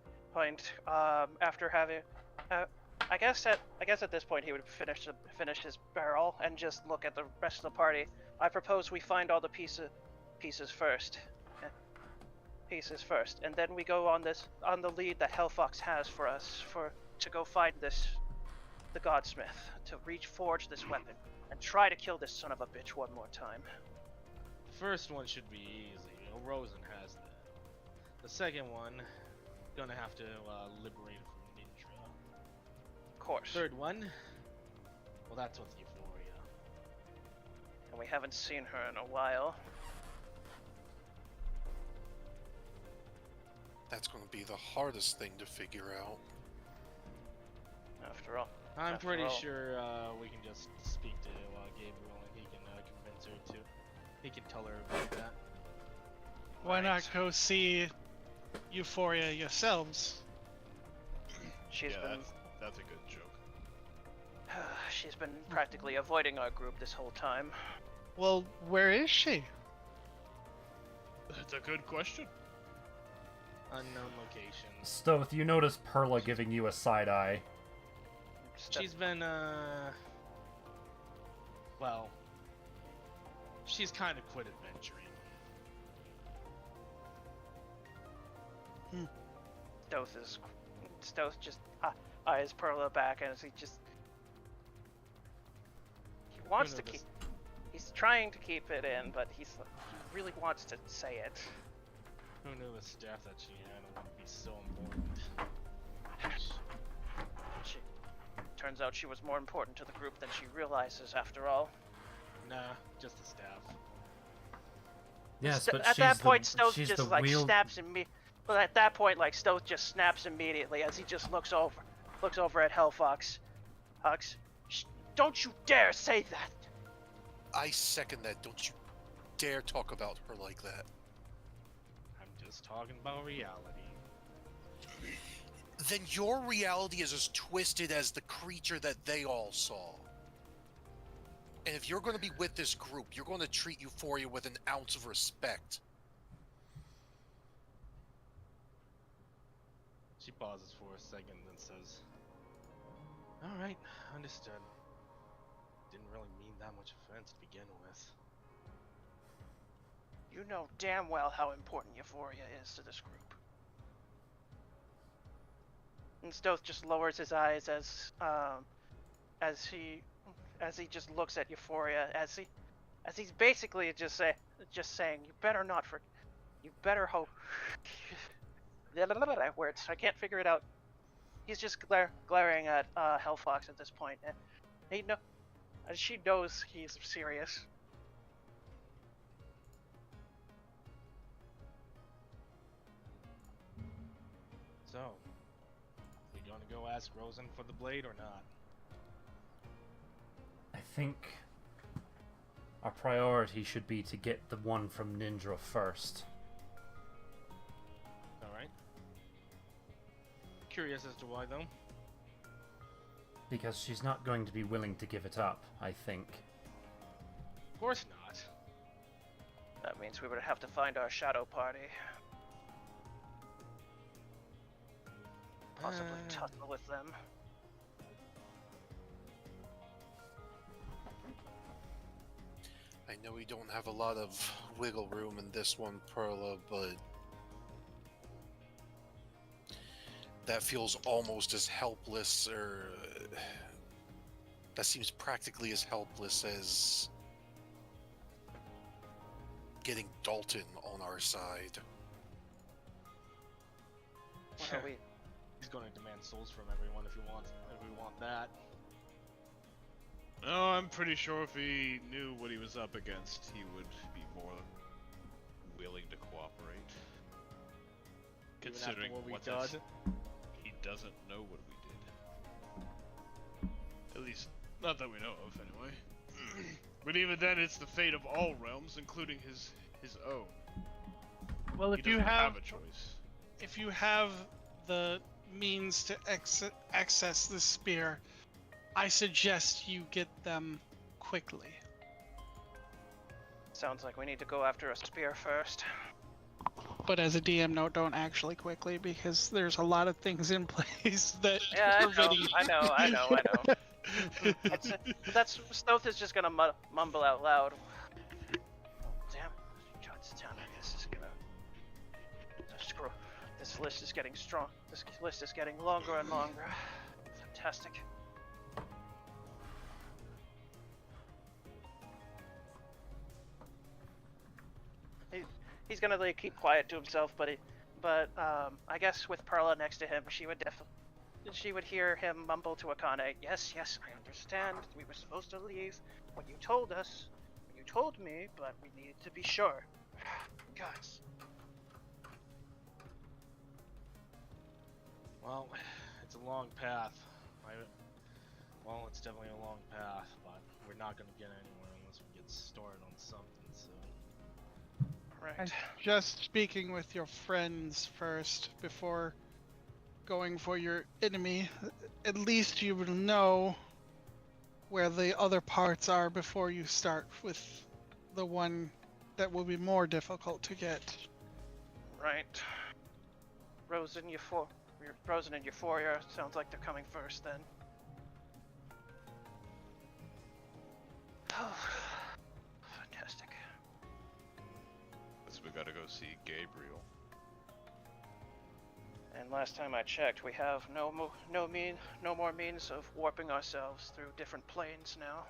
After having, I guess at this point he would finish his barrel and just look at the rest of the party. I propose we find all the pieces first. And then we go on the lead that Hellfox has for us to go find the Godsmith, to reforge this weapon and try to kill this son of a bitch one more time.
The first one should be easy. Rosen has that. The second one, gonna have to liberate it from Ninja.
Of course.
Third one, well, that's with Euphoria.
And we haven't seen her in a while.
That's going to be the hardest thing to figure out.
After all.
I'm
After
pretty
all.
sure we can just speak to Gabriel and he can convince her to. He can tell her about that.
Why not
Right.
go see Euphoria yourselves?
She's
Yeah,
been
that's a good joke.
she's been practically avoiding our group this whole time.
Well, where is she?
That's a good question.
Unknown locations.
Stoth, you notice Perla giving you a side eye.
She's been, well, she's kind of quit adventuring.
Stoth just eyes Perla back and he wants to
knew
keep.
this?
He's trying to keep it in, but he really wants to say it.
Who knew the staff that she had would be so important?
Turns out she was more important to the group than she realizes after all.
Nah, just the staff.
Yes, but
At that point,
she's
Stoth
the
just like
wheel.
snaps immediately. Well, at that point, like Stoth just snaps immediately as he just looks over at Hellfox. Hux, don't you dare say that!
I second that. Don't you dare talk about her like that.
just talking about reality.
Then your reality is as twisted as the creature that they all saw. And if you're going to be with this group, you're going to treat Euphoria with an ounce of respect.
She pauses for a second, then says, "Alright, understood. Didn't really mean that much offense to begin with."
You know damn well how important Euphoria is to this group. And Stoth just lowers his eyes as he just looks at Euphoria, as he's basically just saying, you better hope. Words, I can't figure it out. He's just glaring at Hellfox at this point, and she knows he's serious.
So, you gonna go ask Rosen for the blade or not?
I think our priority should be to get the one from Ninja first.
Alright. Curious as to why, though.
Because she's not going to be willing to give it up, I think.
Of course not.
That means we would have to find our shadow party. Possibly tussle with them.
I know we don't have a lot of wiggle room in this one, Perla, but that feels almost as helpless, or that seems practically as helpless as getting Dalton on our side.
What are we?
He's gonna demand souls from everyone if we want that.
No, I'm pretty sure if he knew what he was up against, he would be more willing to cooperate.
Even
Considering
after
what
we've done.
he doesn't know what we did. At least, not that we know of, anyway. But even then, it's the fate of all realms, including his own.
Well,
He
if you
doesn't
have
a choice.
if you have the means to access the spear, I suggest you get them quickly.
Sounds like we need to go after a spear first.
But as a DM note, don't actually quickly, because there's a lot of things in place that
Yeah,
prevent
I know. That's Stoth is just gonna mumble out loud. Oh, damn, jots down. This is gonna. Screw. This list is getting strong. This list is getting longer and longer. Fantastic. He's gonna like keep quiet to himself, but I guess with Perla next to him, she would hear him mumble to Akane, yes, I understand. We were supposed to leave when you told us, when you told me, but we needed to be sure. Guys.
Well, it's a long path. Well, it's definitely a long path, but we're not gonna get anywhere unless we get started on something, so...
Right.
And just speaking with your friends first before going for your enemy, at least you will know where the other parts are before you start with the one that will be more difficult to get.
Right. Rosen and Euphoria sounds like they're coming first then. Fantastic.
Guess we gotta go see Gabriel.
And last time I checked, we have no more means of warping ourselves through different planes now.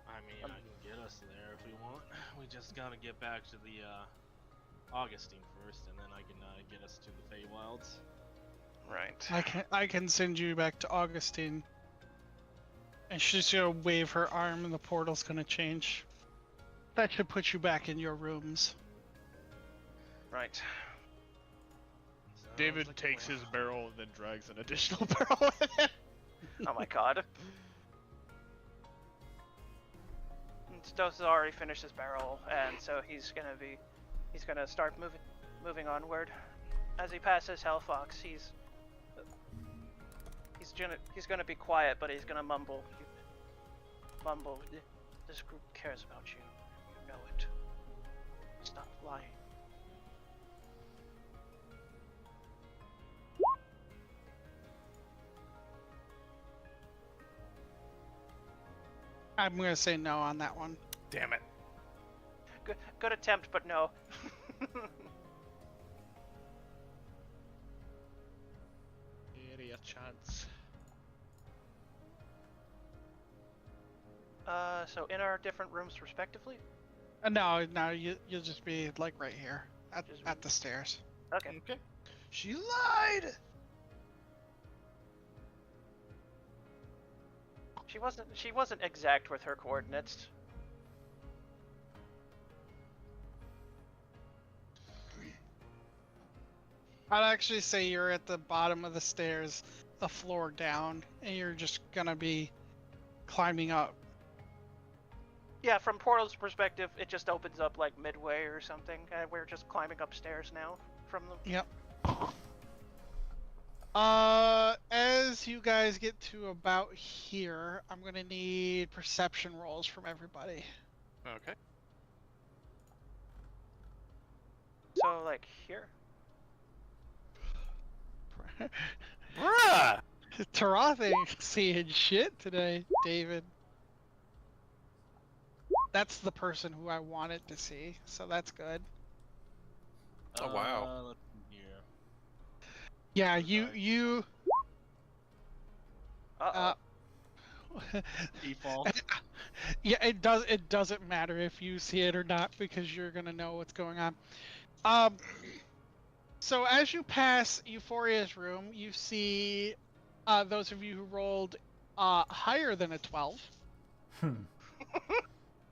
I mean, I can get us there if we want. We just gotta get back to the Augustine first, and then I can get us to the Feywilds.
Right.
I can send you back to Augustine. And she's gonna wave her arm and the portal's gonna change. That should put you back in your rooms.
Right.
Sounds
David
like a
takes
plan.
his barrel and then drags an additional barrel in it.
Oh my god. Stoth has already finished his barrel, and so he's gonna start moving. moving onward. As he passes Hellfox, he's gonna be quiet, but he's gonna mumble. Mumble. This group cares about you. You know it. Stop lying.
I'm gonna say no on that one.
Damn it.
Good attempt, but no.
Give it a chance.
So in our different rooms respectively?
No, you'll just be like right here
Just-
at the stairs.
Okay.
Okay.
She lied!
She wasn't exact with her coordinates.
I'd actually say you're at the bottom of the stairs, the floor down, and you're just gonna be climbing up.
Yeah, from Portal's perspective, it just opens up like midway or something, and we're just climbing upstairs now from the.
Yep. As you guys get to about here, I'm gonna need perception rolls from everybody.
Okay.
So like here.
Bruh!
Taroth ain't seeing shit today, David. That's the person who I wanted to see, so that's good.
Oh, wow.
Let's see here.
Yeah, you
Uh
Default.
yeah, it doesn't matter if you see it or not because you're gonna know what's going on. So as you pass Euphoria's room, you see those of you who rolled higher than a 12.
Fuck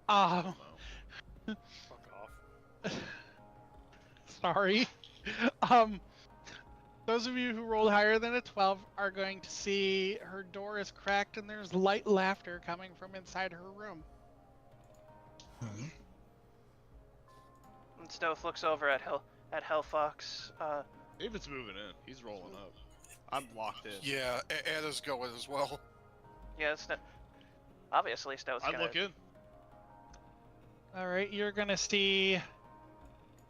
off.
Sorry. Those of you who rolled higher than a 12 are going to see her door is cracked and there's light laughter coming from inside her room.
And Stoth looks over at Hellfox.
David's moving in. He's rolling up. I'm locked in.
Yeah, Anna's going as well.
Yeah, it's not. Obviously, Stoth's
I'd
gonna.
look in.
All right, you're gonna see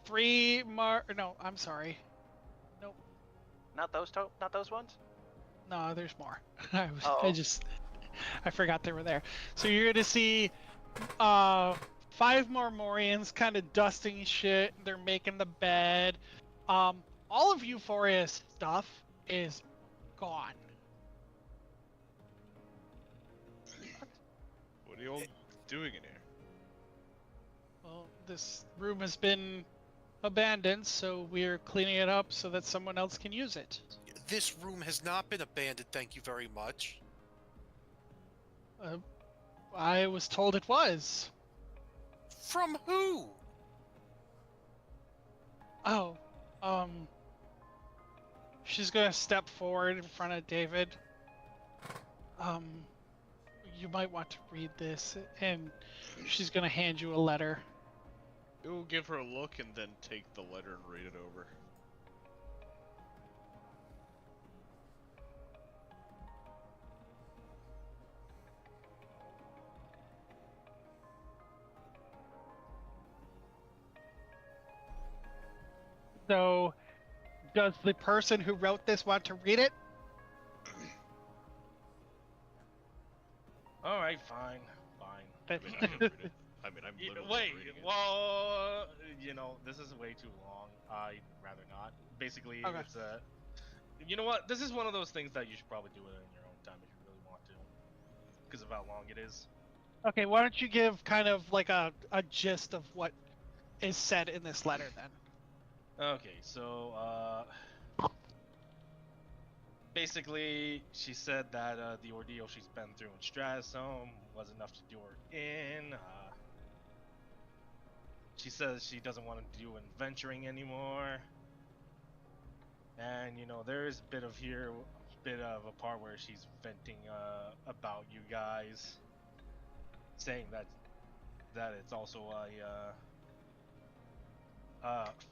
3 more. No, I'm sorry.
Not those ones.
No, there's more.
Oh.
I forgot they were there. So you're gonna see 5 more Morians kind of dusting shit. They're making the bed. All of Euphoria's stuff is gone.
What are you all doing in here?
Well, this room has been abandoned, so we're cleaning it up so that someone else can use it.
This room has not been abandoned, thank you very much.
I was told it was.
From who?
Oh, she's gonna step forward in front of David. You might want to read this, and she's gonna hand you a letter.
You'll give her a look and then take the letter and read it over.
So, does the person who wrote this want to read it?
All right, fine.
I mean, I can read it. I mean, I'm literally
Wait,
reading it.
well, this is way too long. I'd rather not. Basically,
Okay.
it's you know what? This is one of those things that you should probably do it in your own time if you really want to, because of how long it is.
Okay, why don't you give kind of like a gist of what is said in this letter then?
Okay, so basically, she said that the ordeal she's been through in Stratosome was enough to do her in. She says she doesn't want to do adventuring anymore. And there is a bit of a part where she's venting about you guys, saying that it's also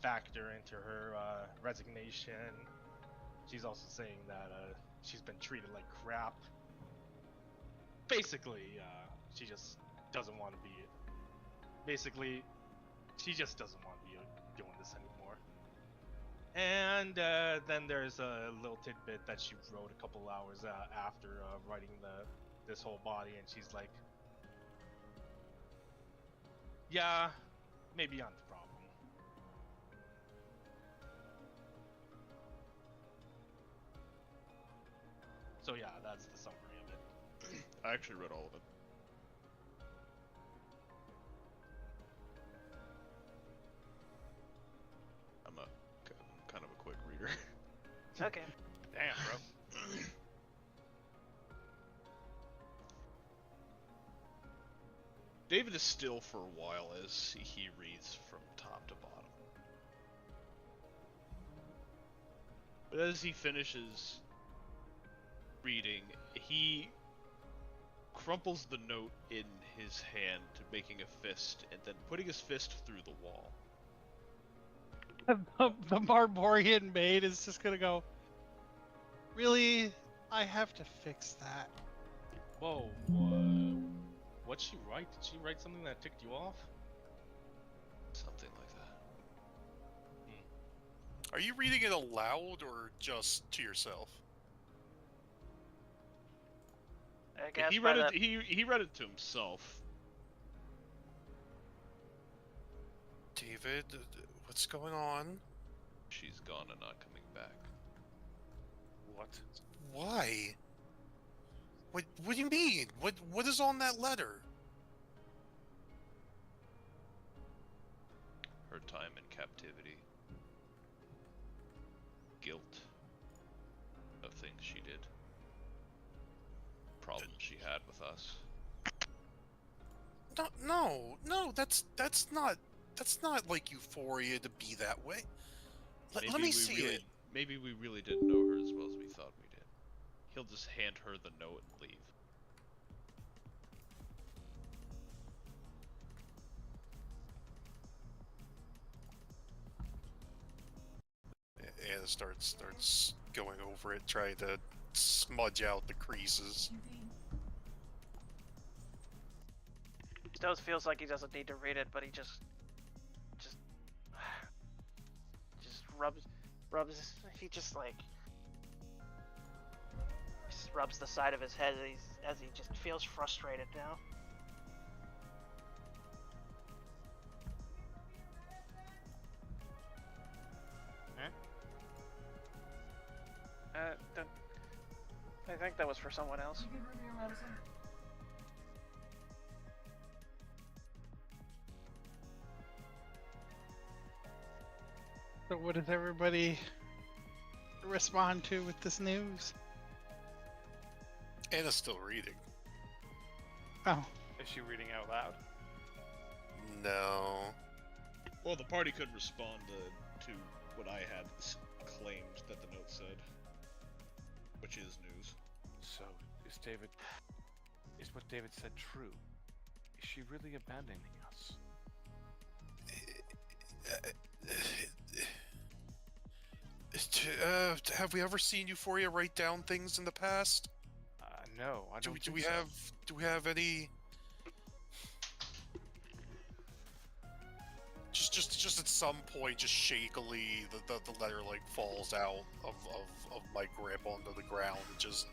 factor into her resignation. She's also saying that she's been treated like crap. Basically, she just doesn't want to be. Basically, she just doesn't want to be doing this anymore. And then there's a little tidbit that she wrote a couple hours after writing this whole body, and she's like, "Yeah, maybe I'm the problem." So yeah, that's the summary of it.
I actually read all of it. I'm kind of a quick reader.
Okay.
Damn, bro.
David is still for a while as he reads from top to bottom. But as he finishes reading, he crumples the note in his hand, making a fist, and then putting his fist through the wall.
The Barbarian maid is just gonna go, really? I have to fix that.
Whoa, what'd she write? Did she write something that ticked you off?
Something like that.
Are you reading it aloud or just to yourself?
I guess
He
by
read it.
that-
He read it to himself.
David, what's going on?
She's gone and not coming back.
What?
Why? What do you mean? What is on that letter?
Her time in captivity. Guilt of things she did. Problems she had with us.
No, that's not like Euphoria to be that way. Let me see it.
Maybe we really didn't know her as well as we thought we did. He'll just hand her the note and leave.
Anna starts going over it, trying to smudge out the creases.
Stoves feels like he doesn't need to read it, but he just rubs. He just rubs the side of his head as he just feels frustrated now. I think that was for someone else.
So what does everybody respond to with this news?
Anna's still reading.
Oh.
Is she reading out loud?
No.
Well, the party could respond to what I had claimed that the note said, which is news.
So, is what David said true? Is she really abandoning us?
Have we ever seen Euphoria write down things in the past?
No, I don't.
Do we have any? Just at some point, just shakily, the letter like falls out of my grip onto the ground. Just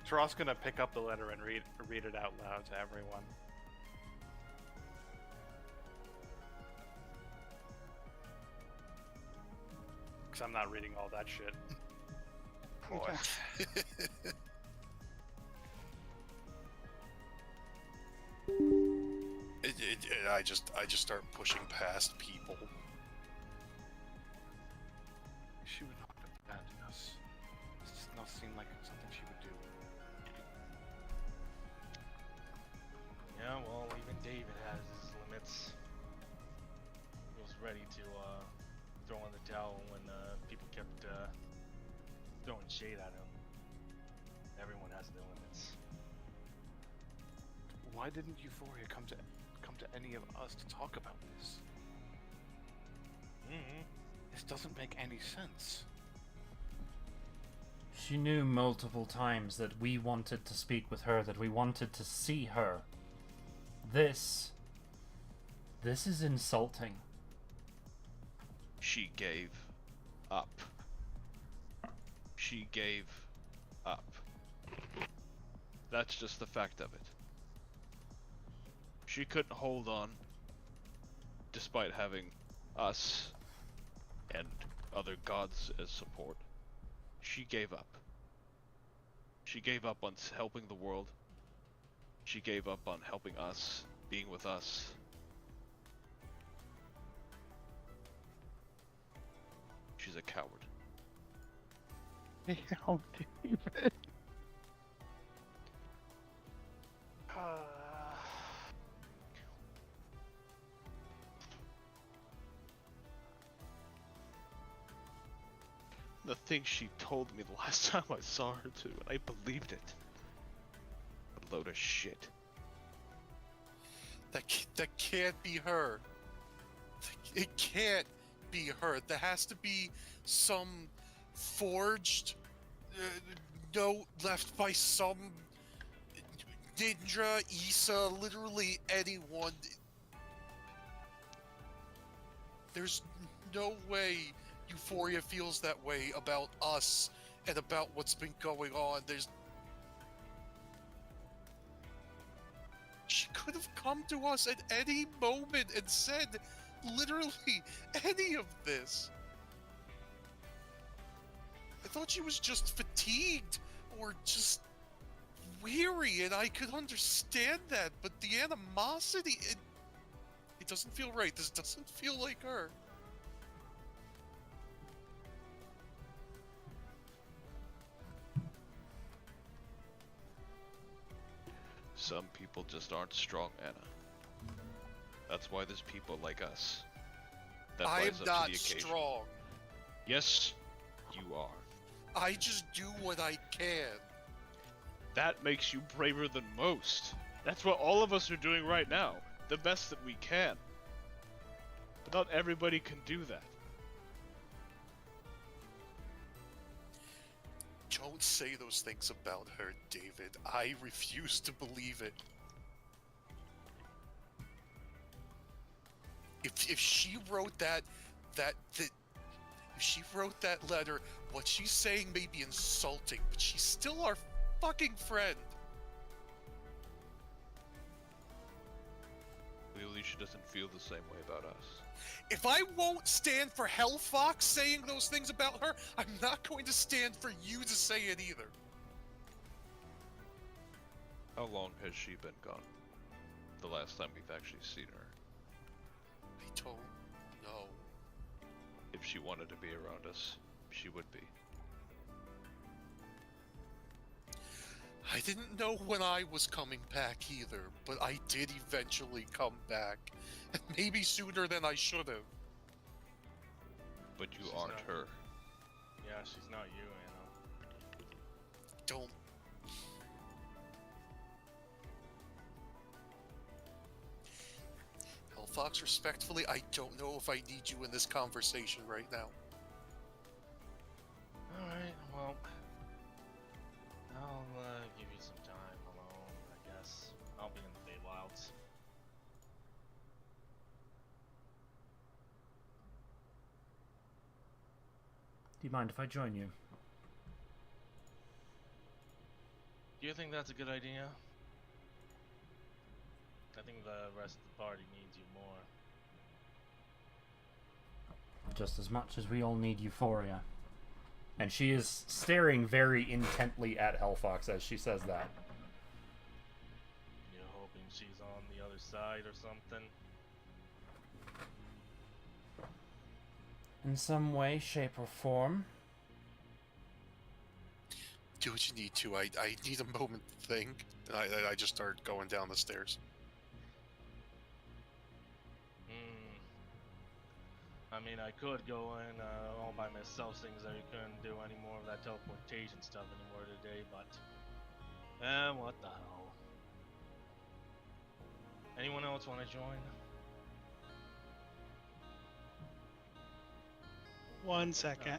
Taras gonna pick up the letter and read it out loud to everyone. Because I'm not reading all that shit. Boy.
I just start pushing past people.
She would not abandon us. This does not seem like something she would do.
Yeah, well, even David has his limits. He was ready to throw in the towel when people kept throwing shade at him. Everyone has their limits.
Why didn't Euphoria come to any of us to talk about this? This doesn't make any sense.
She knew multiple times that we wanted to speak with her, that we wanted to see her. This is insulting.
She gave up. She gave up. That's just the fact of it. She couldn't hold on, despite having us and other gods as support. She gave up. She gave up on helping the world. She gave up on helping us, being with us. She's a coward.
Damn, David.
The things she told me the last time I saw her too, and I believed it. A load of shit.
That can't be her. It can't be her. There has to be some forged note left by some ninja, Issa, literally anyone. There's no way Euphoria feels that way about us and about what's been going on. She could have come to us at any moment and said literally any of this. I thought she was just fatigued or just weary, and I could understand that, but the animosity, it doesn't feel right. This doesn't feel like her.
Some people just aren't strong, Anna. That's why there's people like us. That
I am
rise up to
not
the occasion.
strong.
Yes, you are.
I just do what I can.
That makes you braver than most. That's what all of us are doing right now. The best that we can. But not everybody can do that.
Don't say those things about her, David. I refuse to believe it. If she wrote if she wrote that letter, what she's saying may be insulting, but she's still our fucking friend.
Clearly she doesn't feel the same way about us.
If I won't stand for Hellfox saying those things about her, I'm not going to stand for you to say it either.
How long has she been gone? The last time we've actually seen her.
I don't know.
If she wanted to be around us, she would be.
I didn't know when I was coming back either, but I did eventually come back. And maybe sooner than I should have.
But you
She's
aren't
not-
her.
Yeah, she's not you, Anna.
Don't. Hellfox, respectfully, I don't know if I need you in this conversation right now.
Alright, well, I'll give you some time alone, I guess. I'll be in the Feywilds.
Do you mind if I join you?
Do you think that's a good idea? I think the rest of the party needs you more.
Just as much as we all need Euphoria. And she is staring very intently at Hellfox as she says that.
You're hoping she's on the other side or something?
In some way, shape, or form.
Do what you need to. I need a moment to think. And I just start going down the stairs.
I mean, I could go in all by myself, since I couldn't do any more of that teleportation stuff anymore today, but... what the hell. Anyone else want to join?
1 second.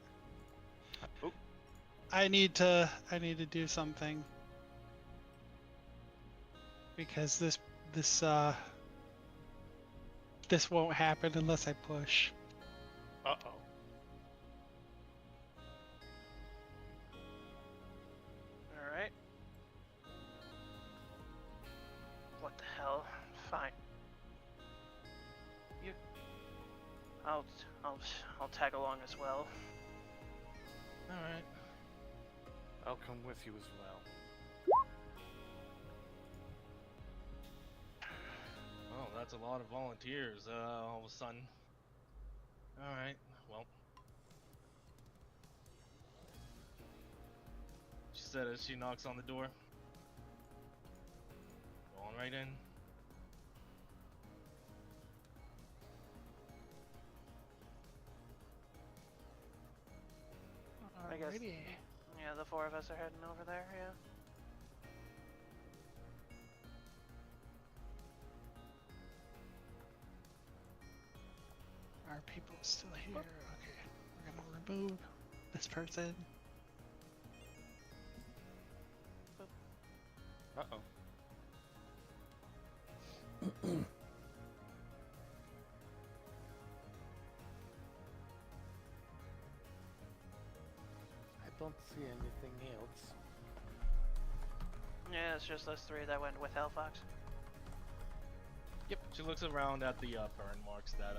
Oh.
I need to do something. Because this won't happen unless I push.
Uh-oh.
Alright. What the hell? Fine. You... I'll tag along as well.
Alright.
I'll come with you as well.
Well, that's a lot of volunteers, all of a sudden. Alright, well. She said as she knocks on the door. Going right in.
I guess.
Alrighty.
Yeah, the 4 of us are heading over there, yeah.
Are people still here? Okay. We're gonna remove this person.
Uh-oh. I don't see anything else.
Yeah, it's just those 3 that went with Hellfox.
Yep, she looks around at the burn marks that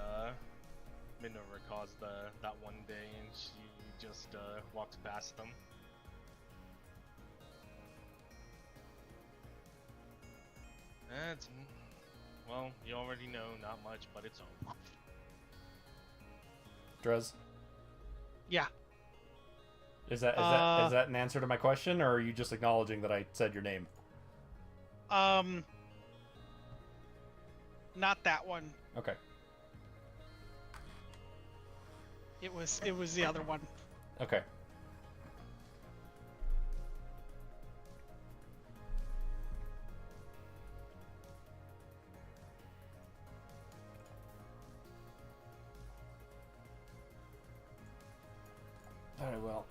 Minerva caused that one day, and she just walks past them. It's, well, you already know, not much, but it's home.
Drez,
Yeah.
is that an answer to my question, or are you just acknowledging that I said your name?
Not that one.
Okay.
It was the other one.
Okay. Very well.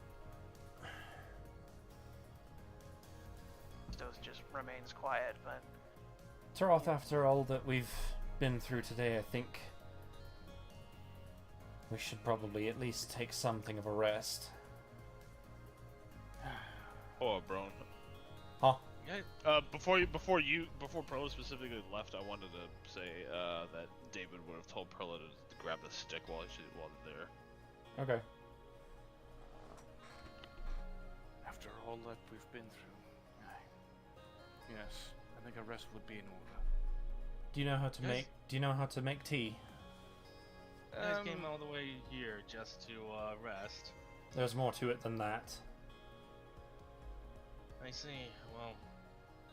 Stoth just remains quiet, but
Taroth, after all that we've been through today, I think we should probably at least take something of a rest.
Oh, Brone.
Huh?
Yeah,
Before Perla specifically left, I wanted to say that David would have told Perla to grab the stick while they're there.
Okay.
After all that we've been through, yes, I think a rest would be in order.
Do you know how to
Yes.
make? Do you know how to make tea?
you guys came all the way here just to rest.
There's more to it than that.
I see. Well,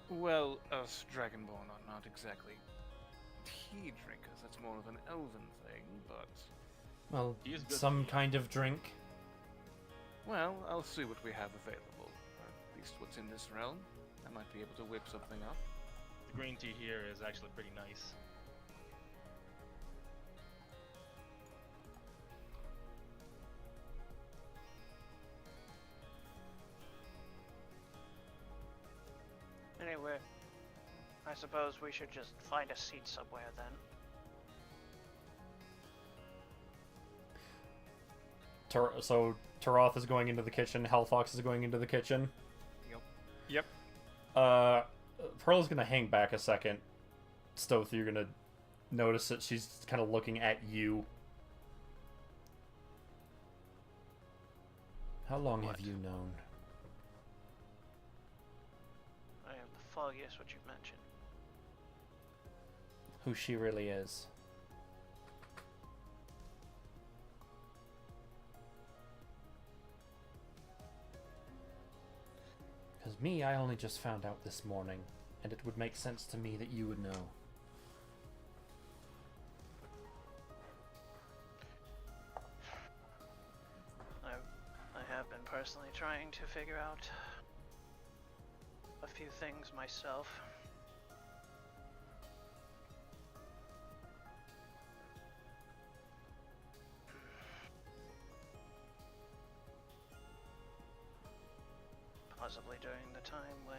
Well, us Dragonborn are not exactly tea drinkers. That's more of an elven thing, but...
Well,
He is good
some
tea.
kind of drink.
Well, I'll see what we have available. Or at least what's in this realm. I might be able to whip something up.
the green tea here is actually pretty nice.
anyway, I suppose we should just find a seat somewhere then.
So Taroth is going into the kitchen. Hellfox is going into the kitchen.
Yep.
Pearl's gonna hang back a second. Stoth, you're gonna notice that she's kind of looking at you. How long have you known?
I have the foggiest what you've mentioned.
Who she really is? Because me, I only just found out this morning, and it would make sense to me that you would know.
I have been personally trying to figure out a few things myself. possibly during the time when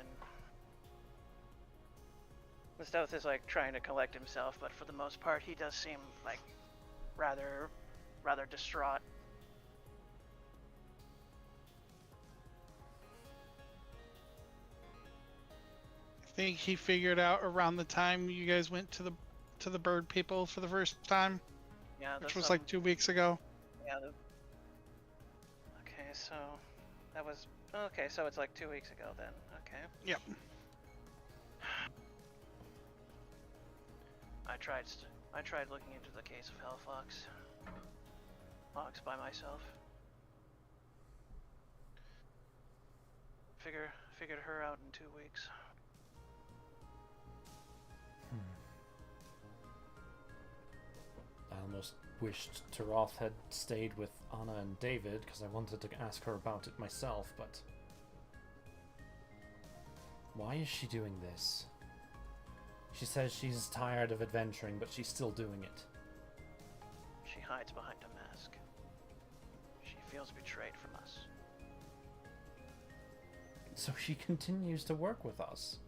the Stealth is like trying to collect himself, but for the most part he does seem like rather distraught.
I think he figured out around the time you guys went to the bird people for the first time,
Yeah,
which was like 2 weeks ago.
Yeah. Okay, so that was okay. So it's like 2 weeks ago then. Okay.
Yep.
I tried looking into the case of Hellfox by myself. Figured her out in 2 weeks.
I almost wished Taroth had stayed with Anna and David because I wanted to ask her about it myself, but why is she doing this? She says she's tired of adventuring, but she's still doing it.
She hides behind a mask. She feels betrayed from us.
So she continues to work with us.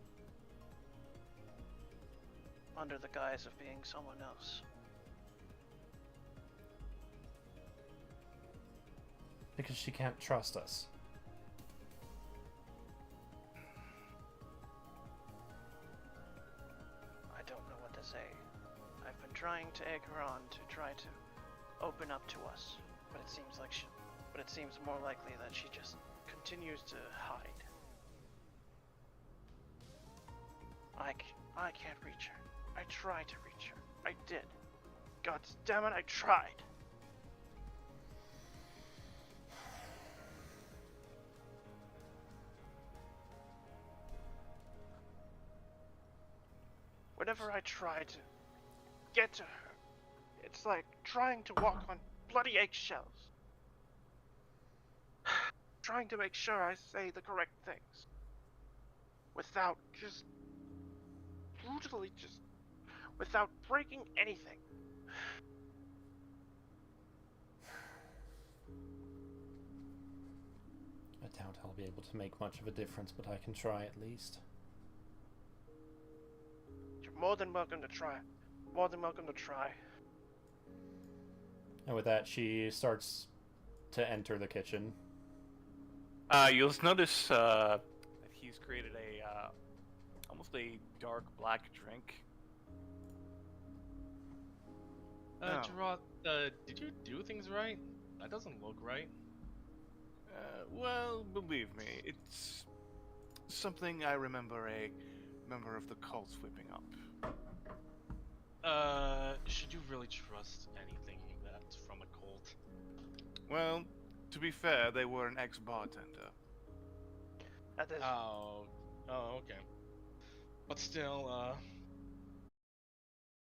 Under the guise of being someone else.
Because she can't trust us.
I don't know what to say. I've been trying to egg her on to try to open up to us, but it seems more likely that she just continues to hide. I can't reach her. I tried to reach her. I did. God damn it, I tried. Whenever I try to get to her, it's like trying to walk on bloody eggshells. Trying to make sure I say the correct things. Without without breaking anything.
I doubt I'll be able to make much of a difference, but I can try at least.
You're more than welcome to try. More than welcome to try.
And with that, she starts to enter the kitchen.
You'll notice that he's created a almost a dark black drink. Oh.
Gerard, did you do things right? That doesn't look right.
Well, believe me, it's something I remember a member of the cult whipping up.
Should you really trust anything that's from a cult?
Well, to be fair, they were an ex-bartender.
Oh, okay. But still,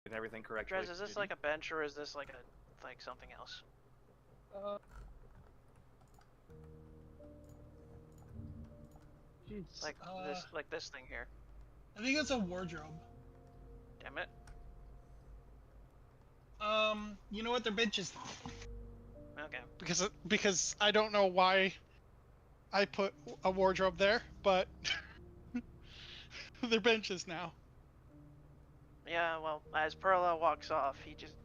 Did everything correctly?
Drez, is this like a bench or is this like something else? Like this thing here.
I think it's a wardrobe.
Damn it.
You know what? They're benches.
Okay.
Because I don't know why I put a wardrobe there, but they're benches now.
Yeah, well, as Perla walks off, he just...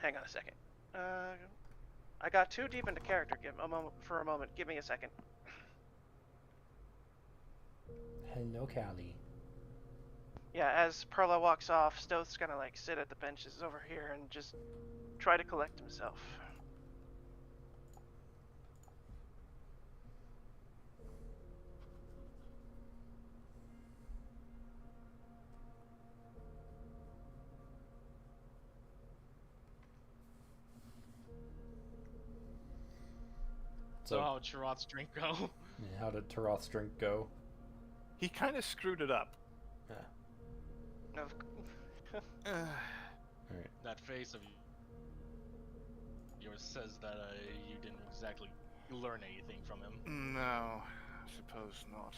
hang on a second. I got too deep into character for a moment. Give me a second.
Hello, Callie.
Yeah, as Perla walks off, Stoth's gonna like sit at the benches over here and just try to collect himself.
so how did Charoth's drink go?
How did Taroth's drink go?
He kind of screwed it up.
Alright.
That face of yours says that you didn't exactly learn anything from him.
No, I suppose not.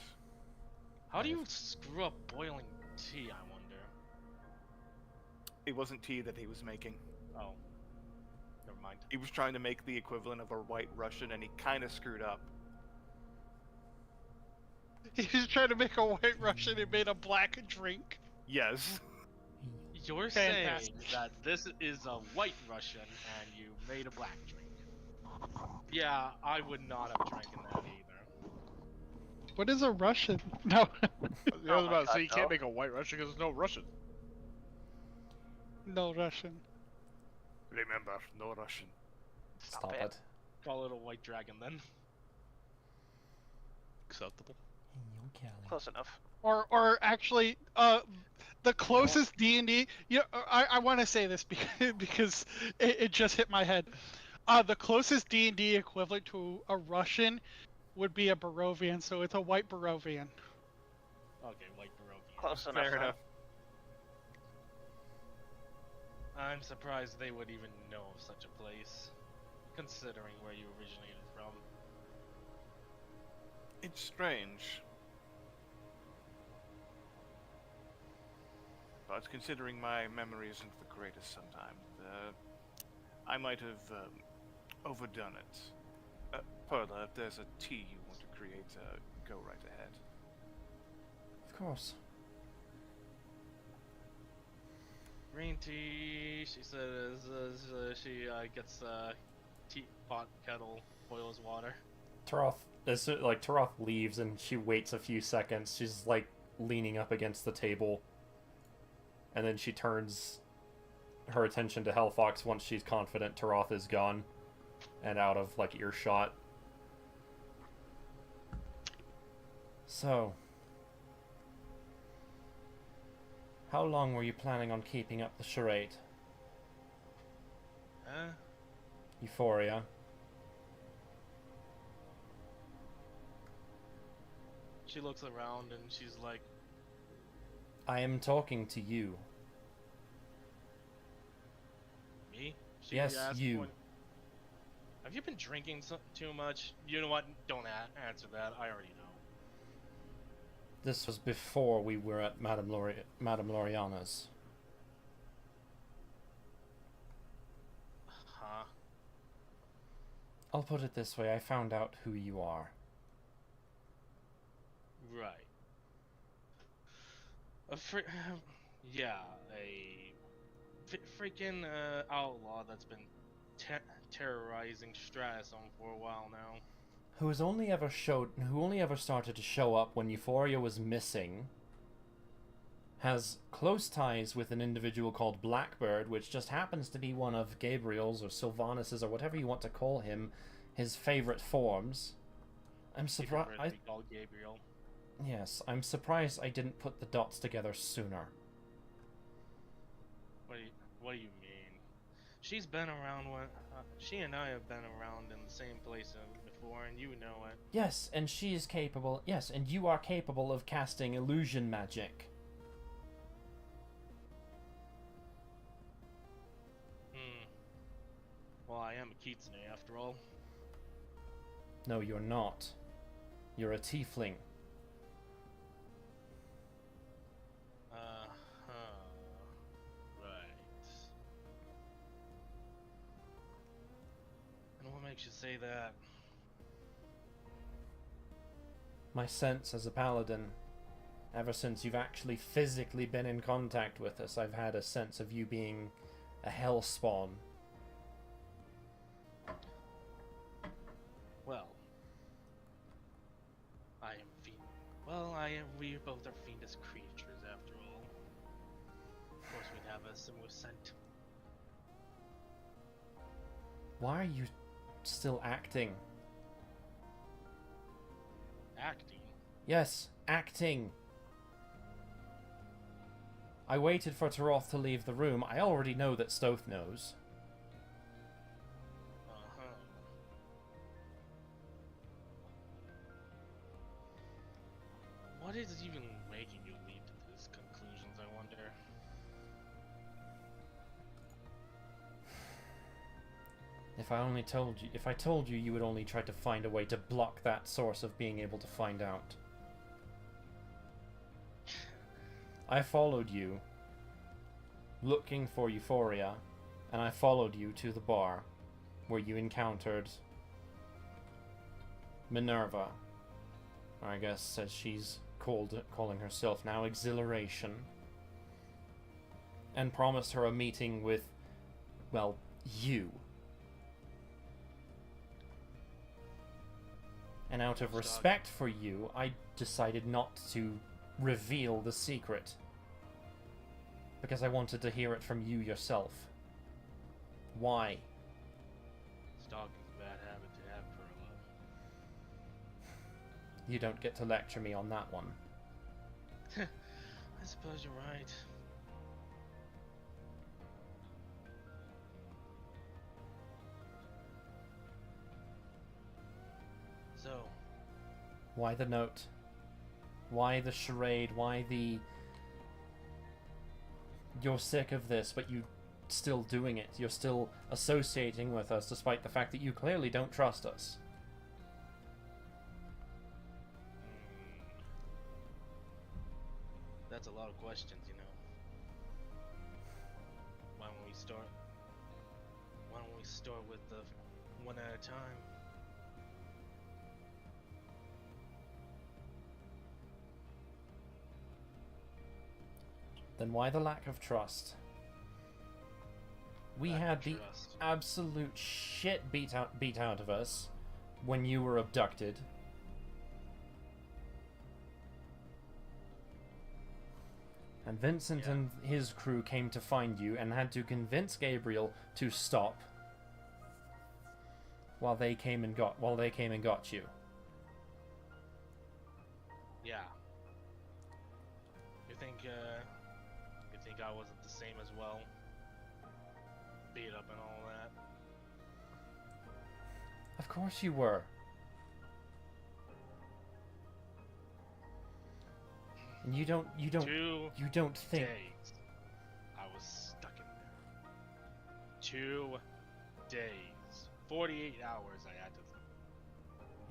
How do you screw up boiling tea, I wonder?
It wasn't tea that he was making.
Oh. Never mind.
He was trying to make the equivalent of a white Russian, and he kind of screwed up.
He's trying to make a white Russian and made a black drink.
Yes.
You're
Fantastic.
saying that this is a white Russian and you made a black drink. Yeah, I would not have drank that either.
What is a Russian? No.
I was about to
God,
say you can't
no.
make a white Russian because there's no Russian.
No Russian.
Remember, no Russian.
Stop
it.
it.
Call it a white dragon then.
Acceptable.
Close enough.
Or actually, the closest D&D. You know, I want to say this because it just hit my head. The closest D&D equivalent to a Russian would be a Barovian, so it's a white Barovian.
Okay, white Barovian.
Close enough.
Fair
then.
enough.
I'm surprised they would even know of such a place, considering where you originated from.
It's strange. But considering my memory isn't the greatest sometimes, I might have overdone it. Perla, if there's a tea you want to create, go right ahead.
Of course.
Green tea, she says, she gets teapot, kettle, boils water.
Taroth leaves and she waits a few seconds. She's like leaning up against the table. And then she turns her attention to Hellfox once she's confident Taroth is gone and out of like earshot. So, how long were you planning on keeping up the charade? Euphoria.
She looks around and she's like,
I am talking to you.
me? She
Yes,
asked
you.
when- Have you been drinking too much? You know what? Don't answer that. I already know.
This was before we were at Madame Loriana's.
Huh?
I'll put it this way, I found out who you are.
Right. Yeah, a freaking outlaw that's been terrorizing Stratazone for a while now.
Who only ever started to show up when Euphoria was missing, has close ties with an individual called Blackbird, which just happens to be one of Gabriel's or Sylvanus's or whatever you want to call him, his favorite forms. I'm
He prefers to
surprised.
be called Gabriel.
Yes, I'm surprised I didn't put the dots together sooner.
What do you mean? She's been around she and I have been around in the same place before, and you know it.
Yes, and she is capable. Yes, and you are capable of casting illusion magic.
Well, I am a kitsune after all.
No, you're not. You're a tiefling.
Right. And what makes you say that?
My sense as a paladin, ever since you've actually physically been in contact with us, I've had a sense of you being a hellspawn.
Well, I am fiend. We both are fiendish creatures after all. Of course, we'd have a similar scent.
Why are you still acting?
Acting?
Yes, acting. I waited for Taroth to leave the room. I already know that Stoth knows.
What is even making you lead to these conclusions, I wonder?
If I told you, you would only try to find a way to block that source of being able to find out. I followed you, looking for Euphoria, and I followed you to the bar, where you encountered Minerva. I guess as she's calling herself now, Exhilaration, and promised her a meeting with, well, you. And out of respect for you, I decided not to reveal the secret. Because I wanted to hear it from you yourself. Why?
Stalking's a bad habit to have, Perla.
You don't get to lecture me on that one.
I suppose you're right. So,
Why the note? Why the charade? Why the... You're sick of this, but you still doing it. You're still associating with us, despite the fact that you clearly don't trust us.
that's a lot of questions, you know. Why don't we start? Why don't we start with the one at a time?
Then why the lack of trust? We
Lack of
had the
trust.
absolute shit beat out of us when you were abducted. And Vincent and his crew came to find you and had to convince Gabriel to stop while they came and got you.
Yeah. You think I wasn't the same as well? Beat up and all that.
Of course you were. And you don't
2
think
days. I was stuck in there. 2 days. 48 hours I had to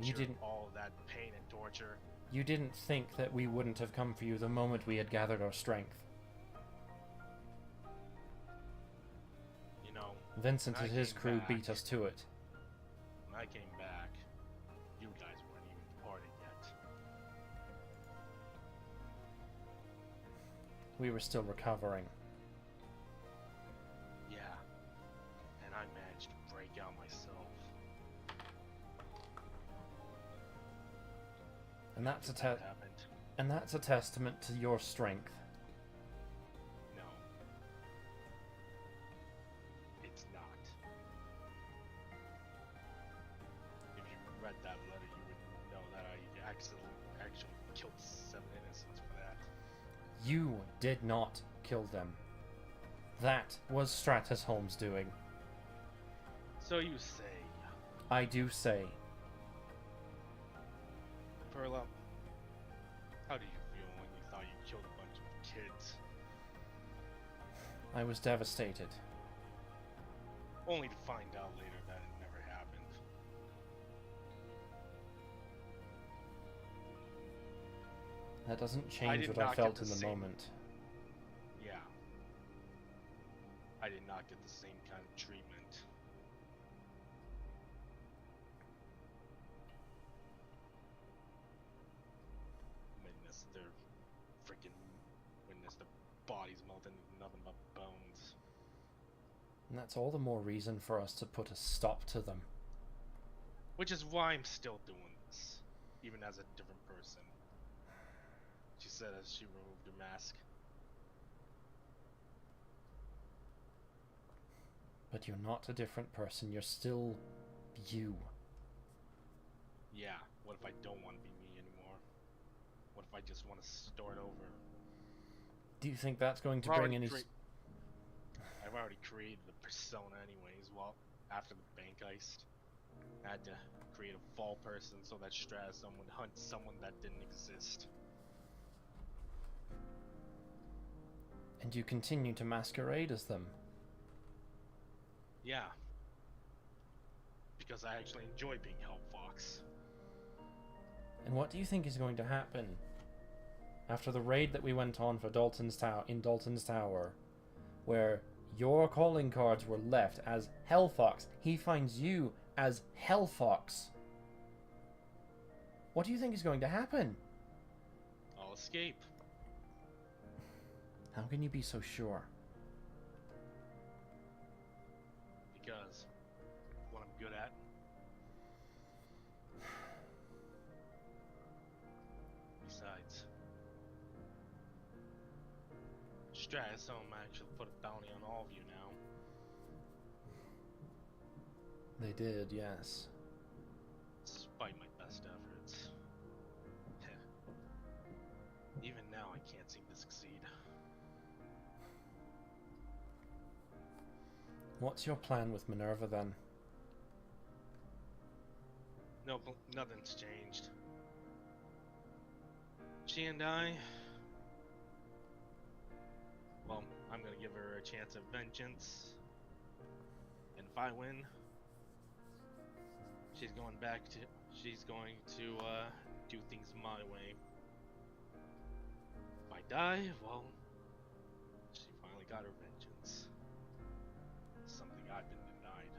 you
endure
didn't
all that pain and torture.
you didn't think that we wouldn't have come for you the moment we had gathered our strength.
You know,
Vincent
I
and his
came
crew
back.
beat us to it.
when I came back, you guys weren't even departed yet.
We were still recovering.
Yeah. And I managed to break out myself.
And that's a
That happened.
and that's a testament to your strength.
No. It's not. If you read that letter, you would know that I actually killed 7 innocents for that.
You did not kill them. That was Stratus Holmes' doing.
So you say,
I do say.
Perla, how do you feel when you thought you killed a bunch of kids?
I was devastated.
Only to find out later that it never happened.
That doesn't
I
change
did
what I
not get
felt
the
in the
same-
moment.
Yeah. I did not get the same kind of treatment. Witness the bodies melting into nothing but bones.
And that's all the more reason for us to put a stop to them.
Which is why I'm still doing this, even as a different person. She said as she removed her mask.
But you're not a different person, you're still you.
Yeah, what if I don't want to be me anymore? What if I just want to start over?
Do you think that's going to
I've
bring
already
any...
I've already created the persona anyways, well, after the bank heist. I had to create a fall person so that Stratus would hunt someone that didn't exist.
And you continue to masquerade as them.
Yeah. Because I actually enjoy being Hellfox.
And what do you think is going to happen after the raid that we went on for Dalton's Tower, where your calling cards were left as Hellfox? He finds you as Hellfox. What do you think is going to happen?
I'll escape.
How can you be so sure?
Because what I'm good at. Besides, Stratosome actually put a bounty on all of you now.
They did, yes.
Despite my best efforts. Even now, I can't seem to succeed.
What's your plan with Minerva then?
No, nothing's changed. She and I... Well, I'm gonna give her a chance of vengeance. And if I win, she's going to do things my way. If I die, well, she finally got her vengeance. Something I've been denied.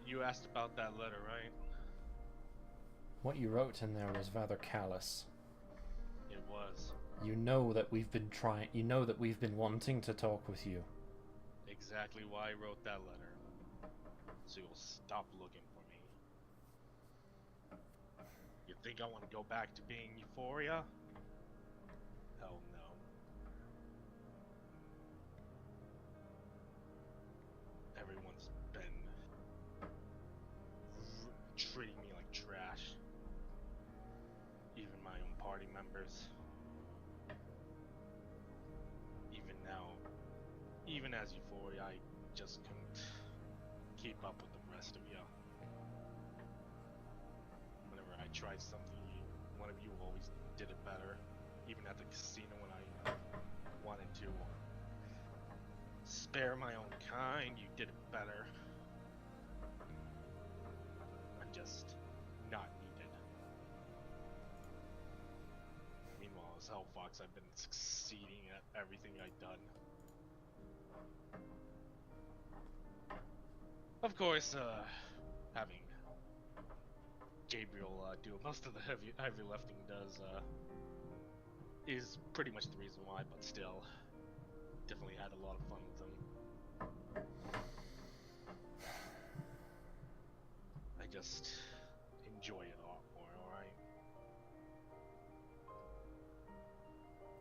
You asked about that letter, right?
What you wrote in there was rather callous.
It was.
You know that we've been wanting to talk with you.
Exactly why I wrote that letter. So you'll stop looking for me. You think I want to go back to being Euphoria? Hell no. Everyone's been treating me like trash. Even my own party members. Even now, even as Euphoria, I just couldn't keep up with the rest of you. Whenever I tried something, one of you always did it better. Even at the casino when I wanted to spare my own kind, you did it better. I'm just not needed. Meanwhile, as Hellfox, I've been succeeding at everything I've done. Of course, having Gabriel do most of the heavy lifting is pretty much the reason why, but still, definitely had a lot of fun with him. I just enjoy it a lot more, alright?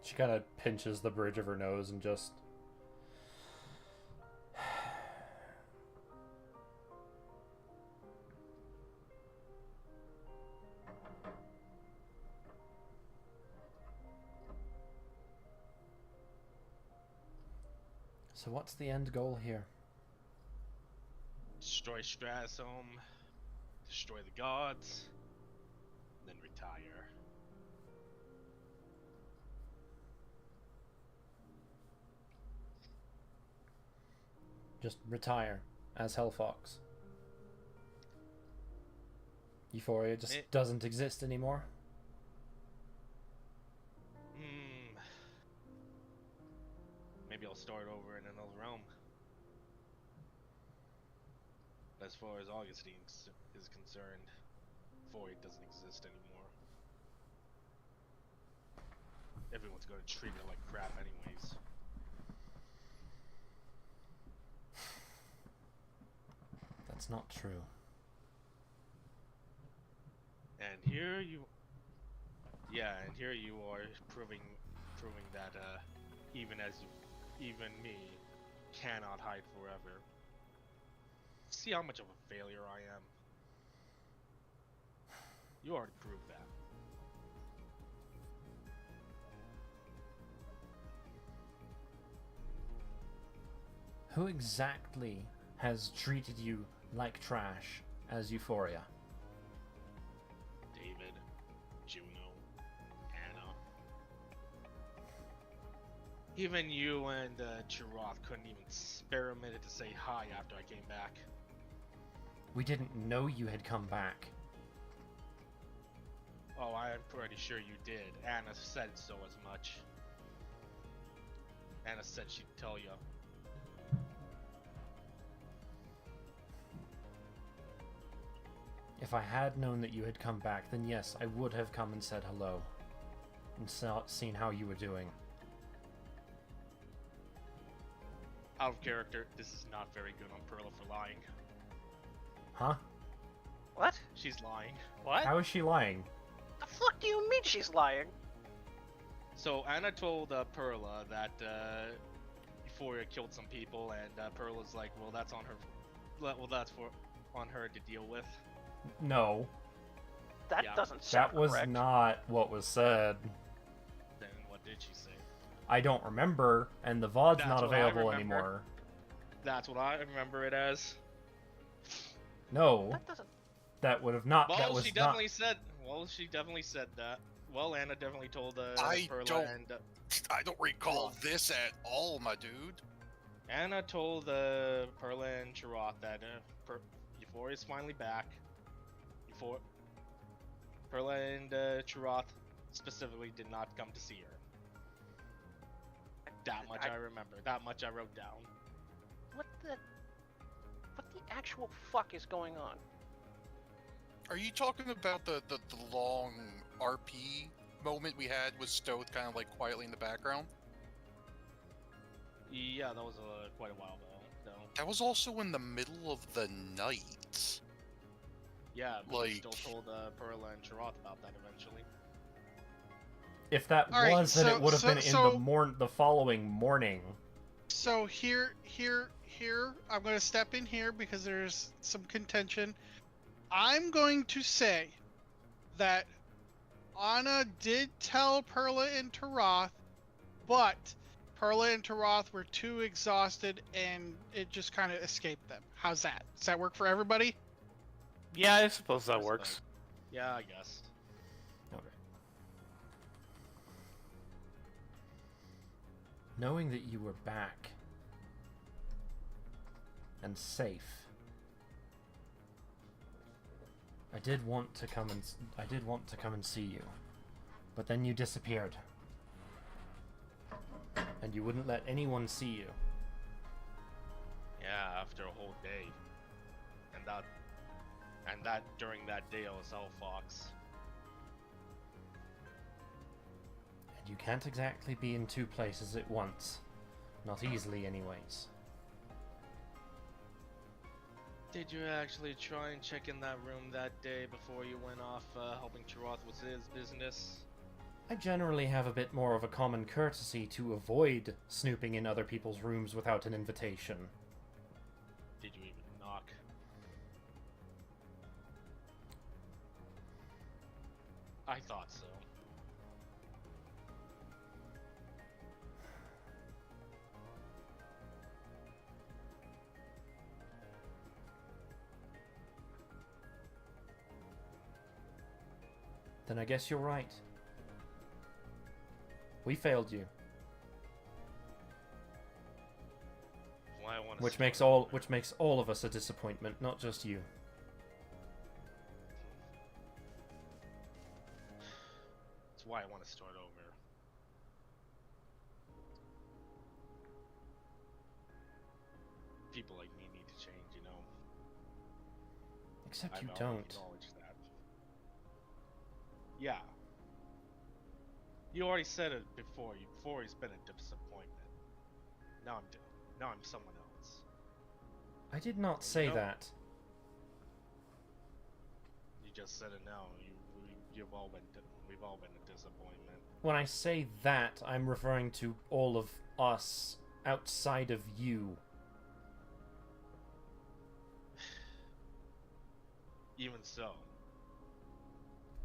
She kind of pinches the bridge of her nose and just... So what's the end goal here?
Destroy Stratosome, destroy the gods, then retire.
Just retire as Hellfox. Euphoria just doesn't exist anymore.
Maybe I'll start over in another realm. As far as Augustine is concerned, Void doesn't exist anymore. Everyone's going to treat it like crap anyways.
That's not true.
And here you are proving that even me cannot hide forever. See how much of a failure I am. You already proved that.
Who exactly has treated you like trash as Euphoria?
David, Juno, Anna. Even you and Chiroth couldn't even spare a minute to say hi after I came back.
We didn't know you had come back.
Oh, I'm pretty sure you did. Anna said so as much. Anna said she'd tell you.
If I had known that you had come back, then yes, I would have come and said hello. And seen how you were doing.
Out of character, this is not very good on Perla for lying.
Huh?
What?
She's lying.
What?
How is she lying?
The fuck do you mean she's lying?
So Anna told Perla that Euphoria killed some people, and Perla's like, "Well, that's on her. Well, that's on her to deal with."
No.
That
Yeah.
doesn't sound
That was
correct.
not what was said.
Then what did she say?
I don't remember, and the VOD's
That's
not
what I
available
remember.
anymore.
That's what I remember it as.
No,
That doesn't.
that would have not. that
Well,
was
she
not.
definitely said. Well, she definitely said that. Well, Anna definitely told
I
Perla,
don't-
and
I don't recall this at all, my dude.
Anna told Perla and Chirath that Euphoria's finally back. Perla and Chirath specifically did not come to see her. That much I remember. That much I wrote down.
What the actual fuck is going on?
Are you talking about the long RP moment we had with Stoth kind of like quietly in the background?
Yeah, that was quite a while though.
That was also in the middle of the night.
Yeah, but we
Like-
still told Perla and Chirath about that eventually.
If that
All right,
was, then
so-
it would have been
so-
in the following morning.
So here, I'm going to step in here because there's some contention. I'm going to say that Anna did tell Perla and Taroth, but Perla and Taroth were too exhausted and it just kind of escaped them. How's that? Does that work for everybody?
Yeah, I suppose that works.
Yeah, I guess.
Okay. Knowing that you were back and safe, I did want to come and see you, but then you disappeared, and you wouldn't let anyone see you.
Yeah, after a whole day. And that during that day I was all Fox.
And you can't exactly be in two places at once. Not easily, anyways.
Did you actually try and check in that room that day before you went off helping Chirath with his business?
I generally have a bit more of a common courtesy to avoid snooping in other people's rooms without an invitation.
Did you even knock? I thought so.
Then I guess you're right. We failed you.
Why I want
Which makes all of us a disappointment, not just you.
That's why I want to start over. People like me need to change, you know.
Except
I've
you
always
don't.
acknowledged that. Yeah. You already said it before. Before he's been a disappointment. Now I'm someone else.
I did not say
No.
that.
You just said it now. We've all been a disappointment.
When I say that, I'm referring to all of us outside of you.
Even so,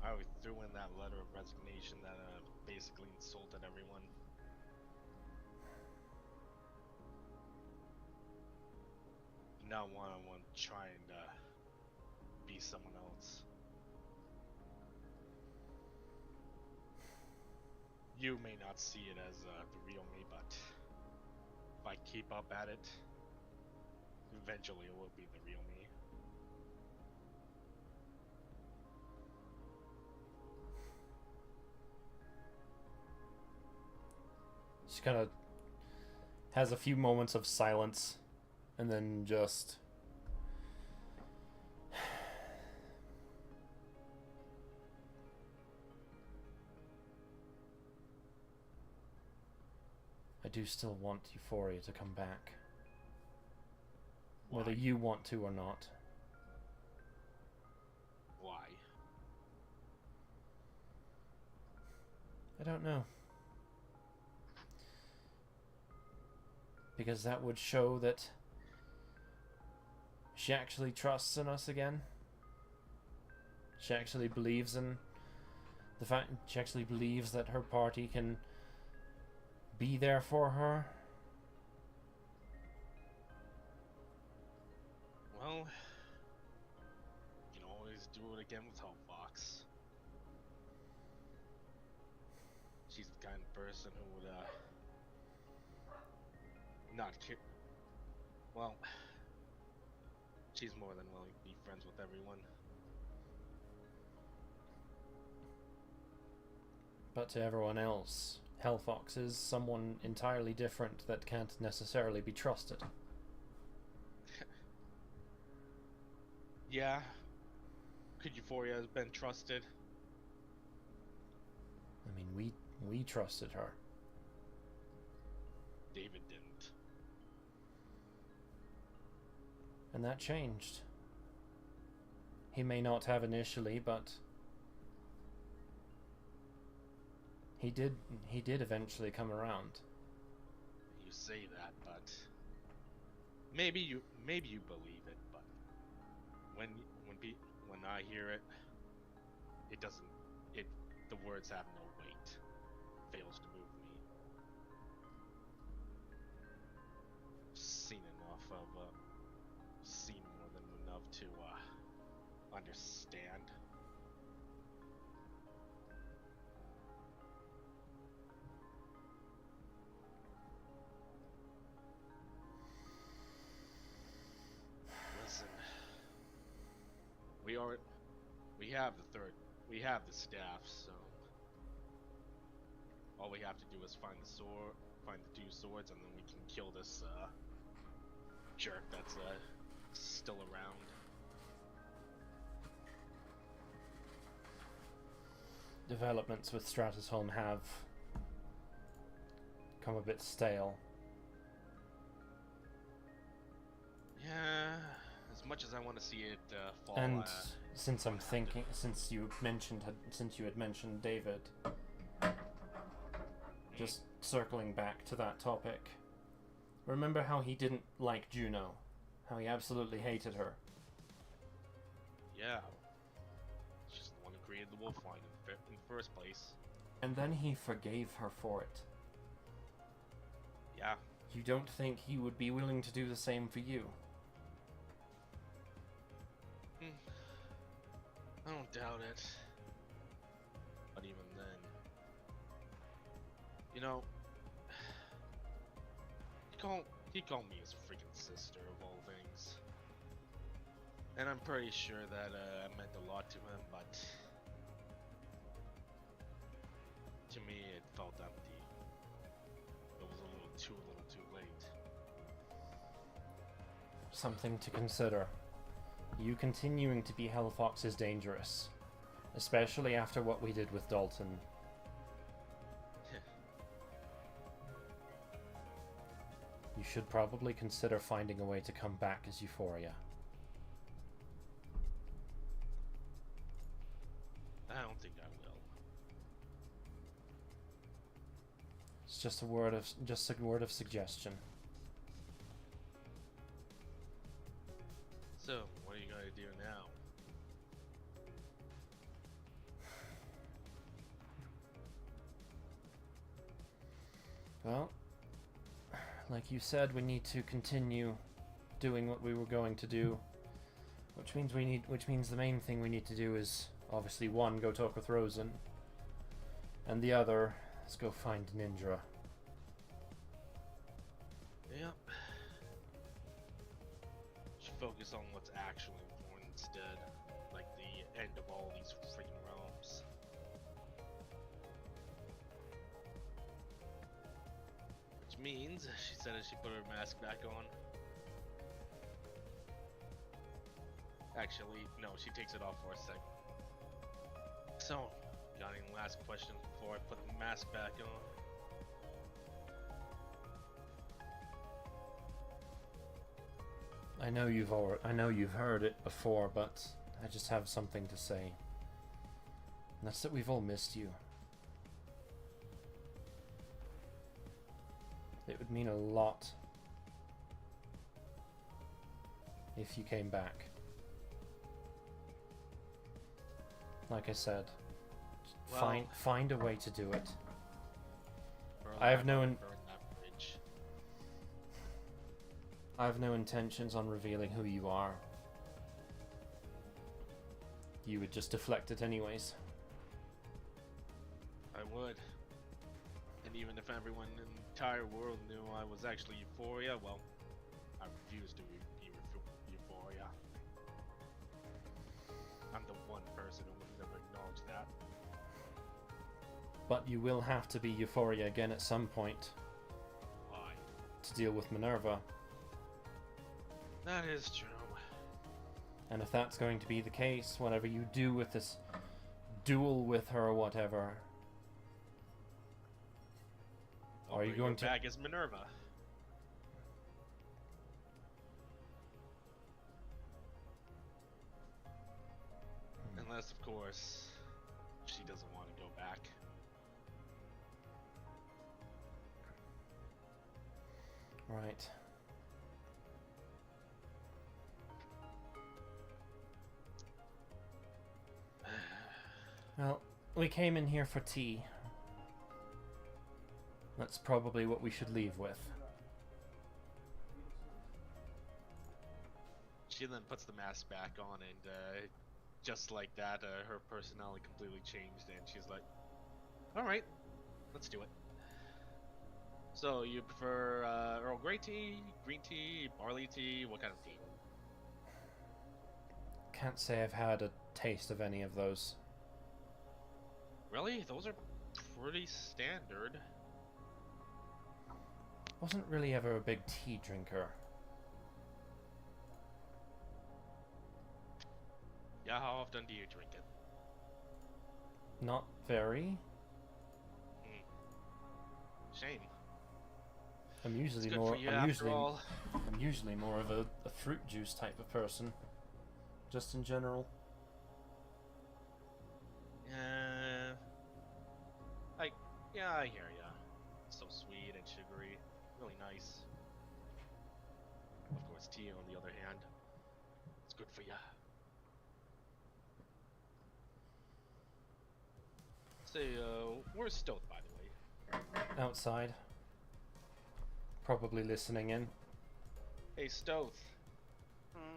I always threw in that letter of resignation that basically insulted everyone. Now I want to try and be someone else. You may not see it as the real me, but if I keep up at it, eventually it will be the real me.
She kind of has a few moments of silence, and then just... I do still want Euphoria to come back. Whether you want to or not.
Why?
I don't know. Because that would show that she actually trusts in us again. She actually believes in the fact, she actually believes that her party can be there for her.
Well, you can always do it again with Hellfox. She's the kind of person who would, not care. Well, she's more than willing to be friends with everyone.
But to everyone else, Hellfox is someone entirely different that can't necessarily be trusted.
Yeah. Could Euphoria have been trusted?
I mean, we trusted her.
David didn't.
And that changed. He may not have initially, but he did eventually come around.
You say that, but maybe you believe it, but when I hear it, the words have no weight. Fails to move me. Seen more than enough to understand. Listen, we have the staff, so all we have to do is find the 2 swords, and then we can kill this jerk that's still around.
Developments with Stratusholm have come a bit stale.
Yeah, as much as I want to see it fall.
And since you had mentioned David, just circling back to that topic, remember how he didn't like Juno? How he absolutely hated her?
Yeah. She's the one who created the Wolfline in the first place.
And then he forgave her for it.
Yeah.
You don't think he would be willing to do the same for you?
I don't doubt it. But even then, you know, he called me his freaking sister of all things, and I'm pretty sure that it meant a lot to him. But to me, it felt empty. It was a little too late.
Something to consider. You continuing to be Hellfox is dangerous, especially after what we did with Dalton. You should probably consider finding a way to come back as Euphoria.
I don't think I will.
It's just a word of suggestion.
So, what are you gonna do now?
Well, like you said, we need to continue doing what we were going to do, which means the main thing we need to do is obviously one, go talk with Rosen, and the other is go find Nindra.
Yep. Should focus on what's actually important instead, like the end of all these freaking realms. means, she said as she put her mask back on. Actually, no, she takes it off for a sec. So, got any last questions before I put the mask back on?
I know you've heard it before, but I just have something to say. And that's that we've all missed you. It would mean a lot if you came back. Like I said,
Well,
find a way to do it.
Burn
I have
that-
no
burn that bridge.
I have no intentions on revealing who you are. You would just deflect it anyways.
I would. And even if everyone in the entire world knew I was actually Euphoria, well, I refuse to be Euphoria. I'm the one person who would never acknowledge that.
But you will have to be Euphoria again at some point
Why?
to deal with Minerva.
That is true.
And if that's going to be the case, whatever you do with this duel with her or whatever, are you going to...
back as Minerva? Unless, of course, she doesn't want to go back.
Right. Well, we came in here for tea. That's probably what we should leave with.
She then puts the mask back on, and just like that, her personality completely changed, and she's like, "Alright, let's do it." So, you prefer Earl Grey tea, green tea, barley tea, what kind of tea?
Can't say I've had a taste of any of those.
Really? Those are pretty standard.
Wasn't really ever a big tea drinker.
Yeah, how often do you drink it?
Not very.
Shame.
I'm usually
It's good
more.
for you
I'm
after
usually.
all.
I'm usually more of a fruit juice type of person. Just in general.
I hear ya. So sweet and sugary, really nice. Of course, tea on the other hand, it's good for ya. Say, where's Stoth, by the way?
Outside. Probably listening in.
Hey, Stoth,
Hmm.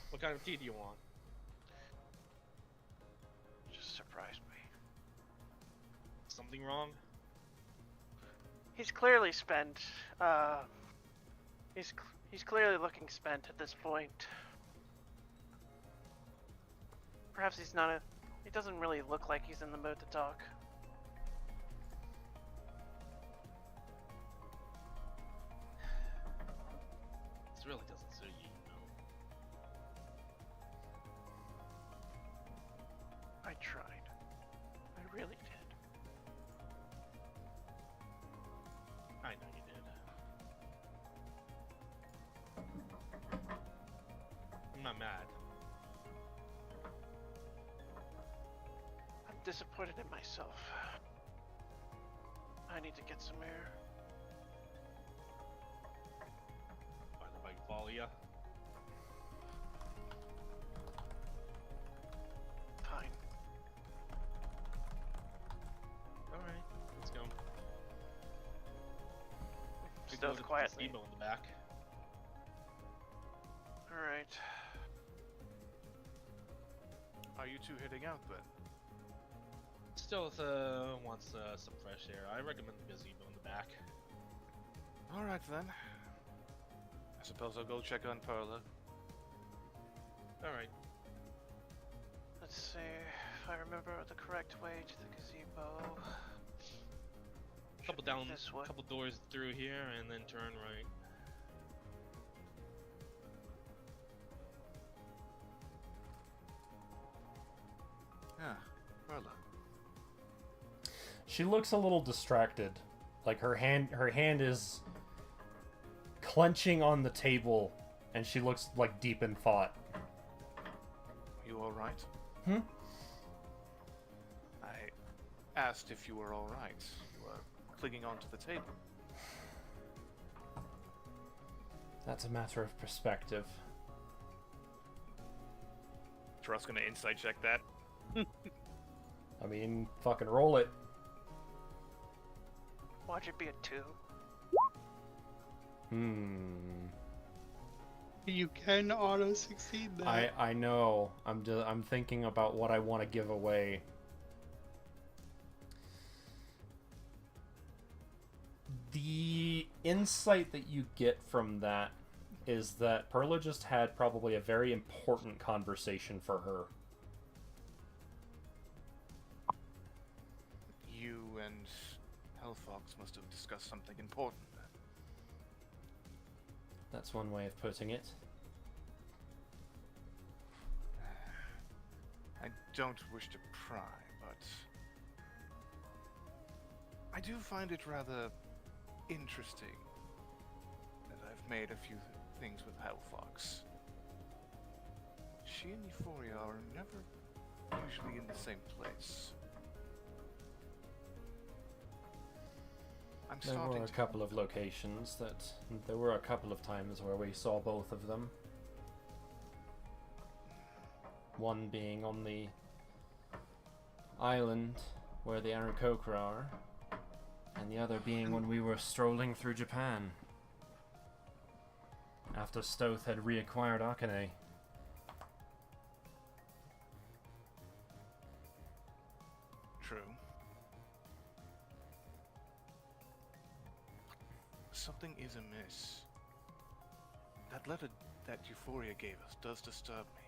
what kind of tea do you want?
Just surprised me.
Something wrong?
He's clearly spent. He's clearly looking spent at this point. Perhaps he's not a. He doesn't really look like he's in the mood to talk.
This really doesn't suit you, you know.
I tried. I really did.
I know you did. I'm not mad.
I'm disappointed in myself. I need to get some air.
Mind if I follow ya?
Fine.
Alright, let's go. We go
Stealth
to the
quietly.
gazebo in the back.
Alright.
Are you two heading out then?
Stealth wants some fresh air. I recommend the gazebo in the back.
Alright then. I suppose I'll go check on Perla.
Alright.
Let's see if I remember the correct way to the gazebo.
Couple down,
This way.
couple doors through here, and then turn right.
Ah, Perla.
She looks a little distracted. Like her hand is clenching on the table, and she looks like deep in thought.
You all right?
Hmm?
I asked if you were all right. You were clinging onto the table.
That's a matter of perspective.
Trust gonna insight check that.
I mean, fucking roll it.
Watch it be a 2.
You can auto succeed that.
I know. I'm thinking about what I want to give away. The insight that you get from that is that Perla just had probably a very important conversation for her.
You and Hellfox must have discussed something important then.
That's one way of putting it.
I don't wish to pry, but I do find it rather interesting that I've made a few things with Hellfox. She and Euphoria are never usually in the same place. I'm
There
starting
were a
to
couple of locations that... There were a couple of times where we saw both of them. One being on the island where the Aarakocra are, and the other being when we were strolling through Japan. After Stoth had reacquired Akane.
True. Something is amiss. That letter that Euphoria gave us does disturb me.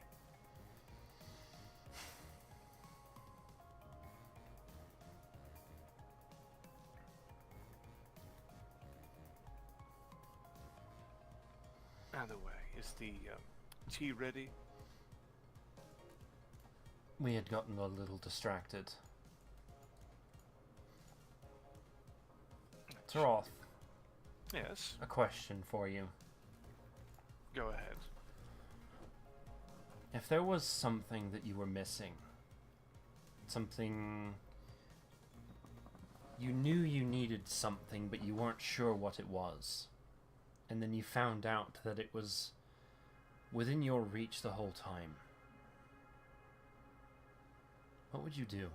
Either way, is the tea ready?
We had gotten a little distracted. Taroth,
Yes,
a question for you.
go ahead.
If there was something that you were missing, something... You knew you needed something, but you weren't sure what it was, and then you found out that it was within your reach the whole time, what would you do?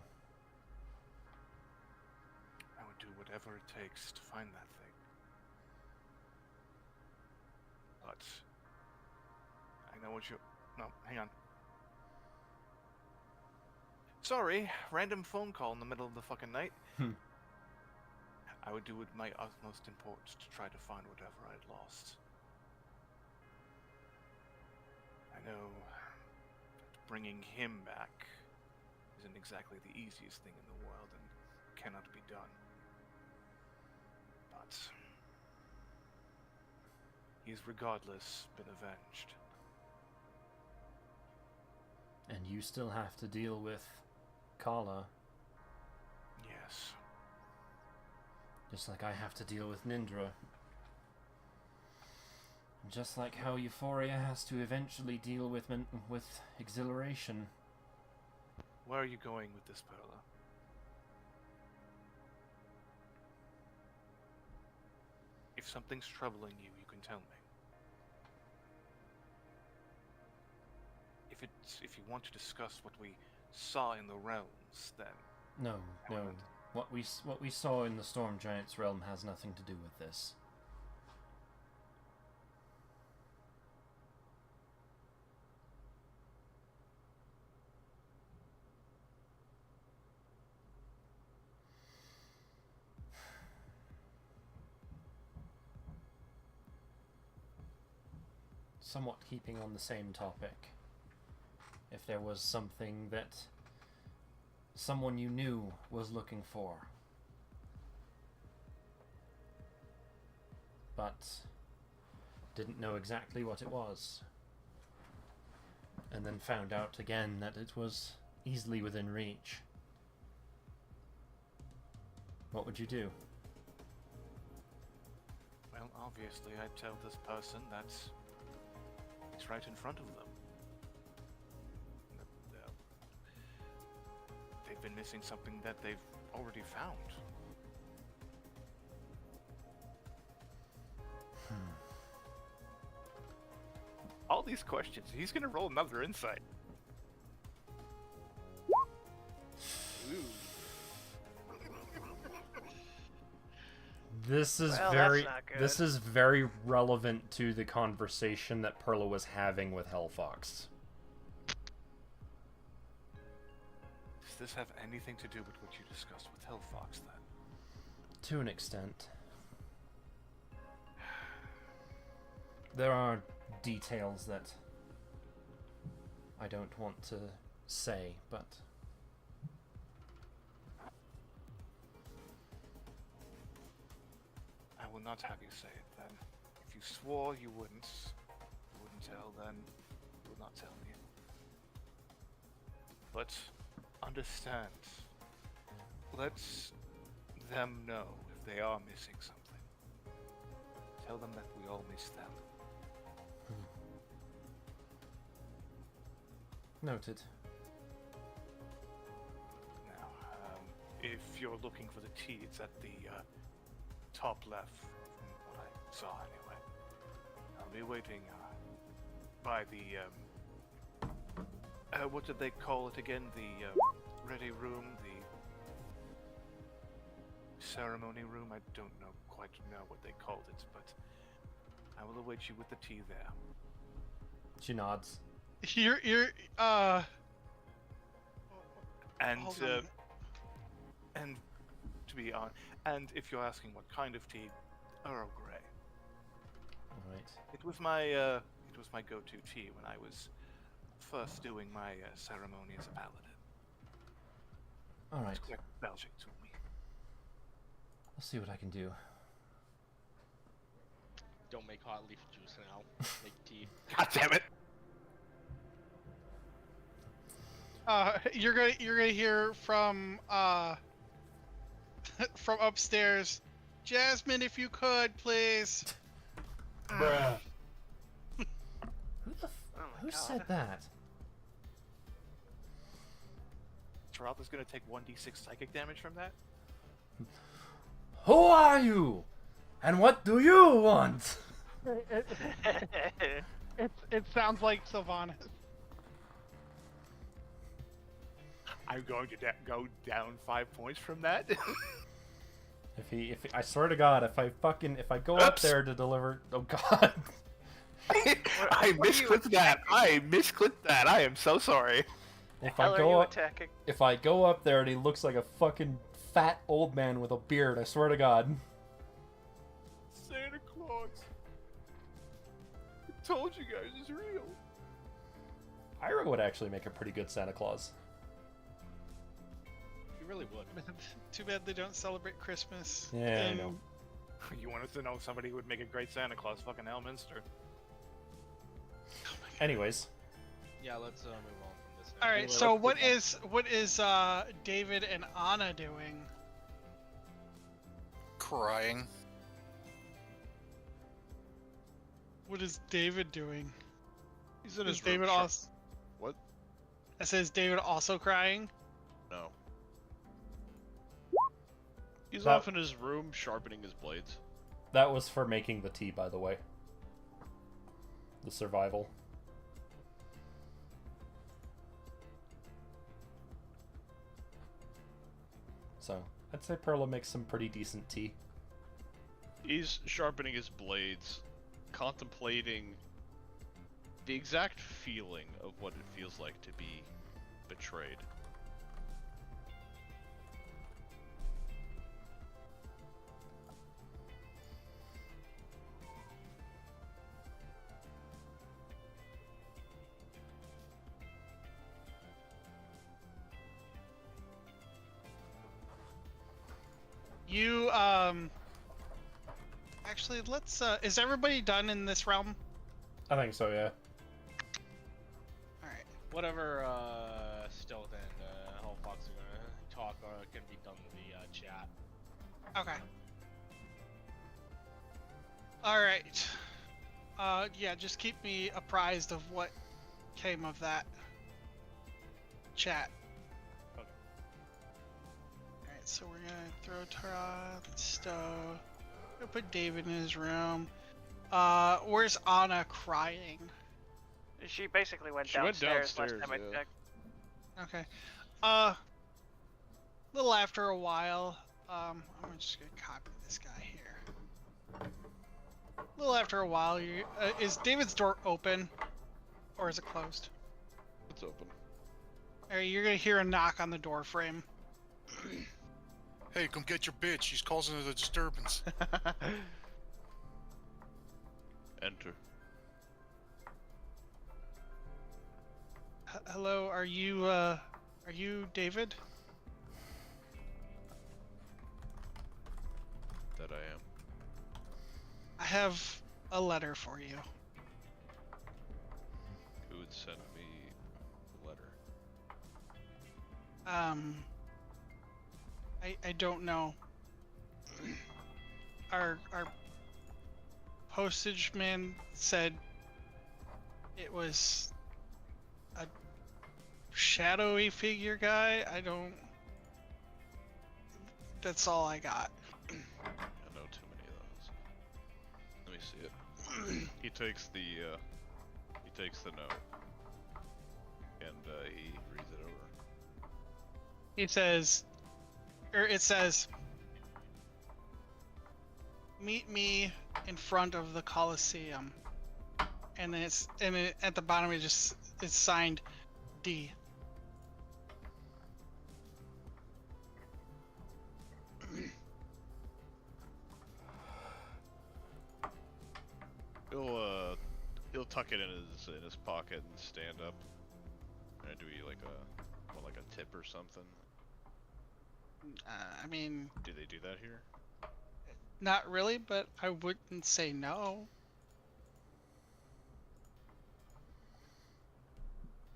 I would do whatever it takes to find that thing. But I know what you... No, hang on. Sorry, random phone call in the middle of the fucking night. I would do with my utmost importance to try to find whatever I had lost. I know that bringing him back isn't exactly the easiest thing in the world and cannot be done. But he's regardless been avenged.
And you still have to deal with Kala,
Yes.
just like I have to deal with Nindra. And just like how Euphoria has to eventually deal with exhilaration.
Where are you going with this, Perla? If something's troubling you, you can tell me. If you want to discuss what we saw in the realms, then
No,
I
no.
wanted-
What we saw in the Storm Giant's realm has nothing to do with this. Somewhat keeping on the same topic. If there was something that someone you knew was looking for, but didn't know exactly what it was. And then found out again that it was easily within reach. What would you do?
Well, obviously I'd tell this person that it's right in front of them. That, they've been missing something that they've already found. All these questions, he's gonna roll another insight.
This is
Well,
very
that's not good.
this is very relevant to the conversation that Perla was having with Hellfox.
Does this have anything to do with what you discussed with Hellfox then?
To an extent. There are details that I don't want to say, but
I will not have you say it then. If you swore you wouldn't tell, then you will not tell me. But understand, let them know if they are missing something. Tell them that we all miss them.
noted.
Now, if you're looking for the T, it's at the top left, from what I saw anyway. I'll be waiting by the, what did they call it again? The ready room, the ceremony room? I don't quite know what they called it, but I will await you with the tea there.
She nods.
You're
And
hold on.
and to be honest, and if you're asking what kind of tea, Earl Grey.
Alright.
It was my go-to tea when I was first doing my ceremony as a paladin.
Alright.
It's quite nostalgic to me.
I'll see what I can do.
Don't make hot leaf juice now. Make tea.
God damn it!
You're gonna hear from from upstairs. Jasmine, if you could, please.
Bruh.
Who who said that?
Geralda's gonna take 1d6 psychic damage from that?
Who are you? And what do you want?
It sounds like Sylvanas.
I'm going to go down 5 points from that.
If I swear to God, if I go up
Oops.
there to deliver, oh God.
I misclicked that. I misclicked that. I am so sorry.
If
Hell
I
are
go
you
up,
attacking?
if I go up there and he looks like a fucking fat old man with a beard, I swear to God.
Santa Claus. I told you guys it's real.
Ira would actually make a pretty good Santa Claus.
You really would.
Too bad they don't celebrate Christmas.
Yeah, I
in-
know.
You want us to know somebody who would make a great Santa Claus? Fucking Elminster.
Anyways,
Yeah, let's move on from this. now.
All right.
Anyway,
So
let's
what is David and Anna doing?
Crying.
What is David doing?
He's in
Is
his room.
David
sharp-
also?
What?
I says David also crying.
No. He's
That-
off in his room sharpening his blades.
that was for making the tea, by the way. The survival. So, I'd say Perla makes some pretty decent tea.
He's sharpening his blades, contemplating the exact feeling of what it feels like to be betrayed.
actually, let's. Is everybody done in this realm?
I think so, yeah.
All right.
Whatever Stealth and Hell Fox are gonna talk can be done in the chat.
Okay. All right. Yeah, just keep me apprised of what came of that chat.
Okay.
Alright, so we're gonna throw Tara on the stove. Gonna put David in his room. Where's Anna crying?
She basically went
She went
downstairs,
downstairs,
last time
yeah.
I checked.
Okay. A little after a while, I'm just gonna copy this guy here. A little after a while, is David's door open? Or is it closed?
It's open.
Alright, you're gonna hear a knock on the door frame.
Hey, come get your bitch. She's causing a disturbance.
Enter.
Hello, are you David?
That I am.
I have a letter for you.
Who would send me a letter?
I don't know. Our postage man said it was a shadowy figure guy. I don't. That's all I got.
I know too many of those. Let me see it. He takes the note and he reads it over.
It says, meet me in front of the Colosseum, and then at the bottom it's signed D.
He'll tuck it in his pocket and stand up. And do he like a tip or something?
I mean,
Do they do that here?
not really, but I wouldn't say no.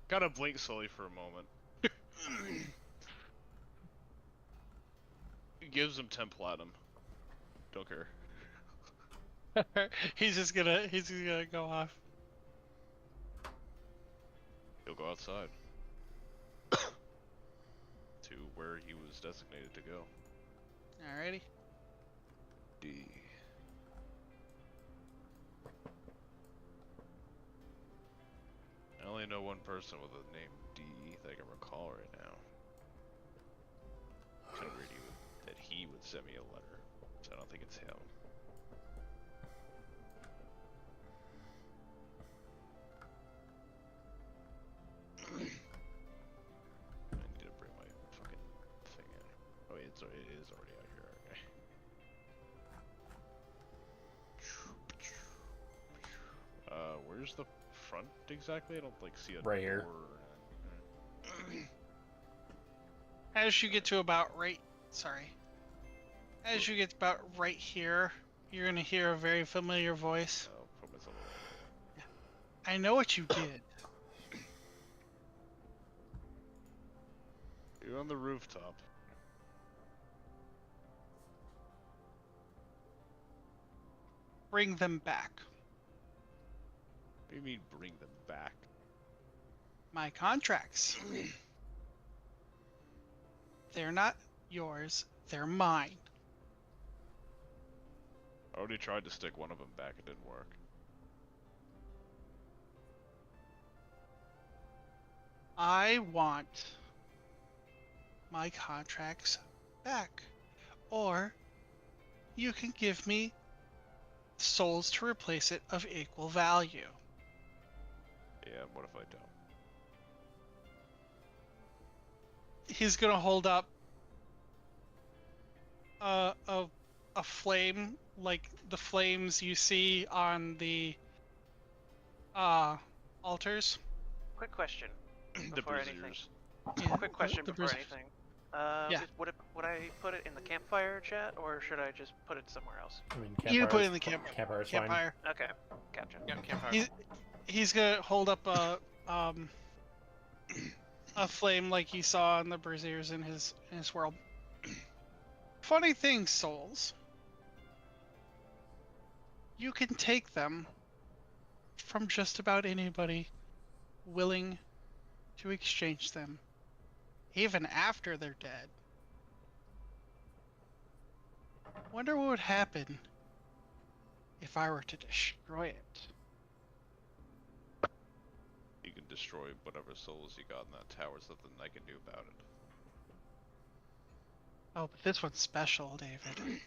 Gotta blink slowly for a moment. He gives him 10 platinum. Don't care.
he's just gonna go off.
He'll go outside. To where he was designated to go.
Alrighty.
D. I only know one person with a name D that I can recall right now. Couldn't read you that he would send me a letter, so I don't think it's him. I need to bring my fucking thing in. Oh wait, it is already out here. Okay. Where's the front exactly? I don't like see a
Right here.
door.
As you get to about as you get about right here, you're gonna hear a very familiar voice.
Oh, put myself away.
I know what you did.
You're on the rooftop.
Bring them back.
What do you mean bring them back?
My contracts. They're not yours, they're mine.
I already tried to stick one of them back, it didn't work.
I want my contracts back. Or you can give me souls to replace it of equal value.
Yeah, what if I don't?
He's gonna hold up a flame, like the flames you see on the altars.
Quick question
The
before anything.
braziers.
Yeah,
Quick question
the
before
braziers.
anything.
Yeah.
Would I put it in the campfire chat, or should I just put it somewhere else?
I mean,
You can put it in
campfire's
the
campfire's fine.
campfire.
Okay, gotcha.
Yeah, campfire.
He's gonna hold up a flame like he saw in the braziers in his world. Funny thing, souls. You can take them from just about anybody willing to exchange them, even after they're dead. Wonder what would happen if I were to destroy it.
You can destroy whatever souls you got in that tower. There's nothing I can do about it.
Oh, but this one's special, David.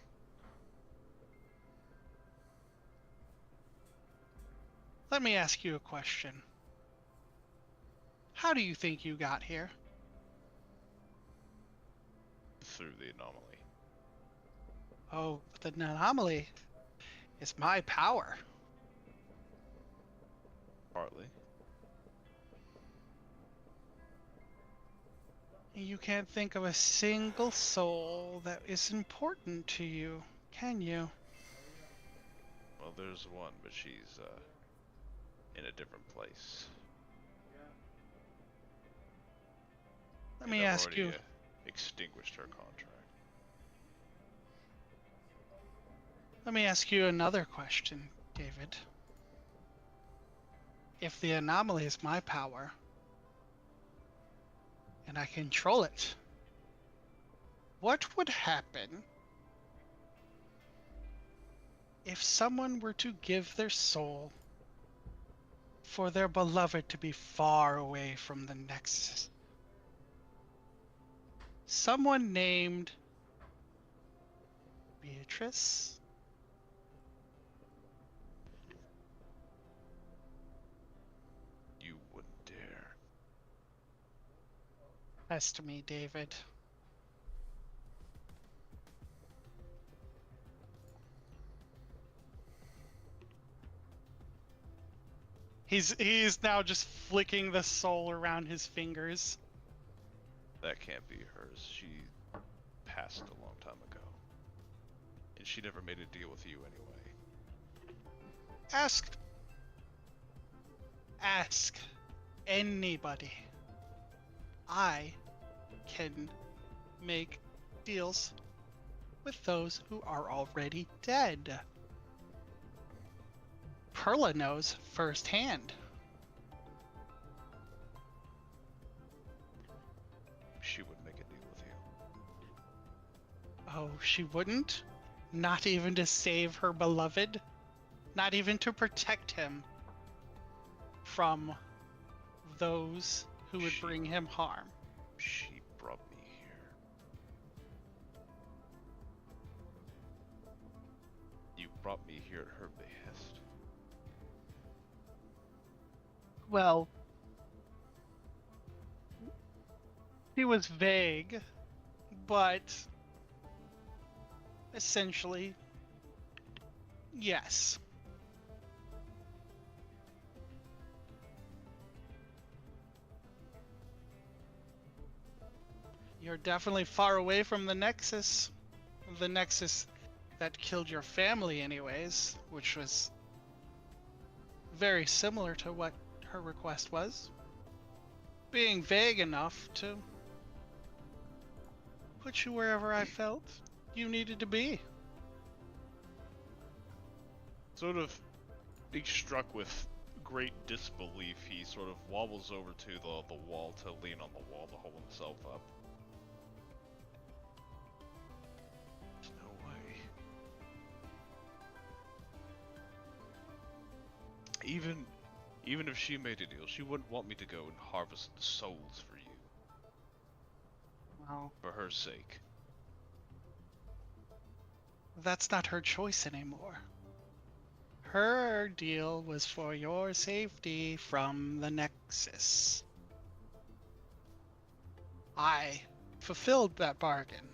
Let me ask you a question. How do you think you got here?
Through the anomaly.
Oh, the anomaly is my power.
Partly.
You can't think of a single soul that is important to you, can you?
Well, there's one, but she's in a different place.
Let me ask you.
Extinguished her contract.
Let me ask you another question, David. If the anomaly is my power, and I control it, what would happen if someone were to give their soul for their beloved to be far away from the Nexus? Someone named Beatrice?
You wouldn't dare.
Test me, David. He's now just flicking the soul around his fingers.
That can't be hers. She passed a long time ago. And she never made a deal with you anyway.
Ask anybody. I can make deals with those who are already dead. Perla knows firsthand.
She would make a deal with you.
Oh, she wouldn't? Not even to save her beloved? Not even to protect him from those who would bring him harm?
She brought me here. You brought me here at her behest.
Well, he was vague, but essentially, yes. You're definitely far away from the Nexus. The Nexus that killed your family anyways, which was very similar to what her request was. Being vague enough to put you wherever I felt you needed to be.
Sort of being struck with great disbelief, he sort of wobbles over to the wall to lean on the wall to hold himself up. There's no way. Even if she made a deal, she wouldn't want me to go and harvest the souls for you.
Well,
For her sake.
that's not her choice anymore. Her deal was for your safety from the Nexus. I fulfilled that bargain.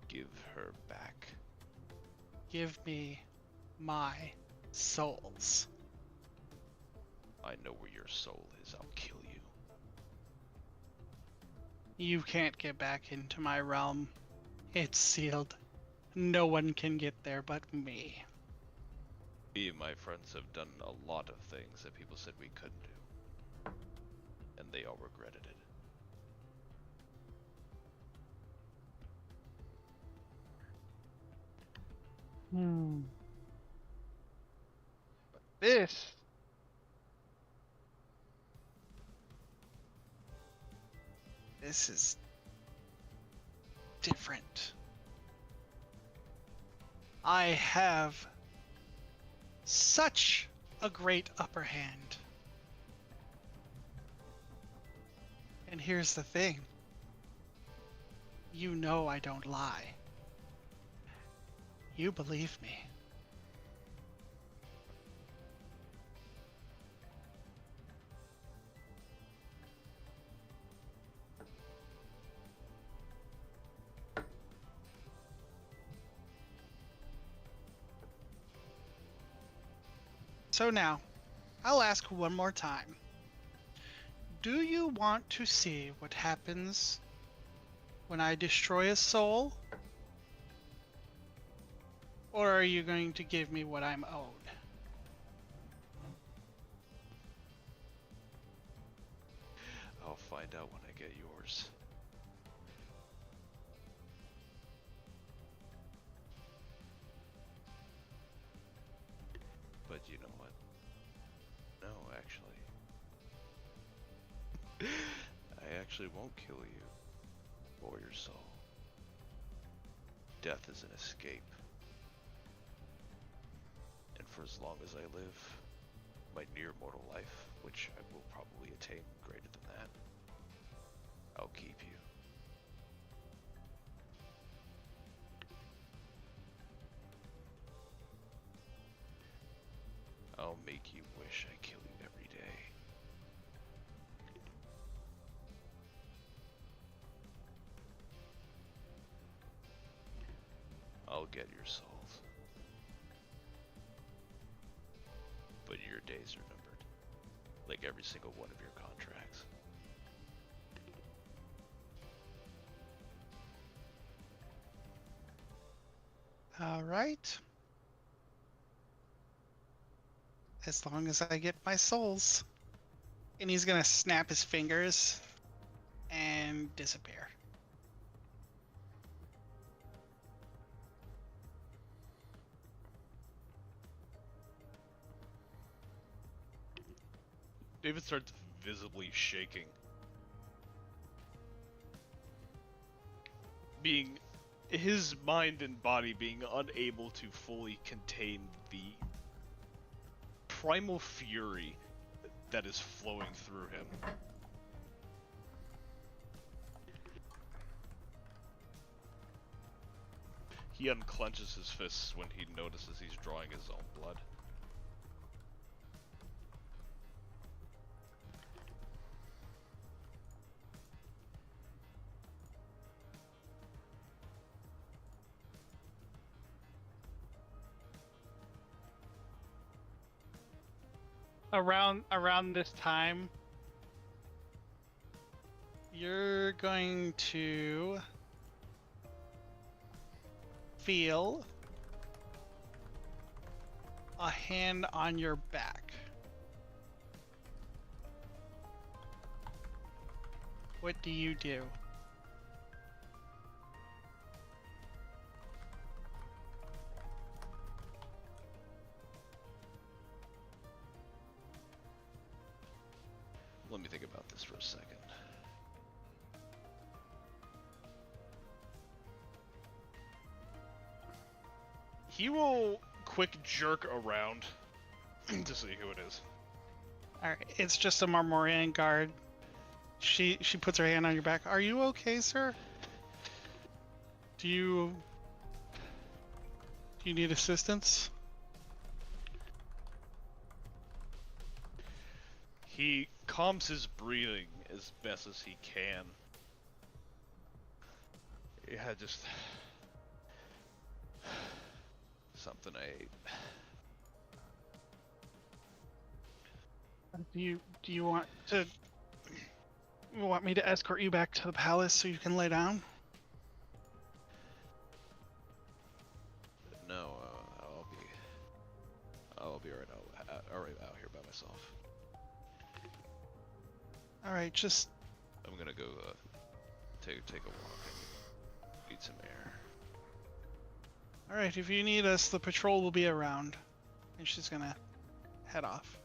Give her back.
Give me my souls.
I know where your soul is. I'll kill you.
You can't get back into my realm. It's sealed. No one can get there but me.
Me and my friends have done a lot of things that people said we couldn't do. And they all regretted it.
This is different. I have such a great upper hand. And here's the thing. You know I don't lie. You believe me. So now, I'll ask one more time. Do you want to see what happens when I destroy a soul? Or are you going to give me what I'm owed?
I'll find out when I get yours. But you know what? No, actually. I actually won't kill you. Or your soul. Death is an escape. And for as long as I live, my near mortal life, which I will probably attain greater than that, I'll keep you. I'll make you wish I kill you every day. I'll get your souls. But your days are numbered, like every single one of your contracts.
All right. As long as I get my souls. And he's gonna snap his fingers and disappear.
David starts visibly shaking. His mind and body being unable to fully contain the primal fury that is flowing through him. He unclenches his fists when he notices he's drawing his own blood.
Around this time, you're going to feel a hand on your back. What do you do?
Let me think about this for a second. He will quick jerk around to see who it is.
Alright, it's just a Marmorian guard. She puts her hand on your back. Are you okay, sir? Do you need assistance?
He calms his breathing as best as he can. Yeah, just something I ate.
Do you want to You want me to escort you back to the palace so you can lay down?
No, I'll be right out here by myself.
All right, just
I'm gonna go take a walk and eat some air.
all right. If you need us, the patrol will be around. And she's gonna head off.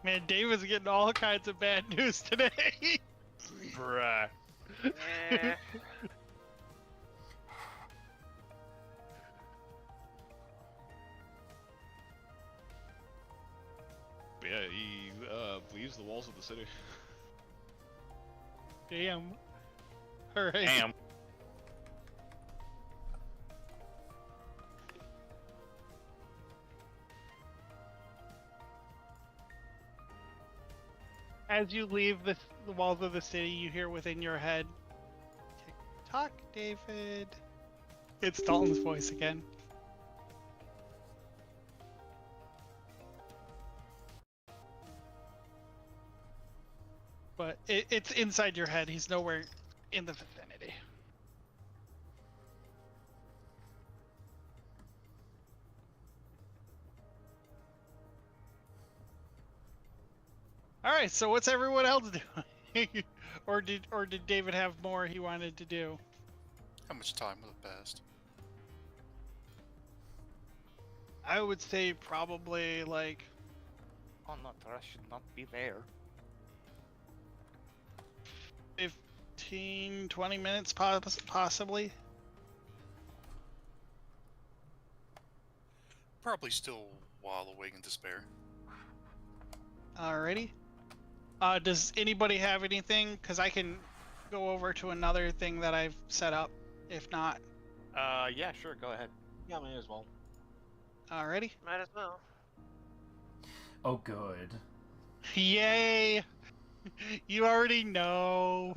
Man, David's getting all kinds of bad news today.
Bruh.
Eh.
But yeah, he leaves the walls of the city.
Damn. All right.
Damn.
As you leave the walls of the city, you hear within your head, "Tick tock, David." It's Dalton's voice again. But it's inside your head. He's nowhere in the vicinity. All right, so what's everyone else doing? or did David have more he wanted to do?
How much time would have passed?
I would say probably like
Oh no, Tara should not be there.
15, 20 minutes possibly.
Probably still wallowing in despair.
Alrighty. Does anybody have anything? Because I can go over to another thing that I've set up, if not.
Yeah, sure, go ahead.
Yeah, may as well.
Alrighty.
Might as well.
Oh, good.
Yay! You already know.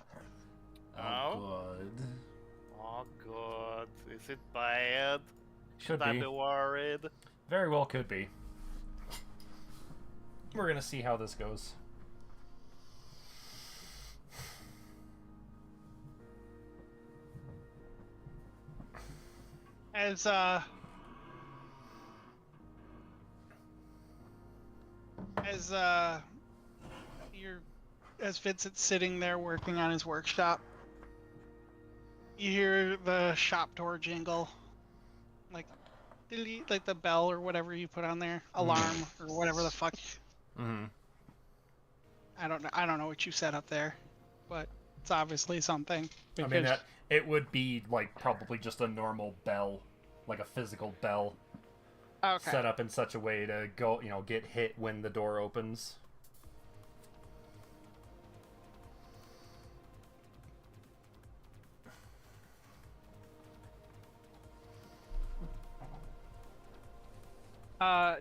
Oh, good.
Oh god, is it bad?
Should
I
be.
be worried?
Very well could be. We're gonna see how this goes.
As as Vincent's sitting there working on his workshop, you hear the shop door jingle, like the bell or whatever you put on there, alarm or whatever the fuck.
Mm-hmm.
I don't know what you set up there, but it's obviously something.
I mean, it would be like probably just a normal bell, like a physical bell,
okay.
set up in such a way to go, get hit when the door opens.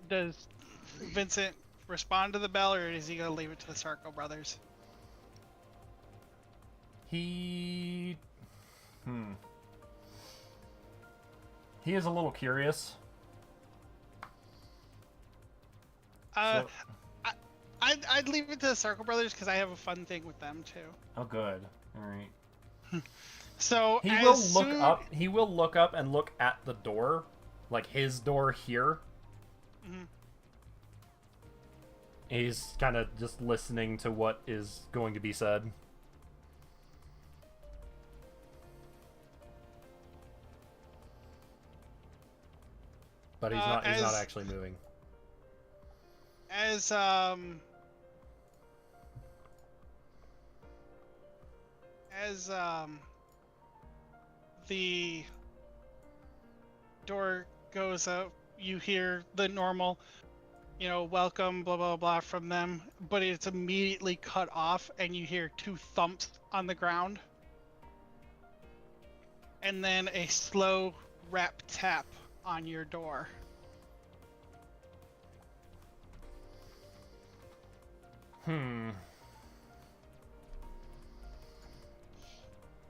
Does Vincent respond to the bell, or is he gonna leave it to the Sarko brothers?
He is a little curious. So-
I'd leave it to the Sarko brothers because I have a fun thing with them too.
Oh, good. All right.
So
He will look up. He will look up and look at the door, like his door here.
Mhm.
He's kind of just listening to what is going to be said. But he's not actually moving.
As the door goes up, you hear the normal welcome, blah, blah, blah from them, but it's immediately cut off and you hear 2 thumps on the ground. And then a slow rap tap on your door.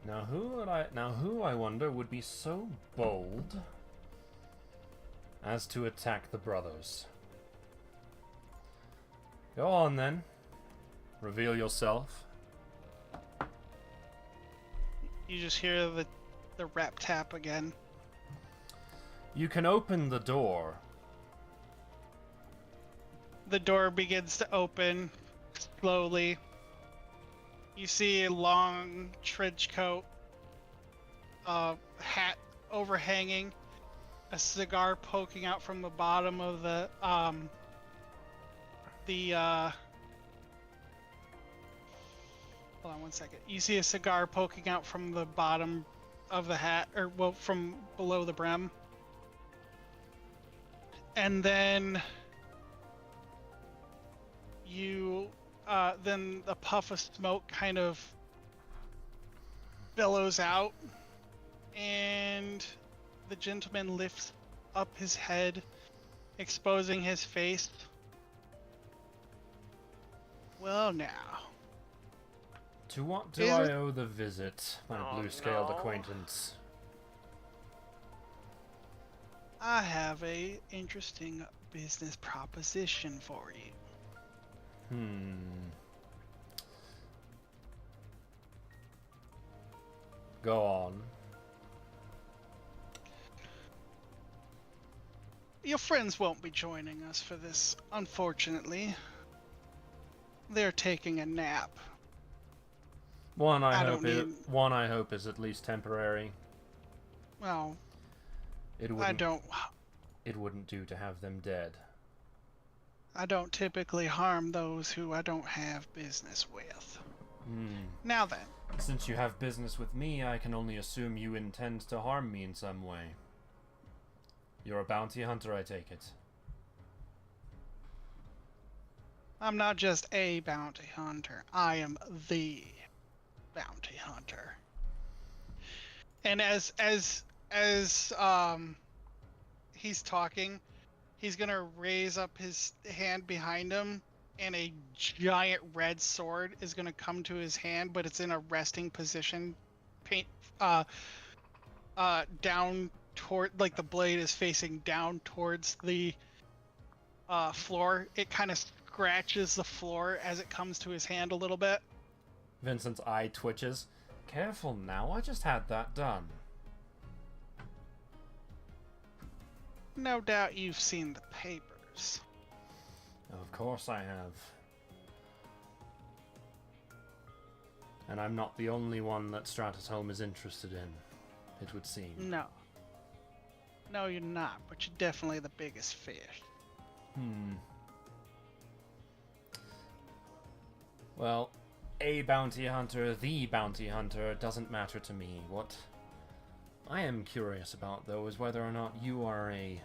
Now who I wonder would be so bold as to attack the brothers? Go on then. Reveal yourself.
You just hear the rap tap again.
You can open the door.
The door begins to open slowly. You see a long trench coat, hat overhanging, a cigar poking out from the bottom of the hold on one second. You see a cigar poking out from the bottom of the hat, or well, from below the brim. And then then a puff of smoke kind of billows out, and the gentleman lifts up his head, exposing his face. Well, now.
To what do I owe the visit, my blue-scaled acquaintance?
I have a interesting business proposition for you.
Go on.
Your friends won't be joining us for this, unfortunately. They're taking a nap.
One I hope is at least temporary.
Well,
It wouldn't do to have them dead.
I don't typically harm those who I don't have business with. Now then.
Since you have business with me, I can only assume you intend to harm me in some way. You're a bounty hunter, I take it.
I'm not just a bounty hunter. I am the bounty hunter. And as he's talking, he's gonna raise up his hand behind him, and a giant red sword is gonna come to his hand, but it's in a resting position, down toward, like the blade is facing down towards the floor. It kind of scratches the floor as it comes to his hand a little bit.
Vincent's eye twitches. Careful now, I just had that done.
No doubt you've seen the papers.
Of course I have. And I'm not the only one that Stratusholm is interested in, it would seem.
No. No, you're not, but you're definitely the biggest fish.
Well, a bounty hunter, the bounty hunter, doesn't matter to me. What I am curious about, though, is whether or not you are a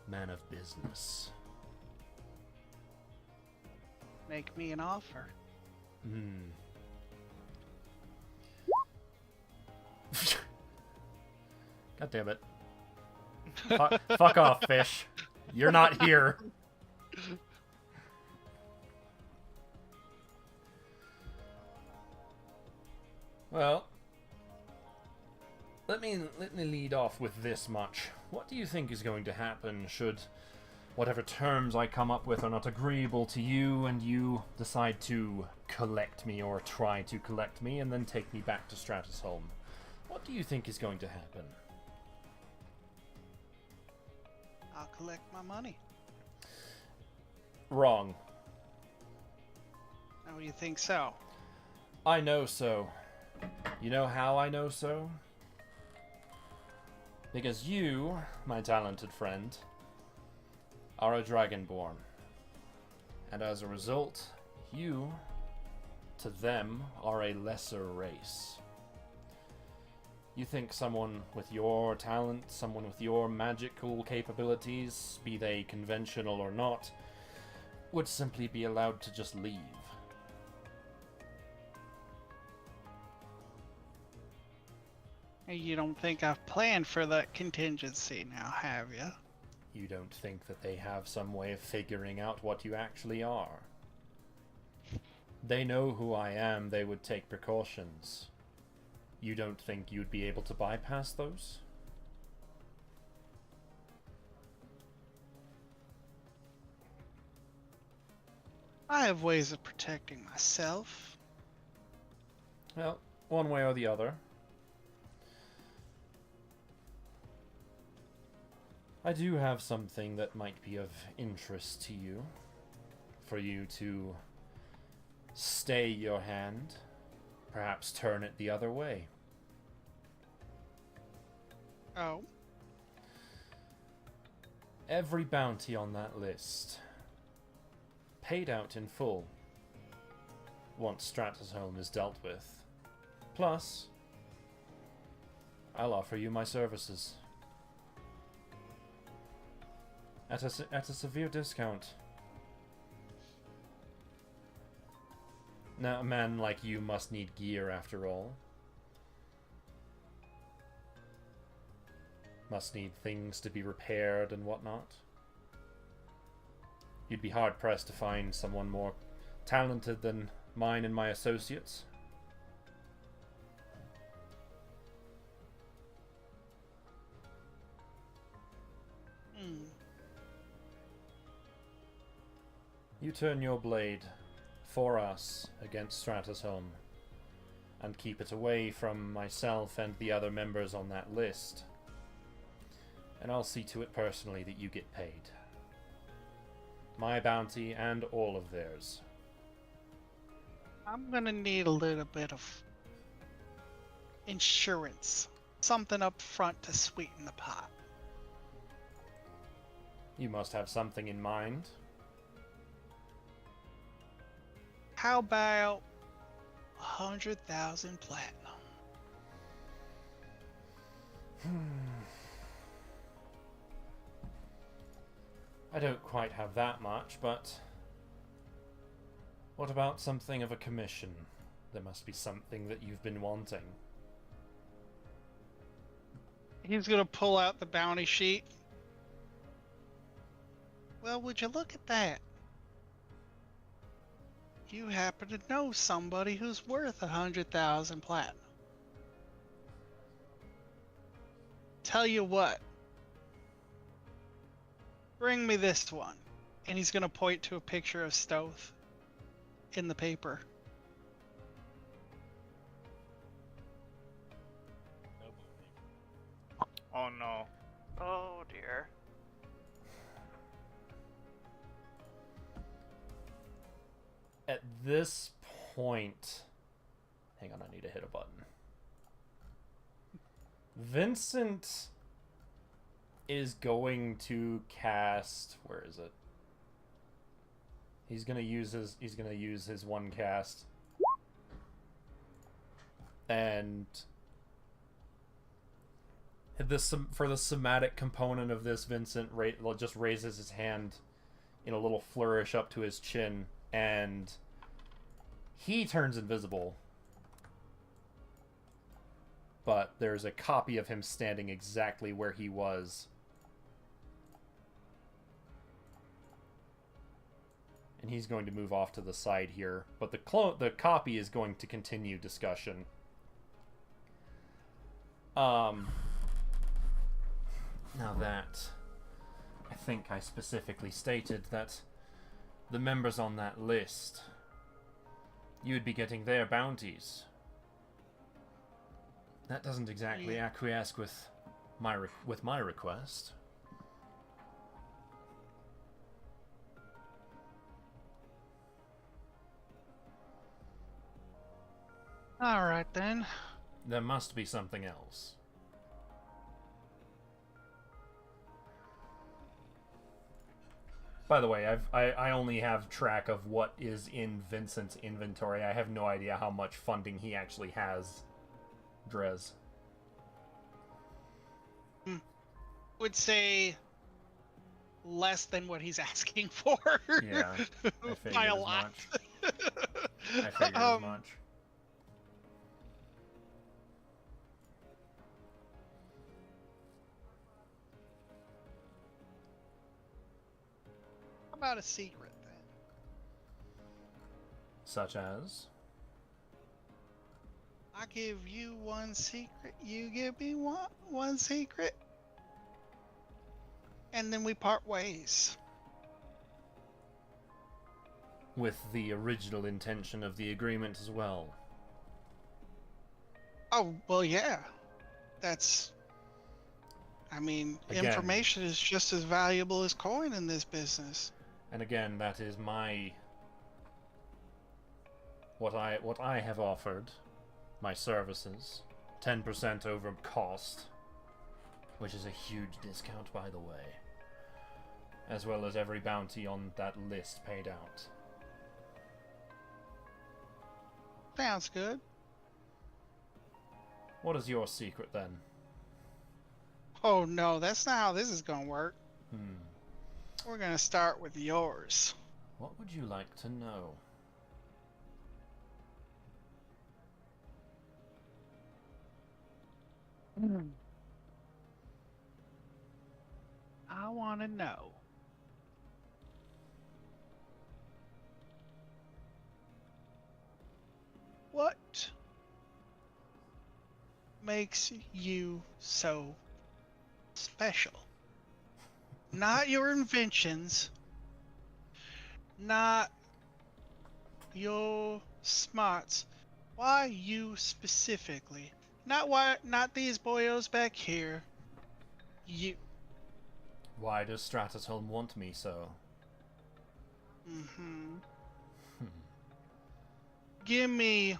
man of business.
Make me an offer.
God damn it. Fuck off, fish. You're not here. Well, let me lead off with this much. What do you think is going to happen should whatever terms I come up with are not agreeable to you, and you decide to collect me or try to collect me and then take me back to Stratusholm? What do you think is going to happen?
I'll collect my money.
Wrong.
Oh, you think so?
I know so. You know how I know so? Because you, my talented friend, are a dragonborn. And as a result, you, to them, are a lesser race. You think someone with your talent, someone with your magical capabilities, be they conventional or not, would simply be allowed to just leave.
You don't think I've planned for that contingency now, have you?
You don't think that they have some way of figuring out what you actually are? They know who I am, they would take precautions. You don't think you'd be able to bypass those?
I have ways of protecting myself.
Well, one way or the other. I do have something that might be of interest to you. For you to stay your hand, perhaps turn it the other way.
Oh?
Every bounty on that list, paid out in full, once Stratusholm is dealt with. Plus, I'll offer you my services. At a severe discount. Now, a man like you must need gear after all. Must need things to be repaired and whatnot. You'd be hard-pressed to find someone more talented than mine and my associates. You turn your blade for us against Stratusholm and keep it away from myself and the other members on that list. And I'll see to it personally that you get paid. My bounty and all of theirs.
I'm gonna need a little bit of insurance. Something up front to sweeten the pot.
You must have something in mind.
How about 100,000 platinum?
I don't quite have that much, but what about something of a commission? There must be something that you've been wanting.
He's gonna pull out the bounty sheet. Well, would you look at that? You happen to know somebody who's worth 100,000 platinum. Tell you what. Bring me this one. And he's gonna point to a picture of Stoth in the paper.
Oh no.
Oh dear.
At this point... Hang on, I need to hit a button. Vincent is going to cast... Where is it? He's gonna use his one cast. And for the somatic component of this, Vincent just raises his hand in a little flourish up to his chin, and he turns invisible. But there's a copy of him standing exactly where he was. And he's going to move off to the side here. But the copy is going to continue discussion. Now that I think I specifically stated that the members on that list, you would be getting their bounties. That doesn't exactly acquiesce with my request.
All right then.
There must be something else. By the way, I only have track of what is in Vincent's inventory. I have no idea how much funding he actually has. Drez.
Would say less than what he's asking for.
Yeah, I figured
by a
as
lot.
much. I figured as much.
How about a secret then?
Such as?
I give you one secret, you give me one secret, and then we part ways.
With the original intention of the agreement as well.
Oh, well, yeah. That's... I mean,
Again.
Information is just as valuable as coin in this business.
And again, that is my... What I have offered, my services, 10% over cost, which is a huge discount, by the way, as well as every bounty on that list paid out.
Sounds good.
What is your secret, then?
Oh no, that's not how this is gonna work.
Hmm.
We're gonna start with yours.
What would you like to know?
I wanna know. What makes you so special? Not your inventions, not your smarts. Why you specifically? Not these boyos back here. You.
Why does Stratusholm want me so?
Mm-hmm. Give me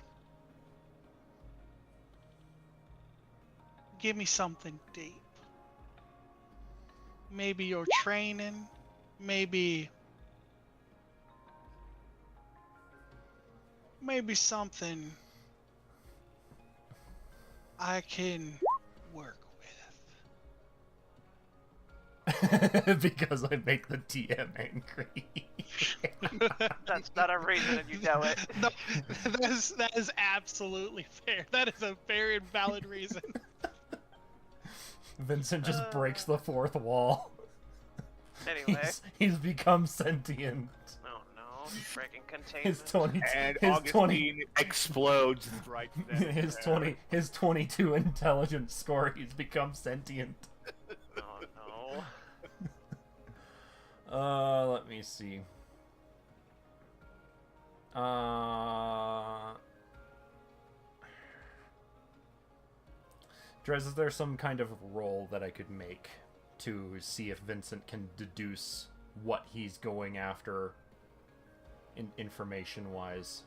something deep. Maybe your training, maybe something I can work with.
Because I make the DM angry.
That's not a reason, and you know it.
No, that is absolutely fair. That is a very valid reason.
Vincent just breaks the fourth wall.
Anyway.
He's become sentient.
Oh no, breaking
His
containment.
20
And
his
Augustine
20
explodes right then. and
his
there.
20 his 22 intelligence score, he's become sentient.
Oh
Uh, let me see. Drez, is there some kind of roll that I could make to see if Vincent can deduce what he's going after information-wise?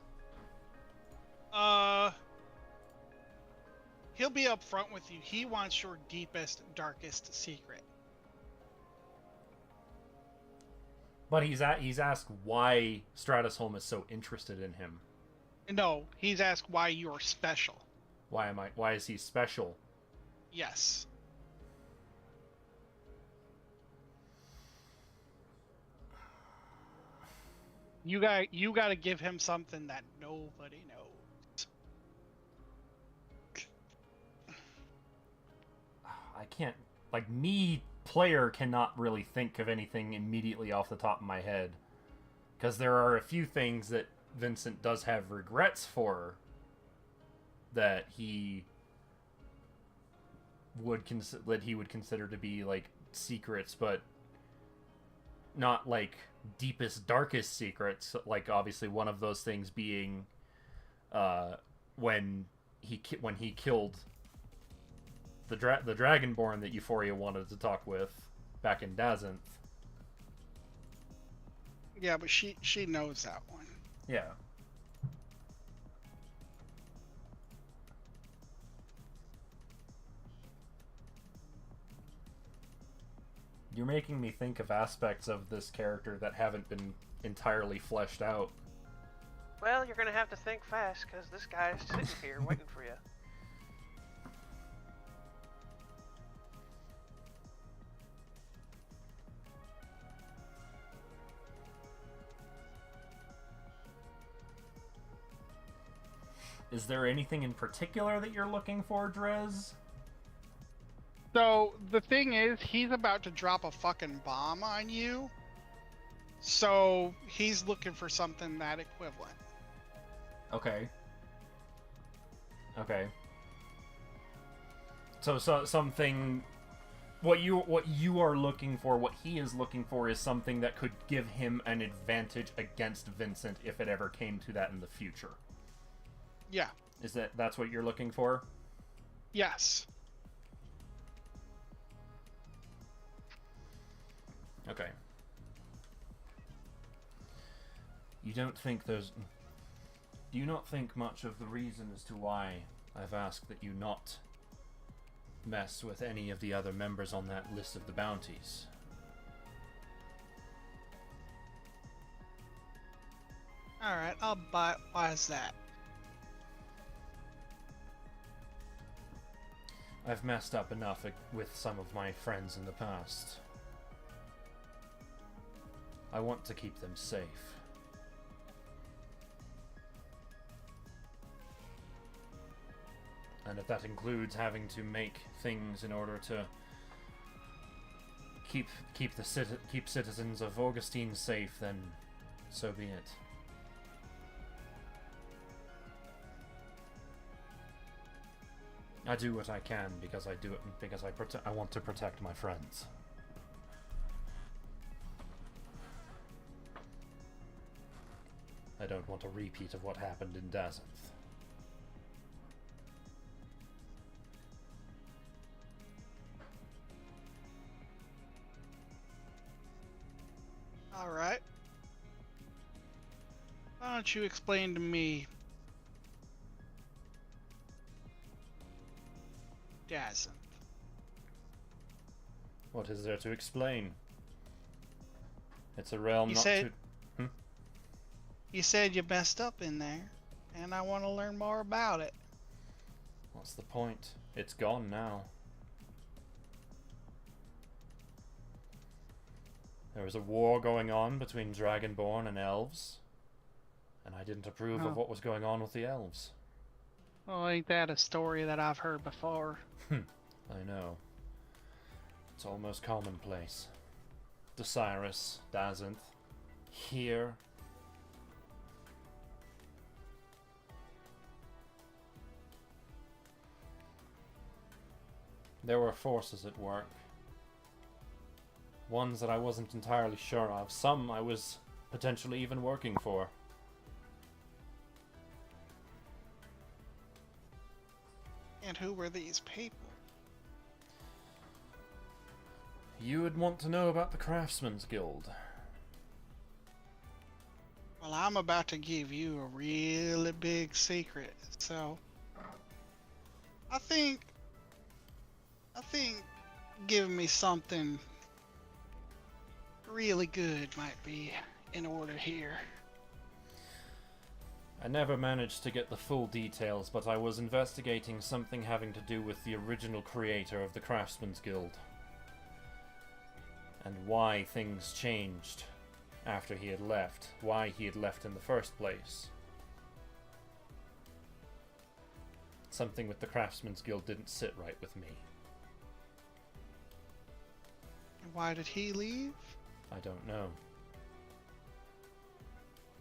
He'll be up front with you. He wants your deepest, darkest secret.
But he's asked why Stratusholm is so interested in him.
No, he's asked why you're special.
Why is he special?
Yes. You got to give him something that nobody knows.
I can't, like, me, player, cannot really think of anything immediately off the top of my head. Because there are a few things that Vincent does have regrets for that he would consider to be, like, secrets, but not, like, deepest, darkest secrets. Like, obviously one of those things being when he killed the Dragonborn that Euphoria wanted to talk with back in Dazenth.
Yeah, but she knows that one.
Yeah. You're making me think of aspects of this character that haven't been entirely fleshed out.
Well, you're gonna have to think fast, because this guy's sitting here waiting for you.
Is there anything in particular that you're looking for, Drez?
So the thing is, he's about to drop a fucking bomb on you. So he's looking for something that equivalent.
Okay. Okay. So something. What you are looking for, what he is looking for, is something that could give him an advantage against Vincent if it ever came to that in the future.
Yeah.
That's what you're looking for?
Yes.
Okay. You don't think there's... Do you not think much of the reason as to why I've asked that you not mess with any of the other members on that list of the bounties?
Alright, I'll buy it. Why is that?
I've messed up enough with some of my friends in the past. I want to keep them safe. And if that includes having to make things in order to keep citizens of Augustine safe, then so be it. I do what I can because I do it because I want to protect my friends. I don't want a repeat of what happened in Dazenth.
Alright. Why don't you explain to me Dazenth?
What is there to explain? It's a realm
You
not
said-
to...
You said you messed up in there, and I want to learn more about it.
What's the point? It's gone now. There was a war going on between Dragonborn and elves, and I didn't approve
Oh.
of what was going on with the elves.
Well, ain't that a story that I've heard before?
I know. It's almost commonplace. Dosiris, Dazenth, here. There were forces at work. Ones that I wasn't entirely sure of. Some I was potentially even working for.
And who were these people?
You would want to know about the Craftsman's Guild.
Well, I'm about to give you a really big secret, so I think giving me something really good might be in order here.
I never managed to get the full details, but I was investigating something having to do with the original creator of the Craftsman's Guild. And why things changed after he had left. Why he had left in the first place. Something with the Craftsman's Guild didn't sit right with me.
And why did he leave?
I don't know.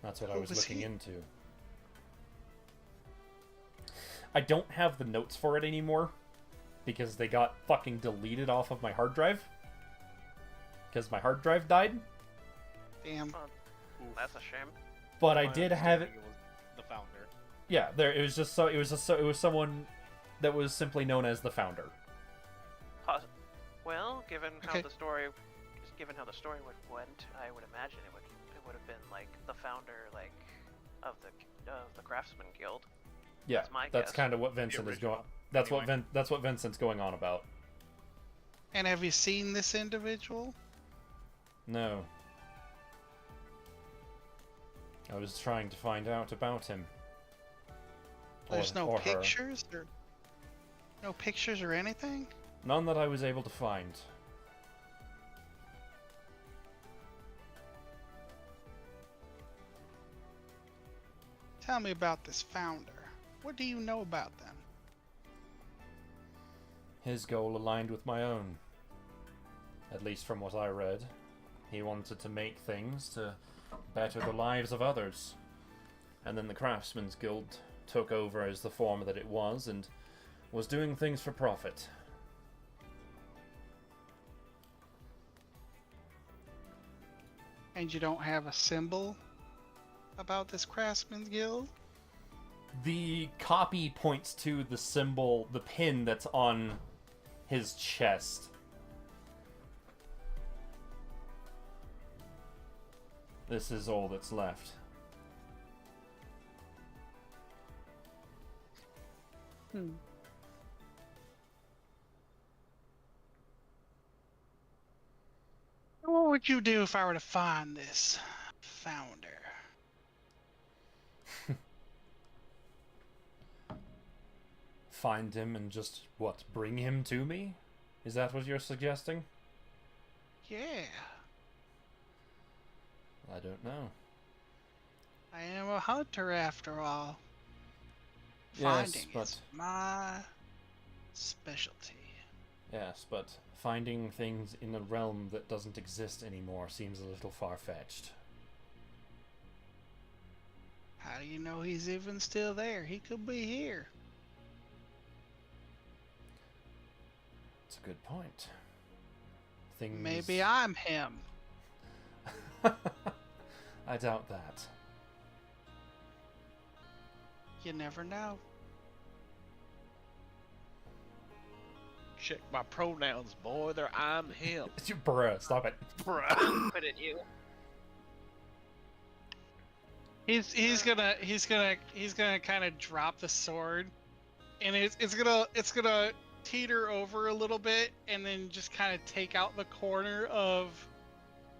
That's what I
Who
was
was
looking
he?
into. I don't have the notes for it anymore because they got fucking deleted off of my hard drive. Because my hard drive died.
Damn.
That's a shame.
But I
My
did have it.
understanding was the founder.
Yeah, it was someone that was simply known as the founder.
Well, given how
Okay.
the story went, I would imagine it would have been like the founder, like of the Craftsman Guild.
Yeah,
That's my
that's
guess.
kind of what Vincent is going.
original,
That's
anyway.
that's what Vincent's going on about.
And have you seen this individual?
No. I was trying to find out about him.
There's no
or her.
pictures or no pictures or anything?
None that I was able to find.
Tell me about this founder. What do you know about them?
His goal aligned with my own. At least from what I read. He wanted to make things to better the lives of others. And then the Craftsman's Guild took over as the form that it was and was doing things for profit.
And you don't have a symbol about this Craftsman's Guild?
The copy points to the symbol, the pin that's on his chest. This is all that's left.
What would you do if I were to find this founder?
Find him and just, what, bring him to me? Is that what you're suggesting?
Yeah,
I don't know.
I am a hunter after all.
Yes,
Finding
but...
is my specialty.
Yes, but finding things in a realm that doesn't exist anymore seems a little far-fetched.
How do you know he's even still there? He could be here.
That's a good point. Things...
Maybe I'm him.
I doubt that.
You never know.
Check my pronouns, boy. They're I'm him.
Bruh, stop it.
Bruh.
Couldn't you?
He's gonna kind of drop the sword, and it's gonna teeter over a little bit, and then just kind of take out the corner of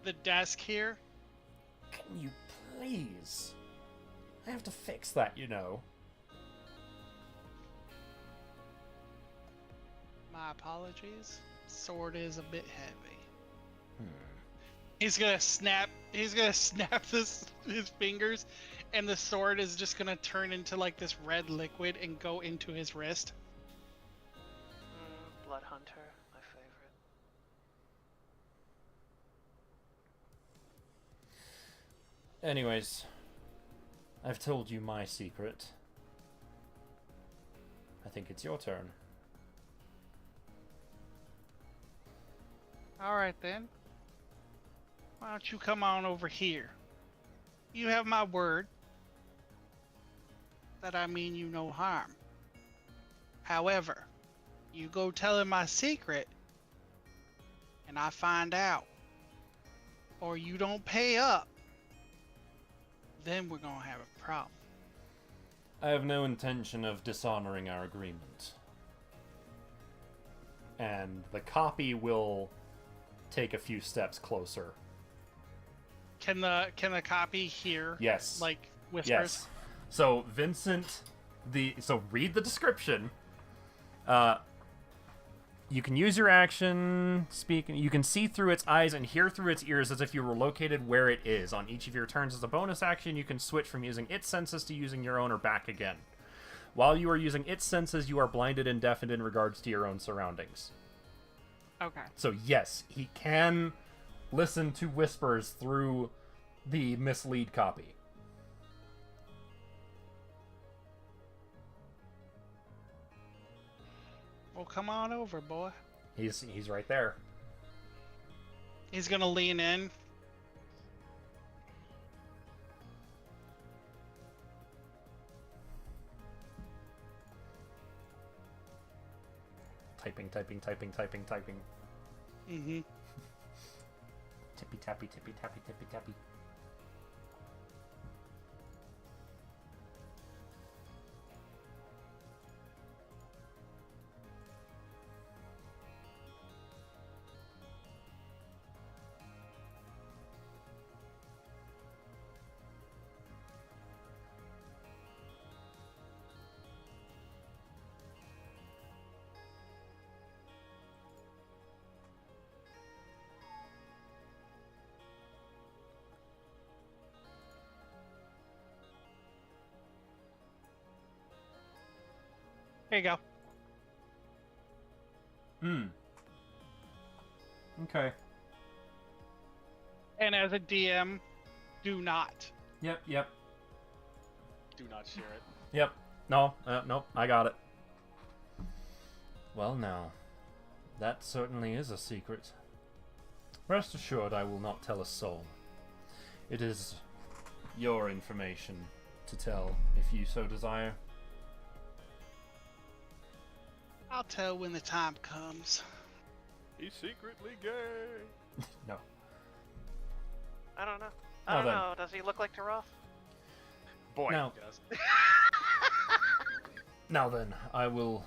the desk here.
Can you please? I have to fix that, you know.
My apologies. Sword is a bit heavy.
Hmm.
He's gonna snap his fingers, and the sword is just gonna turn into like this red liquid and go into his wrist.
Blood Hunter, my favorite.
Anyways, I've told you my secret. I think it's your turn.
Alright then. Why don't you come on over here? You have my word that I mean you no harm. However, you go telling my secret and I find out, or you don't pay up, then we're gonna have a problem.
I have no intention of dishonoring our agreement. And the copy will take a few steps closer.
Can the copy hear?
Yes.
Like whispers?
Yes. So Vincent, so read the description. You can use your action, speak. You can see through its eyes and hear through its ears as if you were located where it is. On each of your turns as a bonus action, you can switch from using its senses to using your own or back again. While you are using its senses, you are blinded and deafened in regards to your own surroundings.
Okay.
So yes, he can listen to whispers through the mislead copy.
Well, come on over, boy.
He's right there.
He's gonna lean in.
Typing.
Mm-hmm.
Tippy tappy.
Here you go.
Okay.
And as a DM, do not.
Yep.
Do not share it.
Yep. No, nope, I got it. Well now, that certainly is a secret. Rest assured I will not tell a soul. It is your information to tell if you so desire.
I'll tell when the time comes.
He's secretly gay.
No.
I don't know.
Now
I don't
then.
know. Does he look like Taroth?
Boy,
Now,
he does.
now then, I will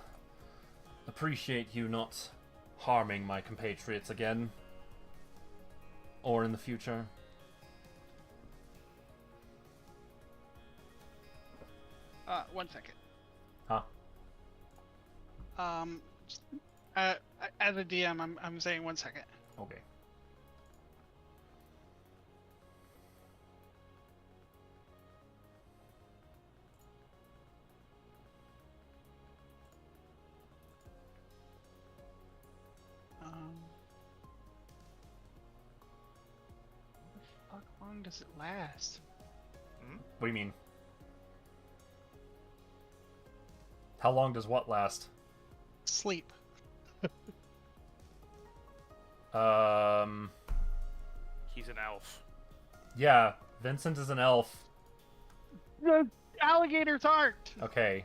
appreciate you not harming my compatriots again. Or in the future.
One second.
Huh?
As a DM, I'm saying 1 second.
Okay.
How long does it last?
What do you mean? How long does what last?
Sleep.
He's an elf.
Yeah, Vincent is an elf.
The alligators aren't.
Okay.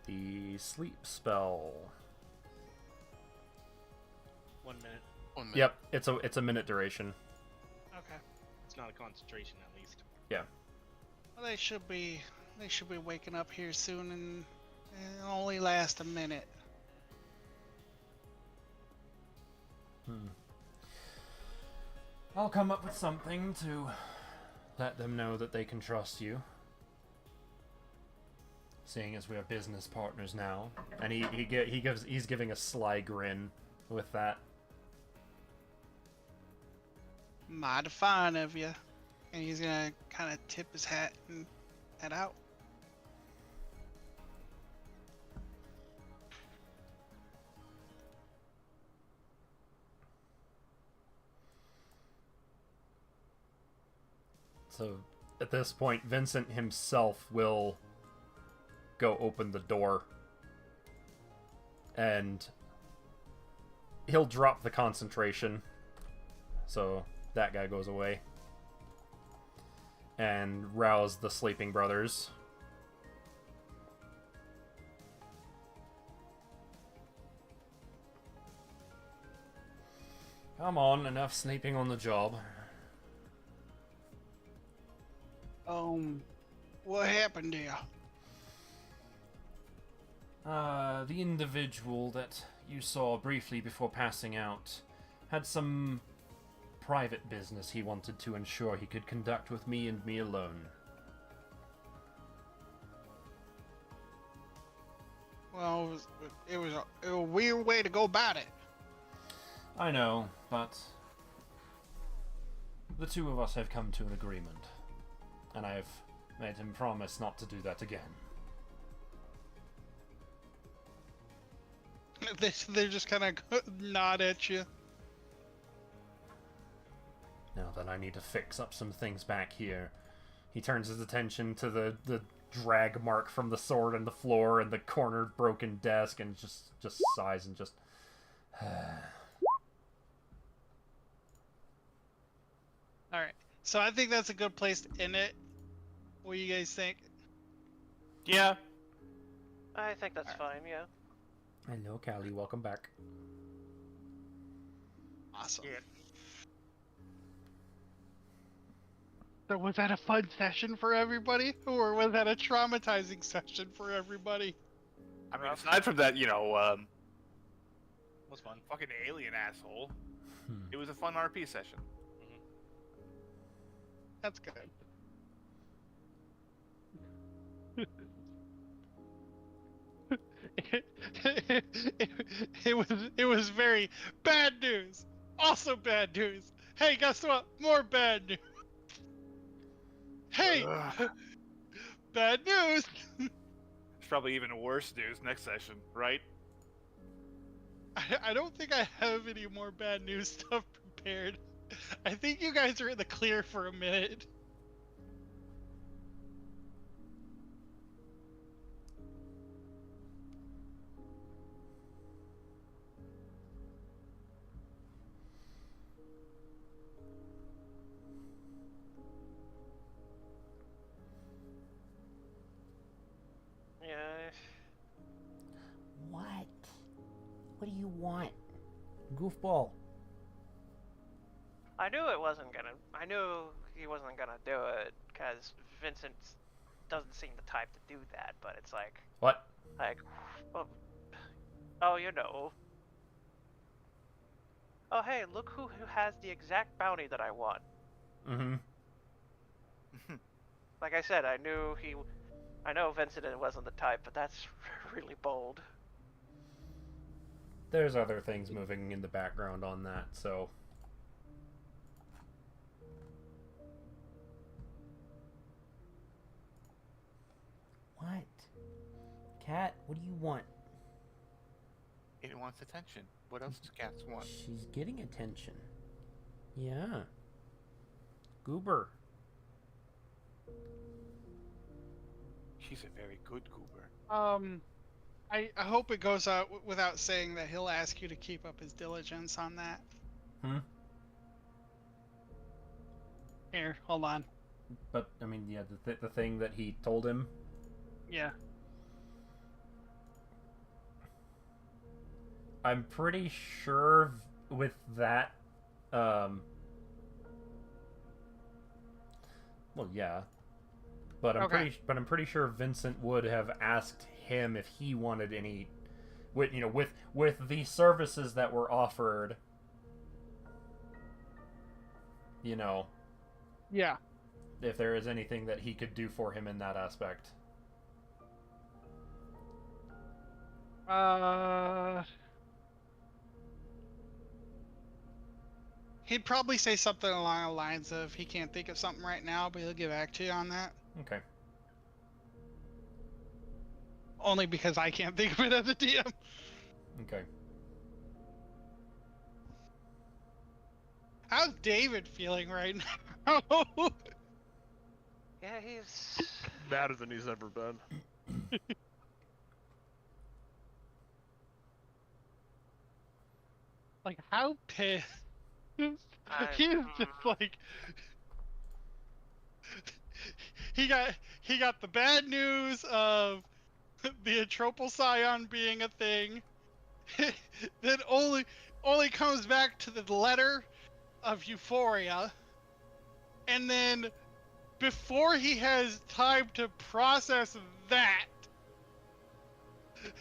The sleep spell.
1 minute.
1 minute.
Yep, it's a minute duration.
Okay.
It's not a concentration, at least.
Yeah.
Well, they should be waking up here soon, and it'll only last a minute.
I'll come up with something to let them know that they can trust you. Seeing as we are business partners now, and he's giving a sly grin with that.
Mighty fine of you. And he's gonna kind of tip his hat and head out.
So at this point, Vincent himself will go open the door, and he'll drop the concentration, so that guy goes away, and rouse the sleeping brothers. Come on, enough sleeping on the job.
What happened there?
The individual that you saw briefly before passing out had some private business he wanted to ensure he could conduct with me and me alone.
Well, it was a weird way to go about it.
I know, but the two of us have come to an agreement, and I've made him promise not to do that again.
They just kind of nod at you.
Now that I need to fix up some things back here, he turns his attention to the drag mark from the sword on the floor and the cornered broken desk, and just sighs and just...
Alright, so I think that's a good place to end it. What do you guys think?
Yeah.
I think that's fine, yeah.
Hello, Callie. Welcome back.
Awesome.
Yeah.
So was that a fun session for everybody? Or was that a traumatizing session for everybody?
I mean, aside from that,
Was fun.
fucking alien asshole, it was a fun RP session.
That's good. it was very bad news. Also bad news. Hey, guess what? More bad news. Hey,
Ugh.
bad news.
It's probably even worse news next session, right?
I don't think I have any more bad news stuff prepared. I think you guys are in the clear for a minute.
Yeah.
What? What do you want? Goofball.
I knew he wasn't gonna do it because Vincent doesn't seem the type to do that. But it's like,
What?
well, oh, you know. Oh, hey, look who has the exact bounty that I want.
Mm-hmm.
Like I said, I know Vincent wasn't the type, but that's really bold.
There's other things moving in the background on that, so...
What? Cat, what do you want?
It wants attention. What else do cats want?
She's getting attention. Yeah. Goober.
She's a very good goober.
I hope it goes out without saying that he'll ask you to keep up his diligence on that.
Hmm?
Here, hold on.
But, I mean, yeah, the thing that he told him...
Yeah.
I'm pretty sure with that, well, yeah. But I'm pretty sure Vincent would have asked him if he wanted any, with the services that were offered,
Yeah.
if there is anything that he could do for him in that aspect.
He'd probably say something along the lines of he can't think of something right now, but he'll get back to you on that.
Okay.
Only because I can't think of it as a DM.
Okay.
How's David feeling right now?
Yeah, he's
Madder than he's ever been.
Like, how pissed? He's just like... He got the bad news of the Atropal Scion being a thing. Then only comes back to the letter of Euphoria. And then before he has time to process that,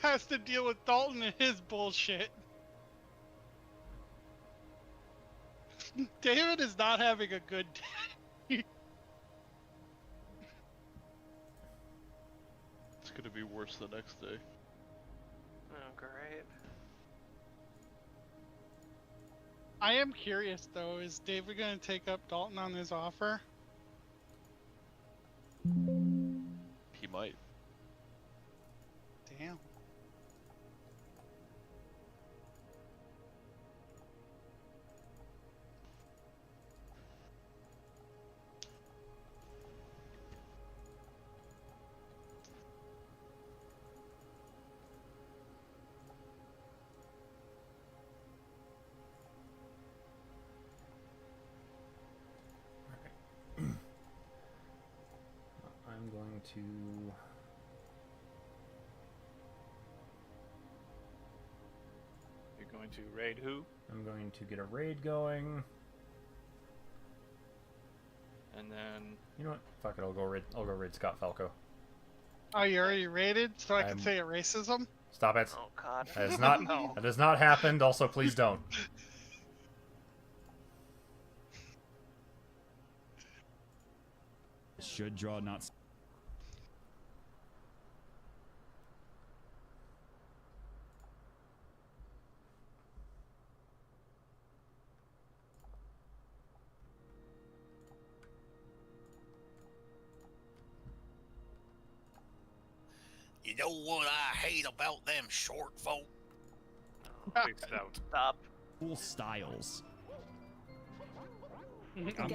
has to deal with Dalton and his bullshit. David is not having a good day.
It's gonna be worse the next day.
oh, great.
I am curious though, is David going to take up Dalton on his offer?
He might.
Damn.
I'm going to...
You're going to raid who?
I'm going to get a raid going.
And then...
You know what? Fuck it, I'll go raid Scott Falco.
Oh, you already rated, so I can
I'm-
say a racism?
Stop it.
Oh God.
That has not
No.
that has not happened, also please don't.
Should draw not.
You know what I hate about them short folk?
Big stout.
Stop.
Cool styles. I'm
They
going